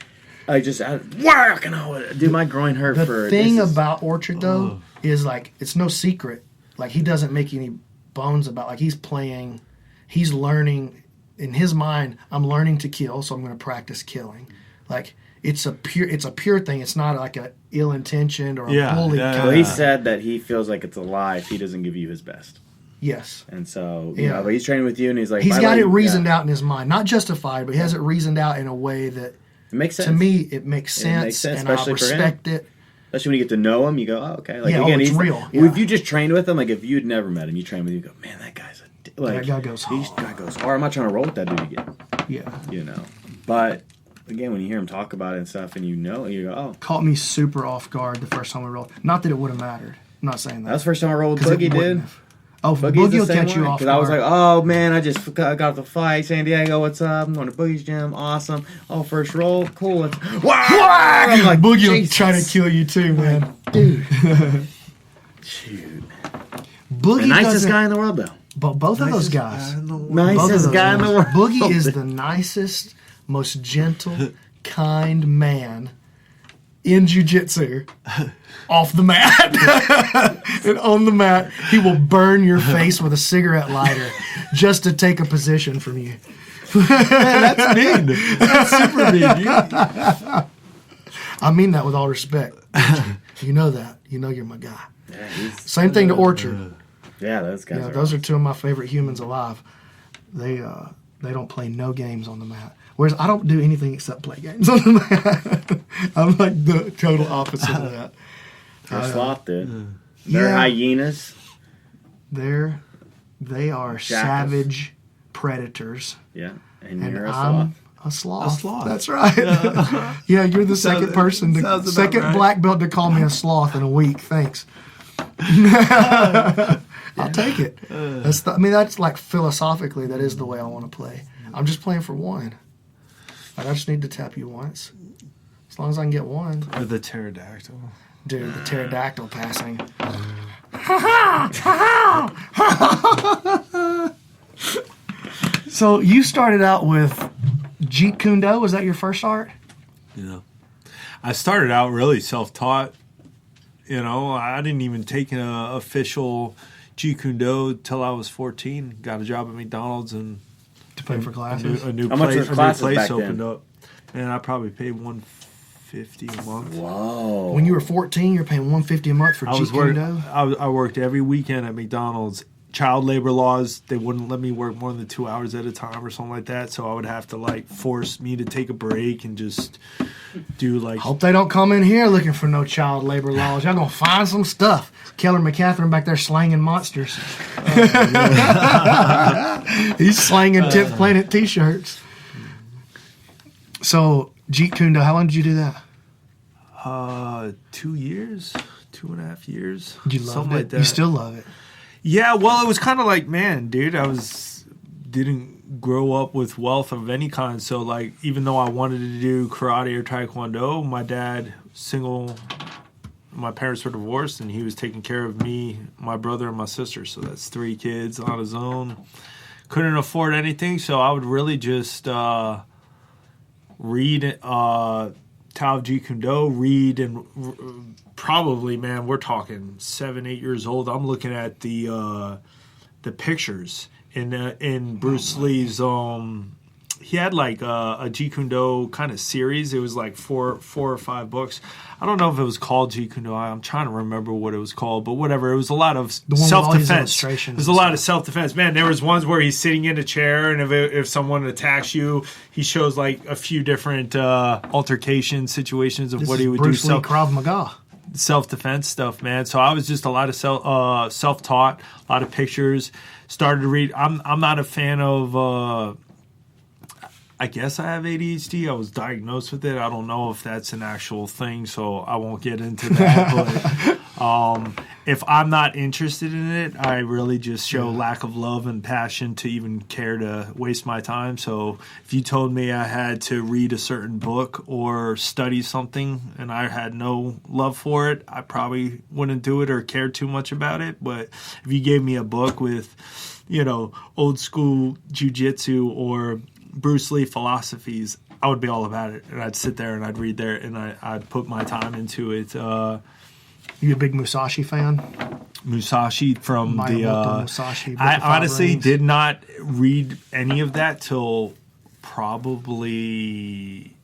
Speaker 3: Dude, my groin hurt
Speaker 1: The
Speaker 3: for
Speaker 1: thing
Speaker 3: this is-
Speaker 1: about Orchard, though, is like, it's no secret. Like, he doesn't make any bones about, like, he's playing, he's learning. In his mind, I'm learning to kill, so I'm going to practice killing. Like, it's a pure thing. It's not like a ill-intentioned or a bully kind
Speaker 3: Well,
Speaker 1: of
Speaker 3: he said that he feels like it's a lie if he doesn't give you his best.
Speaker 1: Yes.
Speaker 3: And so,
Speaker 1: Yeah.
Speaker 3: but he's training with you, and he's like,
Speaker 1: He's
Speaker 3: if I
Speaker 1: got
Speaker 3: let
Speaker 1: it
Speaker 3: you-
Speaker 1: reasoned
Speaker 3: yeah.
Speaker 1: out in his mind. Not justified, but he has it reasoned out in a way that
Speaker 3: It makes sense.
Speaker 1: To me, it makes sense,
Speaker 3: makes sense,
Speaker 1: and I
Speaker 3: especially for him.
Speaker 1: respect it.
Speaker 3: Especially when you get to know him, you go, oh, okay. Like,
Speaker 1: Yeah,
Speaker 3: again,
Speaker 1: it's
Speaker 3: he's
Speaker 1: real.
Speaker 3: If
Speaker 1: Yeah.
Speaker 3: you just trained with him, like if you'd never met him, you train with him, you go, man, that guy's
Speaker 1: That guy goes hard.
Speaker 3: That guy goes hard. I'm not trying to roll with that dude again.
Speaker 1: Yeah.
Speaker 3: You know. But again, when you hear him talk about it and stuff, and you go, oh.
Speaker 1: Caught me super off guard the first time we rolled. Not that it would have mattered. I'm not saying that.
Speaker 3: That was the first time I rolled with
Speaker 1: 'Cause it
Speaker 3: Boogie,
Speaker 1: wouldn't
Speaker 3: dude.
Speaker 1: have. Oh,
Speaker 3: Boogie's
Speaker 1: Boogie
Speaker 3: the
Speaker 1: will
Speaker 3: same
Speaker 1: catch you
Speaker 3: way.
Speaker 1: off
Speaker 3: Because
Speaker 1: guard.
Speaker 3: I was like, oh man, I just got off the fight. San Diego, what's up? I'm going to Boogie's gym. Awesome. Oh, first roll. Cool. I'm like,
Speaker 1: Boogie will
Speaker 3: Jesus.
Speaker 1: try to kill you too, man.
Speaker 3: Dude. Shoot.
Speaker 1: Boogie
Speaker 3: The nicest
Speaker 1: doesn't-
Speaker 3: guy in the world, though.
Speaker 1: But both of those guys. Both of
Speaker 3: Nicest
Speaker 1: those
Speaker 3: guy in the
Speaker 1: guys.
Speaker 3: world.
Speaker 1: Boogie is the nicest, most gentle, kind man in jiu-jitsu off the mat. And on the mat, he will burn your face with a cigarette lighter just to take a position from you.
Speaker 4: That's mean. That's super mean.
Speaker 1: I mean that with all respect. You know that. You know you're my guy.
Speaker 3: Yeah,
Speaker 1: Same thing to Orchard.
Speaker 3: yeah, those guys are
Speaker 1: Those are two of my favorite humans alive. They don't play no games on the mat. Whereas I don't do anything except play games on the mat. I'm like the total opposite of that.
Speaker 3: They're sloth, dude. They're hyenas.
Speaker 1: They are
Speaker 3: Jackals.
Speaker 1: savage predators.
Speaker 3: Yeah. And
Speaker 1: And
Speaker 3: you're a
Speaker 1: I'm
Speaker 3: sloth.
Speaker 1: a sloth.
Speaker 4: A sloth.
Speaker 1: That's right. Yeah, you're the second person,
Speaker 4: sounds
Speaker 1: the
Speaker 4: about
Speaker 1: second
Speaker 4: right.
Speaker 1: black belt to call me a sloth in a week. Thanks. I'll take it. That's like philosophically, that is the way I want to play. I'm just playing for one. Like, I just need to tap you once. As long as I can get one.
Speaker 4: Or the pterodactyl.
Speaker 1: Dude, the pterodactyl passing. So you started out with Jeet Kune Do. Was that your first art?
Speaker 4: I started out really self-taught. I didn't even take an official Jeet Kune Do till I was 14. Got a job at McDonald's and
Speaker 1: To pay for classes?
Speaker 4: a new
Speaker 3: How much
Speaker 4: place,
Speaker 3: was
Speaker 4: a new
Speaker 3: classes
Speaker 4: place
Speaker 3: back
Speaker 4: opened
Speaker 3: then?
Speaker 4: up, and I probably paid $150 a month.
Speaker 3: Whoa.
Speaker 1: When you were 14, you're paying $150 a month for
Speaker 4: I was
Speaker 1: Jeet Kune
Speaker 4: work,
Speaker 1: Do?
Speaker 4: I worked every weekend at McDonald's. Child labor laws, they wouldn't let me work more than 2 hours at a time or something like that. So I would have to force me to take a break and just do
Speaker 1: Hope they don't come in here looking for no child labor laws. Y'all gonna find some stuff. Keller McCatherine back there slanging monsters. He's slanging 10th Planet t-shirts. So, Jeet Kune Do, how long did you do that?
Speaker 4: 2 years, 2.5 years.
Speaker 1: You loved
Speaker 4: something
Speaker 1: it?
Speaker 4: like that.
Speaker 1: You still love it?
Speaker 4: Yeah, well, it was kind of like, man, dude, didn't grow up with wealth of any kind. So, even though I wanted to do karate or taekwondo, my dad, my parents were divorced, and he was taking care of me, my brother, and my sister. So that's 3 kids on his own. Couldn't afford anything, so I would really just read Tao Jeet Kune Do, read and probably, man, we're talking 7, 8 years old. I'm looking at the pictures in Bruce Lee's. He had a Jeet Kune Do kind of series. It was 4 or 5 books. I don't know if it was called Jeet Kune Do. I'm trying to remember what it was called, but whatever. It was a lot of self-defense. There's a lot of self-defense. Man, there was ones where he's sitting in a chair, and if someone attacks you, he shows a few different altercation situations of
Speaker 1: This
Speaker 4: what he
Speaker 1: is
Speaker 4: would
Speaker 1: Bruce
Speaker 4: do.
Speaker 1: Lee Krav Maga.
Speaker 4: Self-defense stuff, man. So I was just a lot of self-taught, a lot of pictures. Started to read. I'm not a fan of. I guess I have ADHD. I was diagnosed with it. I don't know if that's an actual thing, so I won't get into that. But if I'm not interested in it, I really just show lack of love and passion to even care to waste my time. So if you told me I had to read a certain book or study something and I had no love for it, I probably wouldn't do it or care too much about it. But if you gave me a book with, old school jiu-jitsu or Bruce Lee philosophies, I would be all about it, and I'd sit there and I'd read there and I'd put my time into it.
Speaker 1: You a big Musashi fan?
Speaker 4: Musashi from
Speaker 1: Miyamoto Musashi, Book
Speaker 4: I
Speaker 1: of Five
Speaker 4: honestly
Speaker 1: Rings.
Speaker 4: did not read any of that till probably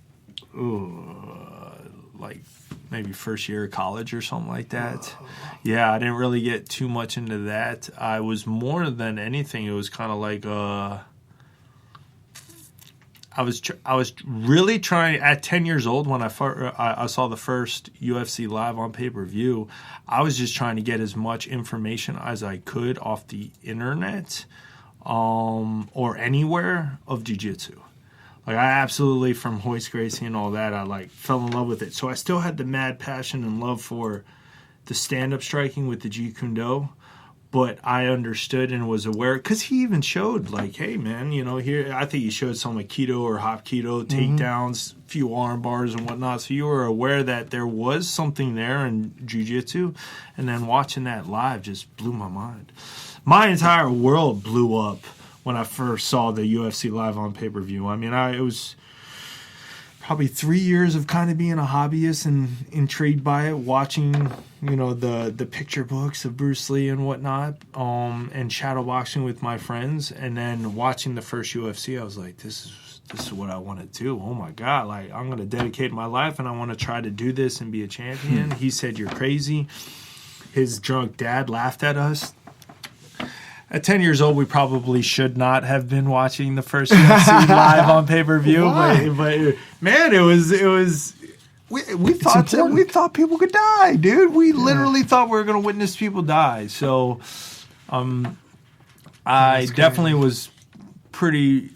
Speaker 4: maybe first year of college or something like that. Yeah, I didn't really get too much into that. I was more than anything, it was kind of I was really trying at 10 years old when I saw the first UFC live on pay-per-view. I was just trying to get as much information as I could off the internet or anywhere of jiu-jitsu. Like, I absolutely, from Hoist Gracie and all that, I like fell in love with it. So I still had the mad passion and love for the stand-up striking with the Jeet Kune Do. But I understood and was aware, because he even showed, like, hey, man, you know, here, I think he showed some Aikido or Hapkido takedowns, a few arm bars and whatnot. So you were aware that there was something there in jiu-jitsu. And then watching that live just blew my mind. My entire world blew up when I first saw the UFC live on pay-per-view. I mean, it was probably 3 years of kind of being a hobbyist and intrigued by it, watching, you know, the picture books of Bruce Lee and whatnot, and shadowboxing with my friends, and then watching the first UFC. I was like, this is what I want to do. Oh my God, like, I'm going to dedicate my life and I want to try to do this and be a champion. He said, you're crazy. His drunk dad laughed at us. At 10 years old, we probably should not have been watching the first UFC live on pay-per-view, but man, it was. We thought people could die, dude. We literally thought we were going to witness people die. So, I definitely was pretty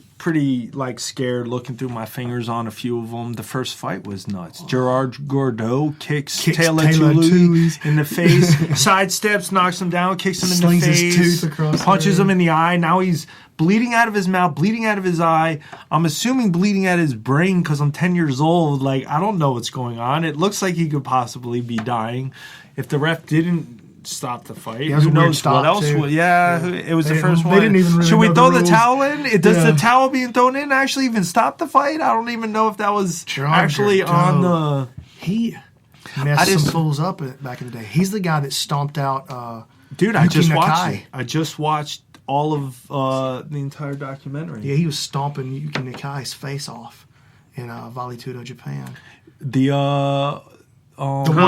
Speaker 4: like scared looking through my fingers on a few of them. The first fight was nuts. Gerard Gordeau kicks Taylor Tully in the face, sidesteps, knocks him down, kicks him in the face,
Speaker 1: his tooth across
Speaker 4: punches him in the eye. Now he's bleeding out of his mouth, bleeding out of his eye. I'm assuming bleeding out of his brain because I'm 10 years old. Like, I don't know what's going on. It looks like he could possibly be dying. If the ref didn't stop the fight, who knows what else would. It was the first one.
Speaker 1: They didn't even really
Speaker 4: Should we
Speaker 1: know
Speaker 4: throw
Speaker 1: the
Speaker 4: the
Speaker 1: rules.
Speaker 4: towel in? Does the towel being thrown in actually even stop the fight? I don't even know if that was actually on the...
Speaker 1: He messed some fools up back in the day. He's the guy that stomped out
Speaker 4: Dude,
Speaker 1: Yuki
Speaker 4: I just
Speaker 1: Nakai.
Speaker 4: watched it. I just watched all of the entire documentary.
Speaker 1: Yeah, he was stomping Yuki Nakai's face off in Vale Tudo, Japan.
Speaker 4: The
Speaker 1: one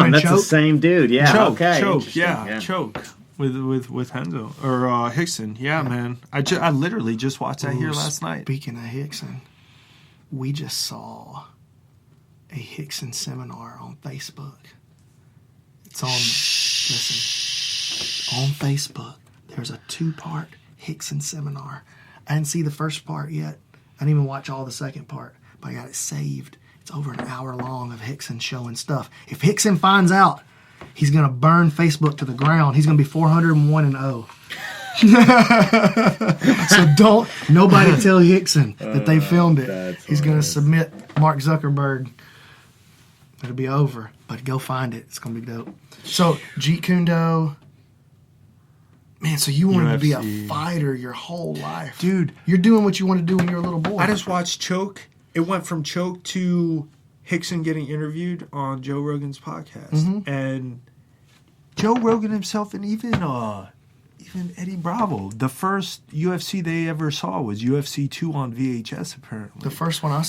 Speaker 1: in
Speaker 3: that's
Speaker 1: Choke?
Speaker 3: the same dude. Yeah.
Speaker 4: Choke,
Speaker 3: Okay.
Speaker 4: Choke,
Speaker 3: Interesting.
Speaker 4: yeah, Choke with Henzo or Hickson. Yeah, man. I literally just watched that here last night.
Speaker 1: Speaking of Hickson, we just saw a Hickson seminar on Facebook. It's on. Listen, on Facebook. There's a 2-part Hickson seminar. I didn't see the first part yet. I didn't even watch all the second part, but I got it saved. It's over an hour long of Hickson showing stuff. If Hickson finds out, he's going to burn Facebook to the ground. He's going to be 401-0. So nobody tell Hickson that they filmed it. He's going to submit Mark Zuckerberg. It'll be over, but go find it. It's going to be dope. So, Jeet Kune Do. Man, so you wanted to be a fighter your whole life.
Speaker 4: Dude.
Speaker 1: You're doing what you want to do when you're a little boy.
Speaker 4: I just watched Choke. It went from Choke to Hickson getting interviewed on Joe Rogan's podcast. And Joe Rogan himself and even Eddie Bravo, the first UFC they ever saw was UFC 2 on VHS, apparently.
Speaker 1: The first one I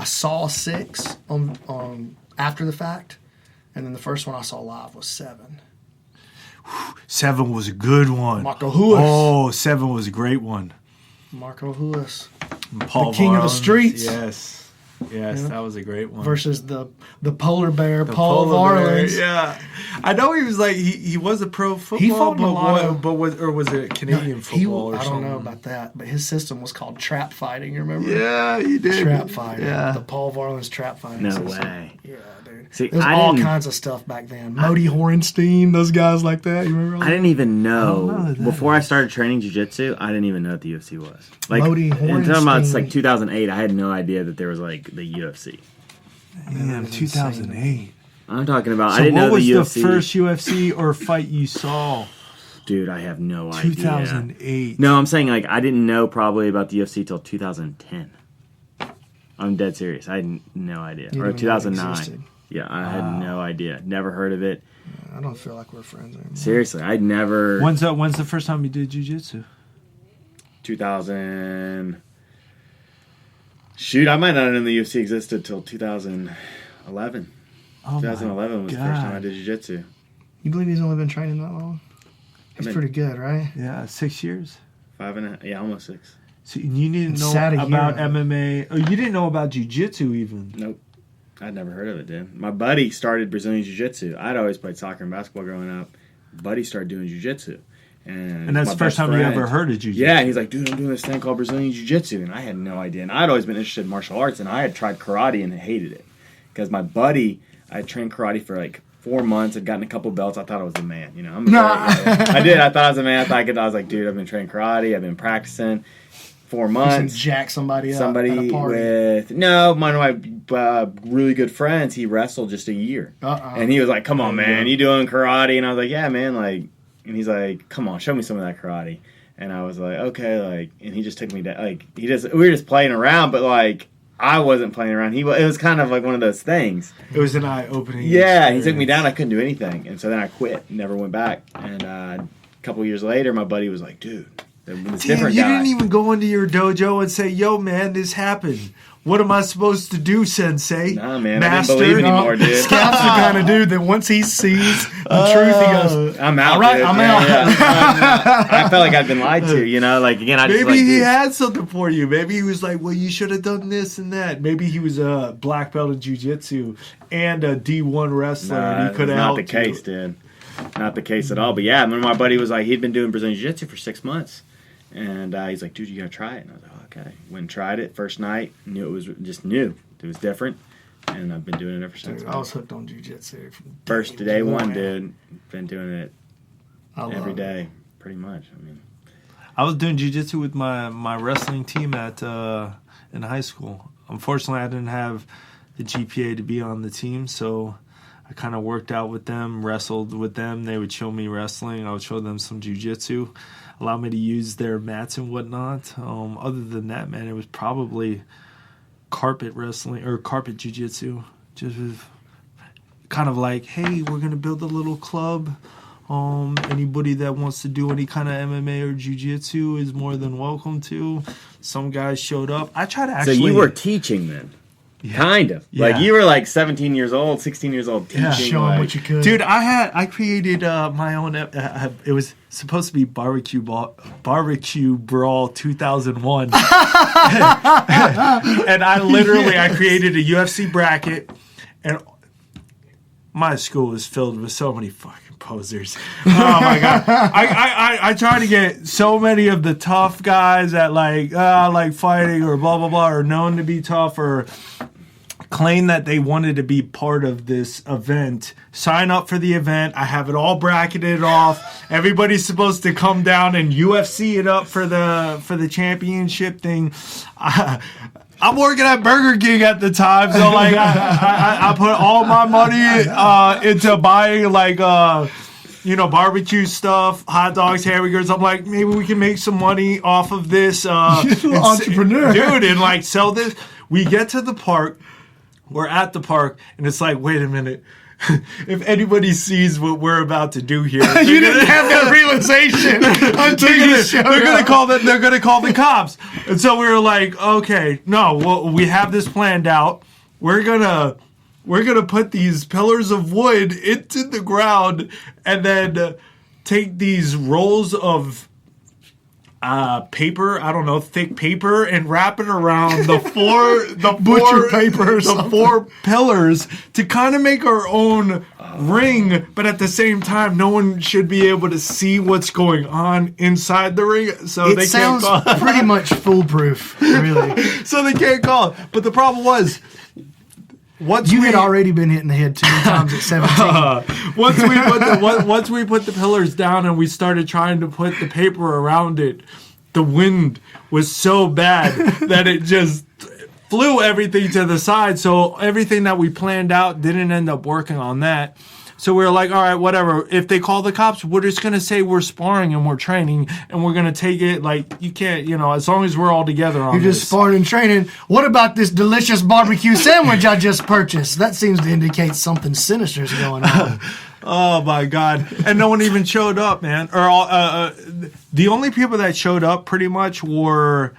Speaker 1: saw 6 on after the fact, and then the first one I saw live was 7.
Speaker 4: 7 was a good one.
Speaker 1: Marco Ruas.
Speaker 4: Oh, 7 was a great one.
Speaker 1: Marco Ruas.
Speaker 4: Paul
Speaker 1: The king of the
Speaker 4: Varlin.
Speaker 1: streets.
Speaker 4: Yes, that was a great one.
Speaker 1: Versus the polar bear, Paul Varlin.
Speaker 4: Yeah, I know he was like he was a pro football,
Speaker 1: fought in a lot of-
Speaker 4: was it Canadian football or
Speaker 1: I
Speaker 4: something?
Speaker 1: don't know about that, but his system was called trap fighting. You remember?
Speaker 4: Yeah, he did.
Speaker 1: Trap fighting.
Speaker 4: Yeah.
Speaker 1: The Paul Varlin's trap fighting.
Speaker 3: No
Speaker 1: system.
Speaker 3: way.
Speaker 1: Yeah, dude.
Speaker 3: See,
Speaker 1: There's
Speaker 3: I
Speaker 1: all
Speaker 3: didn't-
Speaker 1: kinds of stuff back then. Modi Horenstein, those guys like that. You remember? All
Speaker 3: I didn't even know
Speaker 4: that.
Speaker 3: before I started training jiu-jitsu. I didn't even know what the UFC was. Like,
Speaker 1: Modi
Speaker 3: and talking about it's
Speaker 1: Horenstein.
Speaker 3: like 2008. I had no idea that there was like the UFC.
Speaker 4: Damn, 2008.
Speaker 3: I'm talking about.
Speaker 4: So
Speaker 3: I didn't
Speaker 4: what
Speaker 3: know
Speaker 4: was
Speaker 3: the
Speaker 4: the
Speaker 3: UFC.
Speaker 4: first UFC or fight you saw?
Speaker 3: Dude, I have no idea.
Speaker 4: 2008.
Speaker 3: No, I'm saying like I didn't know probably about the UFC till 2010. I'm dead serious. I had no idea.
Speaker 1: You
Speaker 3: Or
Speaker 1: didn't even know it
Speaker 3: 2009.
Speaker 1: existed.
Speaker 3: Yeah, I had no idea. Never heard of it.
Speaker 1: I don't feel like we're friends anymore.
Speaker 3: Seriously, I'd never.
Speaker 4: When's the first time you did jiu-jitsu?
Speaker 3: 2000. Shoot, I might not have known the UFC existed till 2011.
Speaker 4: Oh
Speaker 3: 2011 was the first time I did jiu-jitsu.
Speaker 1: You believe he's only been training that long? He's
Speaker 3: been-
Speaker 1: pretty good, right?
Speaker 4: Yeah, 6 years.
Speaker 3: 5.5, yeah, almost 6.
Speaker 4: So you didn't know about MMA. Oh, you didn't know about jiu-jitsu even.
Speaker 3: Nope. I'd never heard of it, dude. My buddy started Brazilian jiu-jitsu. I'd always played soccer and basketball growing up. Buddy started doing jiu-jitsu. And
Speaker 4: that's the first time you ever heard of jiu-jitsu?
Speaker 3: Yeah, and he's like, dude, I'm doing this thing called Brazilian jiu-jitsu. And I had no idea. And I'd always been interested in martial arts, and I had tried karate and hated it. Because my buddy, I trained karate for like 4 months. I'd gotten a couple belts. I thought I was the man. You know, I did. I thought I was the man. I was like, dude, I've been training karate. I've been practicing 4 months.
Speaker 1: Jack somebody up
Speaker 3: at a party. One of my really good friends, he wrestled just a year. And he was like, come on, man, you doing karate? And I was like, yeah, man, like, and he's like, come on, show me some of that karate. And I was like, okay, like, and he just took me down, like, we were just playing around, but like, I wasn't playing around. It was kind of like one of those things.
Speaker 4: It was an eye-opening
Speaker 3: experience. He took me down. I couldn't do anything. And so then I quit. Never went back. And a couple years later, my buddy was like, dude, this different guy.
Speaker 4: You didn't even go into your dojo and say, yo, man, this happened. What am I supposed to do, sensei?
Speaker 3: Nah, man, Master? I didn't believe anymore, dude.
Speaker 1: Skaff's the kind of dude that once he sees the truth, he goes,
Speaker 3: I'm out,
Speaker 1: all right,
Speaker 3: dude.
Speaker 1: I'm out.
Speaker 3: I felt like I'd been lied to, you know? Like, again, I just
Speaker 4: Maybe
Speaker 3: like,
Speaker 4: he had something for you. Maybe he was like, well, you should have done this and that. Maybe he was a black belt in jiu-jitsu and a D1 wrestler, and he could have helped
Speaker 3: you. Not the case, dude. Not the case at all. But yeah, my buddy was like, he'd been doing Brazilian jiu-jitsu for 6 months. And he's like, dude, you got to try it. And I was like, okay. Went and tried it first night. Knew it was just new. It was different. And I've been doing it ever since.
Speaker 1: Dude, I was hooked on jiu-jitsu.
Speaker 3: First day one, dude. Been doing it every day, pretty much. I mean,
Speaker 4: I was doing jiu-jitsu with my wrestling team in high school. Unfortunately, I didn't have the GPA to be on the team, so I kind of worked out with them, wrestled with them. They would show me wrestling. I would show them some jiu-jitsu, allow me to use their mats and whatnot. Other than that, man, it was probably carpet wrestling or carpet jiu-jitsu. Just kind of like, hey, we're going to build a little club. Anybody that wants to do any kind of MMA or jiu-jitsu is more than welcome to. Some guys showed up. I try to actually...
Speaker 3: So you were teaching then? Yeah. Kind of. Yeah. Like you were like 17 years old, 16 years old teaching. Yeah,
Speaker 1: show them what you could.
Speaker 4: Dude, I created my own... it was supposed to be Barbecue Brawl 2001. And I created a UFC bracket, and my school was filled with so many fucking posers. Oh my god! I try to get so many of the tough guys that like fighting or blah blah blah, or known to be tough, or claim that they wanted to be part of this event. Sign up for the event. I have it all bracketed off. Everybody's supposed to come down and UFC it up for the championship thing. I'm working at Burger King at the time, so like I put all my money into buying barbecue stuff, hot dogs, hamburgers. I'm like, maybe we can make some money off of this.
Speaker 1: Entrepreneur,
Speaker 4: dude, and like sell this. We get to the park. We're at the park, and it's like, wait a minute. If anybody sees what we're about to do here,
Speaker 1: you didn't have that realization until you showed up.
Speaker 4: They're gonna call the cops. And so we were like, okay, no, well, we have this planned out. We're gonna put these pillars of wood into the ground, and then take these rolls of paper, I don't know, thick paper, and wrap it around the four pillars to kind of make our own ring, but at the same time, no one should be able to see what's going on inside the ring. So
Speaker 1: it sounds pretty much foolproof, really.
Speaker 4: So they can't call it. But the problem was,
Speaker 1: you had already been hit in the head 2 times at 17.
Speaker 4: Once we put the pillars down and we started trying to put the paper around it, the wind was so bad that it just flew everything to the side. So everything that we planned out didn't end up working on that. So we were like, all right, whatever. If they call the cops, we're just going to say we're sparring and we're training, and we're going to take it like, you can't, as long as we're all together on this.
Speaker 1: You're just sparring and training. What about this delicious barbecue sandwich I just purchased? That seems to indicate something sinister is going on.
Speaker 4: Oh, my God. And no one even showed up, man. Or the only people that showed up pretty much were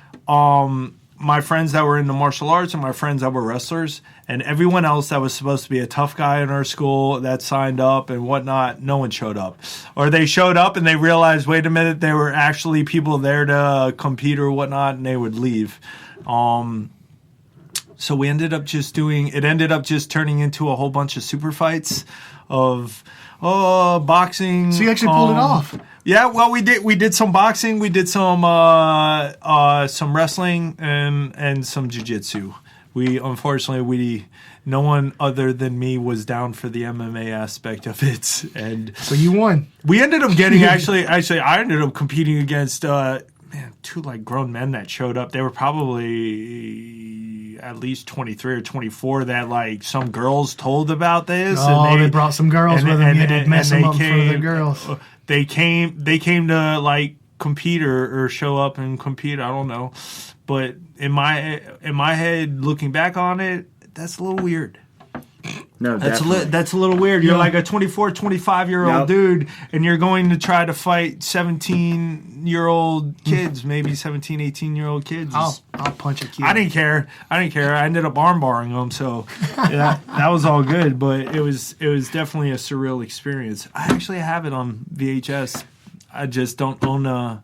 Speaker 4: my friends that were into martial arts and my friends that were wrestlers, and everyone else that was supposed to be a tough guy in our school that signed up and whatnot, no one showed up. Or they showed up and they realized, wait a minute, there were actually people there to compete or whatnot, and they would leave. So we ended up just turning into a whole bunch of super fights of boxing.
Speaker 1: So you actually pulled it off.
Speaker 4: Yeah, well, we did some boxing, we did some wrestling and some jiu-jitsu. No one other than me was down for the MMA aspect of it, and
Speaker 1: so you won.
Speaker 4: We ended up getting actually I ended up competing against two like grown men that showed up. They were probably at least 23 or 24 that like some girls told about this.
Speaker 1: Oh, and they brought some girls with them. You had to mess them up for the girls.
Speaker 4: They came to like compete or show up and compete. I don't know, but in my head, looking back on it, that's a little weird.
Speaker 3: No,
Speaker 4: that's a little weird. You're like a 24, 25-year-old dude, and you're going to try to fight 17-year-old kids, maybe 17, 18-year-old kids.
Speaker 1: I'll punch a kid.
Speaker 4: I didn't care. I ended up armbarring them, so yeah, that was all good. But it was definitely a surreal experience. I actually have it on VHS. I just don't own a.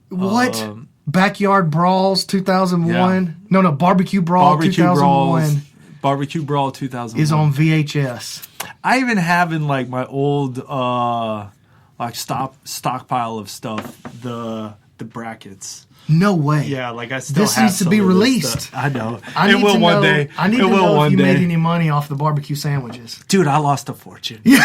Speaker 1: What? Backyard Brawls 2001? Yeah. No, Barbecue Brawl 2001.
Speaker 4: Barbecue Brawl 2001
Speaker 1: is on VHS.
Speaker 4: I even have in like my old like stockpile of stuff the brackets.
Speaker 1: No way.
Speaker 4: Yeah, like I still.
Speaker 1: This
Speaker 4: have
Speaker 1: needs to be released.
Speaker 4: I know.
Speaker 1: It will one day. I need to know if you made any money off the barbecue sandwiches.
Speaker 4: Dude, I lost a fortune. Yeah.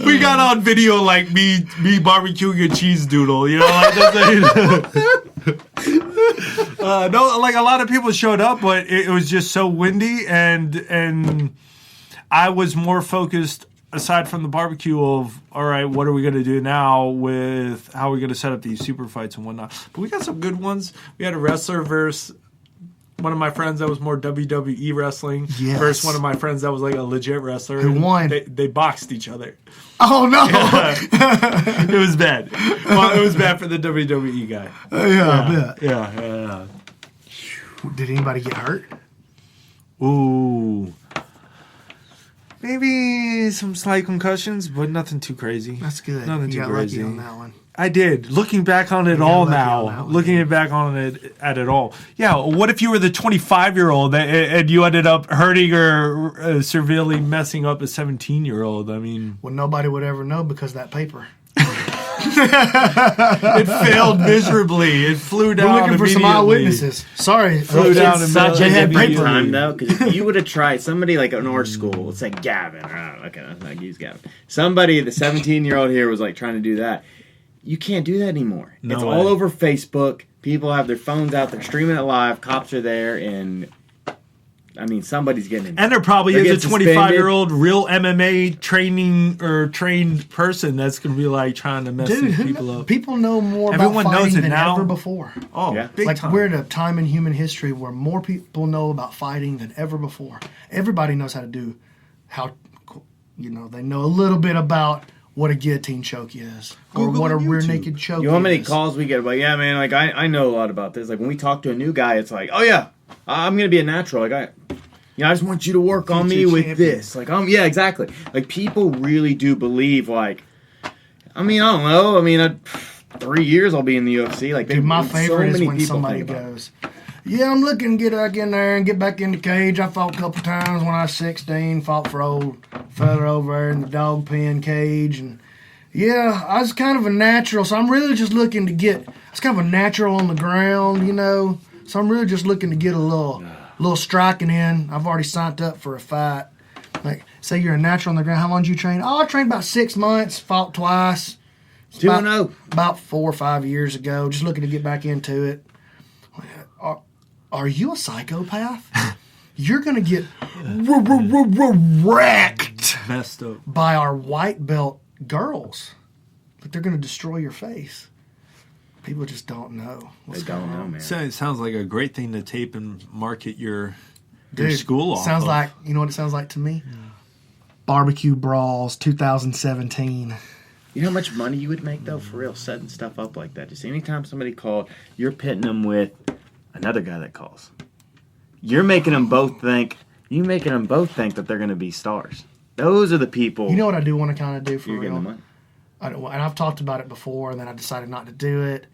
Speaker 4: We got on video like me barbecuing a cheese doodle. You know, like no, like a lot of people showed up, but it was just so windy, and I was more focused. Aside from the barbecue of, all right, what are we going to do now with how are we going to set up these super fights and whatnot? But we got some good ones. We had a wrestler versus one of my friends that was more WWE wrestling versus one of my friends that was like a legit wrestler.
Speaker 1: Who won?
Speaker 4: They boxed each other.
Speaker 1: Oh, no.
Speaker 4: Yeah. It was bad. Well, it was bad for the WWE guy.
Speaker 1: I bet.
Speaker 4: Yeah.
Speaker 1: Did anybody get hurt?
Speaker 4: Ooh. Maybe some slight concussions, but nothing too crazy.
Speaker 1: That's good.
Speaker 4: Nothing
Speaker 1: you
Speaker 4: too
Speaker 1: got
Speaker 4: crazy.
Speaker 1: Lucky on that one.
Speaker 4: I did. Looking back on it all now, at it all. Yeah, what if you were the 25-year-old and you ended up hurting or severely messing up a 17-year-old? I mean...
Speaker 1: Well, nobody would ever know because of that paper.
Speaker 4: It failed miserably. It flew down.
Speaker 1: We're looking for some eyewitnesses. Sorry,
Speaker 3: flew down. It's such a good time though, because if you would have tried somebody like in our school, let's say Gavin. Okay, let's not use Gavin. Somebody, the 17-year-old here, was like trying to do that. You can't do that anymore.
Speaker 4: No
Speaker 3: it's
Speaker 4: way.
Speaker 3: all over Facebook. People have their phones out. They're streaming it live. Cops are there, and I mean, somebody's getting in.
Speaker 4: And there probably is a 25-year-old real MMA trained person that's going to be like trying to mess these people up.
Speaker 1: People know more
Speaker 4: Everyone
Speaker 1: about
Speaker 4: knows
Speaker 1: fighting
Speaker 4: it
Speaker 1: than
Speaker 4: now.
Speaker 1: ever before.
Speaker 4: Oh, yeah. Big
Speaker 1: like
Speaker 4: time.
Speaker 1: We're at a time in human history where more people know about fighting than ever before. Everybody knows how to do they know a little bit about what a guillotine choke is, or what a rear naked choke is.
Speaker 3: You know how many calls we get about, yeah, man, like, I know a lot about this. Like, when we talk to a new guy, it's like, oh, yeah, I'm going to be a natural. Like, I just want you to work on me with this. Like, yeah, exactly. Like, people really do believe, like, I mean, I don't know. I mean, 3 years I'll be in the UFC. Like,
Speaker 1: dude, my favorite is when somebody goes, yeah, I'm looking to get back in there and get back in the cage. I fought a couple times when I was 16, fought for old fella over there in the dog pen cage. And yeah, I was kind of a natural, so I'm really just looking to get, I was kind of a natural on the ground, so I'm really just looking to get a little striking in. I've already signed up for a fight. Like, say you're a natural on the ground, how long did you train? Oh, I trained about 6 months, fought twice.
Speaker 3: 2-0.
Speaker 1: About 4 or 5 years ago, just looking to get back into it. Are you a psychopath? You're going to get wrecked
Speaker 4: messed up
Speaker 1: by our white belt girls. Like, they're going to destroy your face. People just don't know.
Speaker 3: They don't know, man.
Speaker 4: So it sounds like a great thing to tape and market your school off.
Speaker 1: Sounds like, you know what it sounds like to me? Barbecue Brawls 2017.
Speaker 3: You know how much money you would make, though, for real, setting stuff up like that? Just anytime somebody called, you're pitting them with another guy that calls. You're making them both think that they're going to be stars. Those are the people.
Speaker 1: You know what I do want to kind of do for
Speaker 3: you're
Speaker 1: real?
Speaker 3: Getting the money.
Speaker 1: And I've talked about it before, and then I decided not to do it.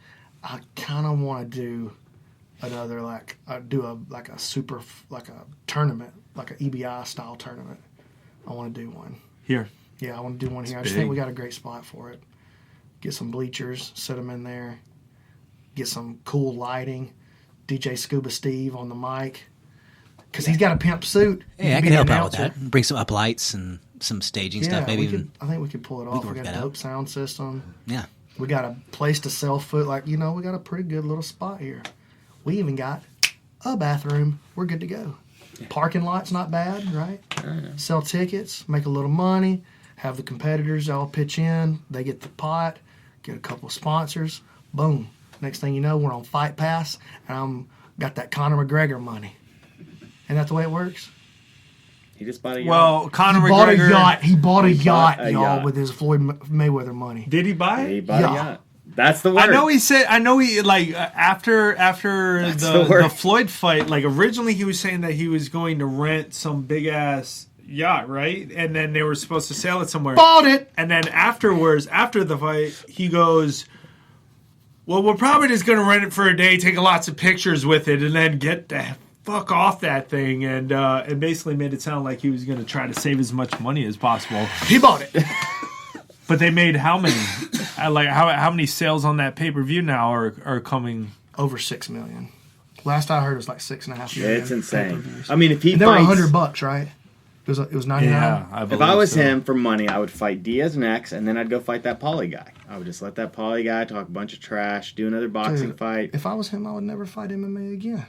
Speaker 1: I kind of want to do another, a tournament, like an EBI style tournament. I want to do one.
Speaker 4: Here.
Speaker 1: Yeah, I want to do one here. I just think we got a great spot for it. Get some bleachers, set them in there. Get some cool lighting. DJ Scuba Steve on the mic. Because he's got a pimp suit.
Speaker 5: Hey, I can help out with that. Bring some uplights and some staging stuff, maybe.
Speaker 1: I think we could pull it off. We got a dope sound system.
Speaker 5: Yeah.
Speaker 1: We got a place to sell food. We got a pretty good little spot here. We even got a bathroom. We're good to go. Parking lot's not bad, right? Sell tickets, make a little money, have the competitors all pitch in. They get the pot, get a couple of sponsors. Boom. Next thing you know, we're on Fight Pass, and I'm got that Conor McGregor money. Ain't that the way it works?
Speaker 3: He just bought a yacht.
Speaker 4: Well, Conor
Speaker 1: McGregor
Speaker 4: bought
Speaker 1: a yacht, y'all,
Speaker 3: yacht.
Speaker 1: with his Floyd Mayweather money.
Speaker 4: Did he buy it?
Speaker 3: He bought a yacht. That's the word.
Speaker 4: I know he after the Floyd fight, originally he was saying that he was going to rent some big ass yacht, right? And then they were supposed to sail it somewhere.
Speaker 1: Bought it.
Speaker 4: And then afterwards, after the fight, he goes, well, we're probably just going to rent it for a day, take lots of pictures with it, and then get the fuck off that thing. And basically made it sound like he was going to try to save as much money as possible.
Speaker 1: He bought it.
Speaker 4: But they made how many? How many sales on that pay-per-view now are coming?
Speaker 1: Over 6 million. Last I heard it was like 6.5 million.
Speaker 3: Yeah, it's insane. I mean, if he
Speaker 1: and they were
Speaker 3: fights,
Speaker 1: $100, right? It was 99.
Speaker 4: Yeah,
Speaker 3: if I was him for money, I would fight Diaz next, and then I'd go fight that Pauly guy. I would just let that Pauly guy talk a bunch of trash, do another boxing fight.
Speaker 1: If I was him, I would never fight MMA again.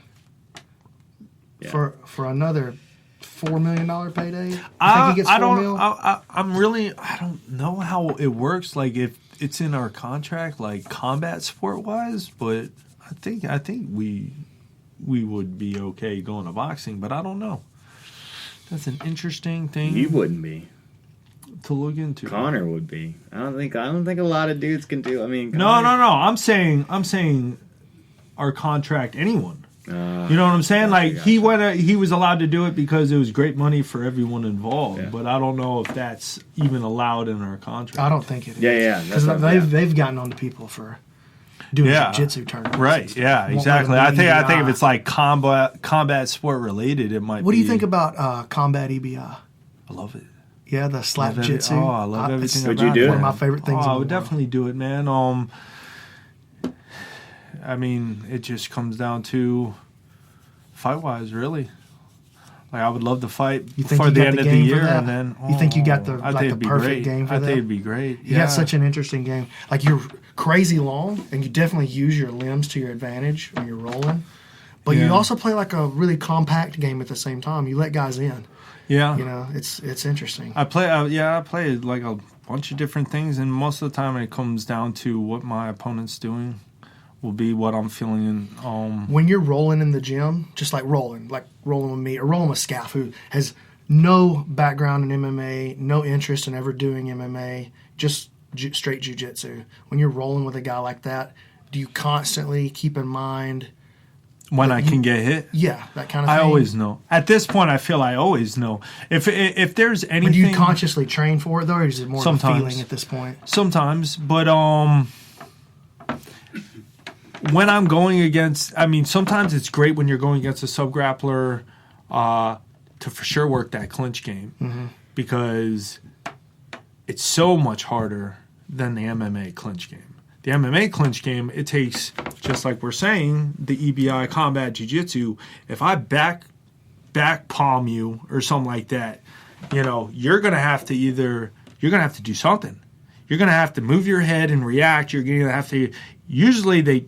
Speaker 3: Yeah.
Speaker 1: For another $4 million payday? I think he gets $4 million?
Speaker 4: I don't know how it works. If it's in our contract, combat sport wise, but I think we would be okay going to boxing, but I don't know. That's an interesting thing.
Speaker 3: He wouldn't be
Speaker 4: to look into.
Speaker 3: Conor would be. I don't think a lot of dudes can do. I mean,
Speaker 4: Conor. No. I'm saying our contract. Anyone. You know what I'm saying?
Speaker 3: Gotcha.
Speaker 4: He was allowed to do it because it was great money for everyone involved.
Speaker 3: Yeah.
Speaker 4: But I don't know if that's even allowed in our contract.
Speaker 1: I don't think it is.
Speaker 3: Yeah.
Speaker 1: Because they've gotten on to people for doing jiu-jitsu tournaments.
Speaker 4: Right. Yeah. Exactly. I think if it's combat sport related, it might.
Speaker 1: What do you think about combat EBI?
Speaker 4: I love it.
Speaker 1: Yeah, the slap jitsu.
Speaker 4: I love everything.
Speaker 3: Would you do it?
Speaker 1: One of my favorite things.
Speaker 4: I would definitely do it, man. I mean, it just comes down to fight-wise, really. I would love to fight before the end of the year, and then
Speaker 1: you think you got the
Speaker 4: great.
Speaker 1: perfect game for that?
Speaker 4: I think it'd be great.
Speaker 1: You got such an interesting game. You're crazy long, and you definitely use your limbs to your advantage when you're rolling. But you also play a really compact game at the same time. You let guys in.
Speaker 4: Yeah,
Speaker 1: it's interesting.
Speaker 4: I play a bunch of different things, and most of the time it comes down to what my opponent's doing. Will be what I'm feeling.
Speaker 1: When you're rolling in the gym, just rolling with me, or rolling with Skaff, who has no background in MMA, no interest in ever doing MMA, just straight jiu-jitsu. When you're rolling with a guy like that, do you constantly keep in mind
Speaker 4: when I can get hit?
Speaker 1: Yeah, that kind of thing.
Speaker 4: I always know. At this point, I feel I always know. If there's anything,
Speaker 1: do you consciously train for it though, or is it more of a feeling at this point?
Speaker 4: Sometimes, but when I'm going against, sometimes it's great when you're going against a sub-grappler to for sure work that clinch game because it's so much harder than the MMA clinch game. The MMA clinch game, it takes, just like we're saying, the EBI combat jiu-jitsu. If I back palm you or something like that, you're going to have to do something. You're going to have to move your head and react. You're going to have to, usually they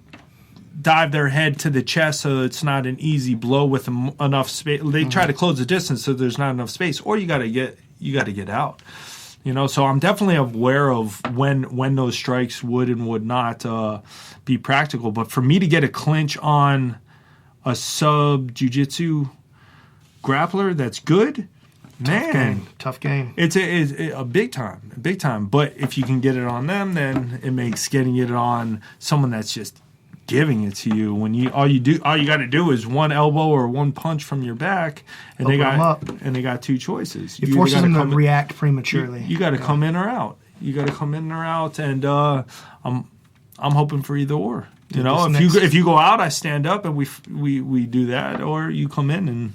Speaker 4: dive their head to the chest so it's not an easy blow with enough space. They try to close the distance so there's not enough space, or you got to get out. So I'm definitely aware of when those strikes would and would not be practical. But for me to get a clinch on a sub jiu-jitsu grappler that's good,
Speaker 1: Tough game.
Speaker 4: It's a big time. But if you can get it on them, then it makes getting it on someone that's just giving it to you. When all you got to do is one elbow or one punch from your back, and they got two choices.
Speaker 1: It forces them to react prematurely.
Speaker 4: You got to come in or out. And I'm hoping for either or. You know, if you go out, I stand up and we do that, or you come in and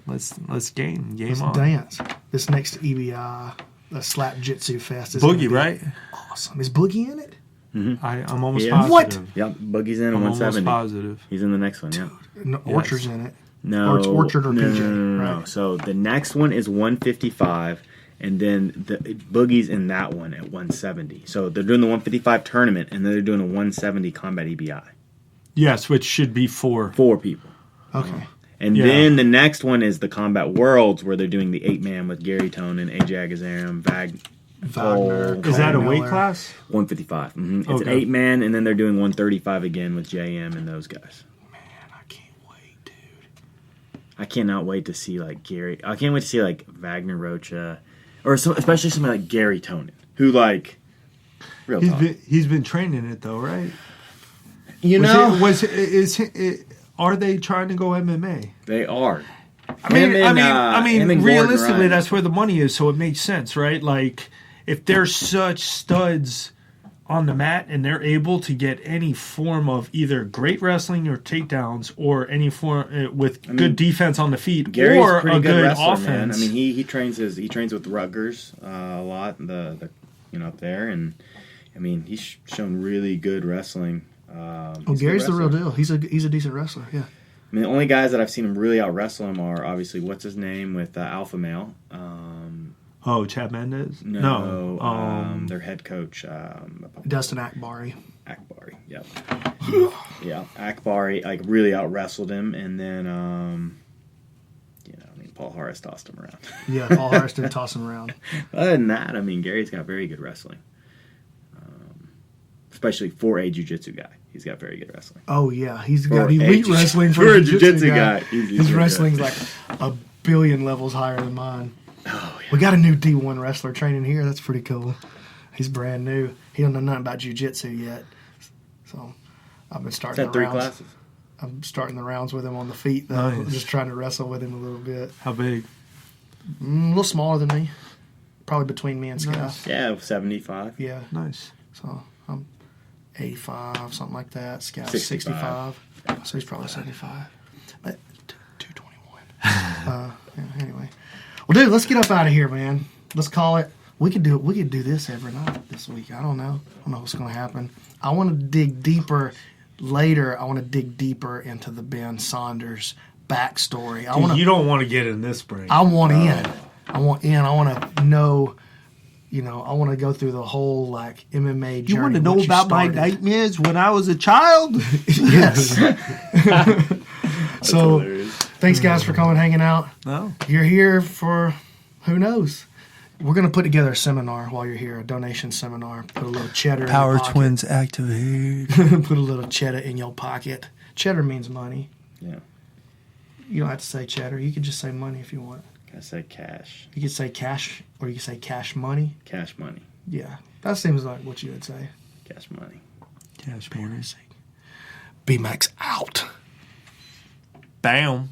Speaker 4: let's game on.
Speaker 1: Dance. This next EBI, the Slap Jitsu Fest is
Speaker 4: Boogie, right?
Speaker 1: Awesome. Is Boogie in it?
Speaker 3: Mm-hmm.
Speaker 4: I'm almost positive.
Speaker 1: What?
Speaker 3: Yep, Boogie's in at 170.
Speaker 4: Almost positive.
Speaker 3: He's in the next one. Yeah.
Speaker 1: No, Orchard's in it.
Speaker 3: No,
Speaker 1: or it's Orchard or PJ.
Speaker 3: No.
Speaker 1: Right.
Speaker 3: So the next one is 155. And then the Boogie's in that one at 170. So they're doing the 155 tournament, and then they're doing a 170 combat EBI.
Speaker 4: Yes, which should be four
Speaker 3: people.
Speaker 1: Okay.
Speaker 3: And then the next one is the Combat Worlds, where they're doing the 8-man with Gary Tonin, AJ Agazaram,
Speaker 1: Wagner.
Speaker 4: Is that a weight class?
Speaker 3: 155. Mm-hmm. It's an
Speaker 4: Okay.
Speaker 3: 8-man, and then they're doing 135 again with JM and those guys.
Speaker 1: Man, I can't wait, dude.
Speaker 3: I cannot wait to see Gary. I can't wait to see Wagner Rocha. Or especially somebody like Gary Tonin, who real talk.
Speaker 4: He's been training it though, right? Are they trying to go MMA?
Speaker 3: They are.
Speaker 4: I mean, realistically, that's where the money is, so it makes sense, right? Like, if they're such studs on the mat and they're able to get any form of either great wrestling or takedowns or any form with good defense on the feet
Speaker 3: Gary's
Speaker 4: or
Speaker 3: pretty
Speaker 4: a good
Speaker 3: wrestler,
Speaker 4: offense.
Speaker 3: Man. I mean, he trains with Rutgers a lot, the up there, and I mean he's shown really good wrestling.
Speaker 1: Gary's the real deal. He's a decent wrestler. Yeah.
Speaker 3: I mean, the only guys that I've seen him really out wrestle him are obviously what's his name with Alpha Male.
Speaker 4: Chad Mendez?
Speaker 3: No. Their head coach.
Speaker 1: Dustin Akbari.
Speaker 3: Yep. Yeah, Akbari really out wrestled him, and then Paul Harris tossed him around.
Speaker 1: Yeah, Paul Harris did toss him around.
Speaker 3: Other than that, I mean, Gary's got very good wrestling, especially for a jiu-jitsu guy. He's got very good wrestling.
Speaker 1: Oh yeah, he's got elite wrestling for a jiu-jitsu guy. His wrestling's like a billion levels higher than mine.
Speaker 3: Oh, yeah.
Speaker 1: We got a new D1 wrestler training here. That's pretty cool. He's brand new. He don't know nothing about jiu-jitsu yet. So I've been starting the
Speaker 3: 3
Speaker 1: rounds.
Speaker 3: classes.
Speaker 1: I'm starting the rounds with him on the feet, though.
Speaker 4: Nice.
Speaker 1: Just trying to wrestle with him a little bit.
Speaker 4: How big?
Speaker 1: A little smaller than me. Probably between me and Skaff.
Speaker 4: Nice.
Speaker 3: Yeah, 75.
Speaker 1: Yeah.
Speaker 4: Nice.
Speaker 1: So I'm 85, something like that. Skaff's
Speaker 3: 65.
Speaker 1: 65. So he's probably 75. But 221. Anyway. Well, dude, let's get up out of here, man. Let's call it. We could do this every night this week. I don't know what's going to happen. I want to dig deeper later. I want to dig deeper into the Ben Saunders backstory.
Speaker 4: You don't want to get in this brain.
Speaker 1: I want in. I want to know. I want to go through the whole MMA journey.
Speaker 4: You want to know about my nightmares when I was a child?
Speaker 1: Yes. So,
Speaker 3: hilarious.
Speaker 1: Thanks guys for coming, hanging out.
Speaker 4: No.
Speaker 1: You're here for who knows. We're gonna put together a seminar while you're here, a donation seminar. Put a little cheddar.
Speaker 4: Power
Speaker 1: in your pocket.
Speaker 4: Twins activate.
Speaker 1: Put a little cheddar in your pocket. Cheddar means money.
Speaker 3: Yeah.
Speaker 1: You don't have to say cheddar. You can just say money if you want.
Speaker 3: I say cash.
Speaker 1: You could say cash, or you could say cash money.
Speaker 3: Cash money.
Speaker 1: Yeah, that seems like what you would say.
Speaker 3: Cash money.
Speaker 4: Cash money.
Speaker 1: B-Max out.
Speaker 4: Bam.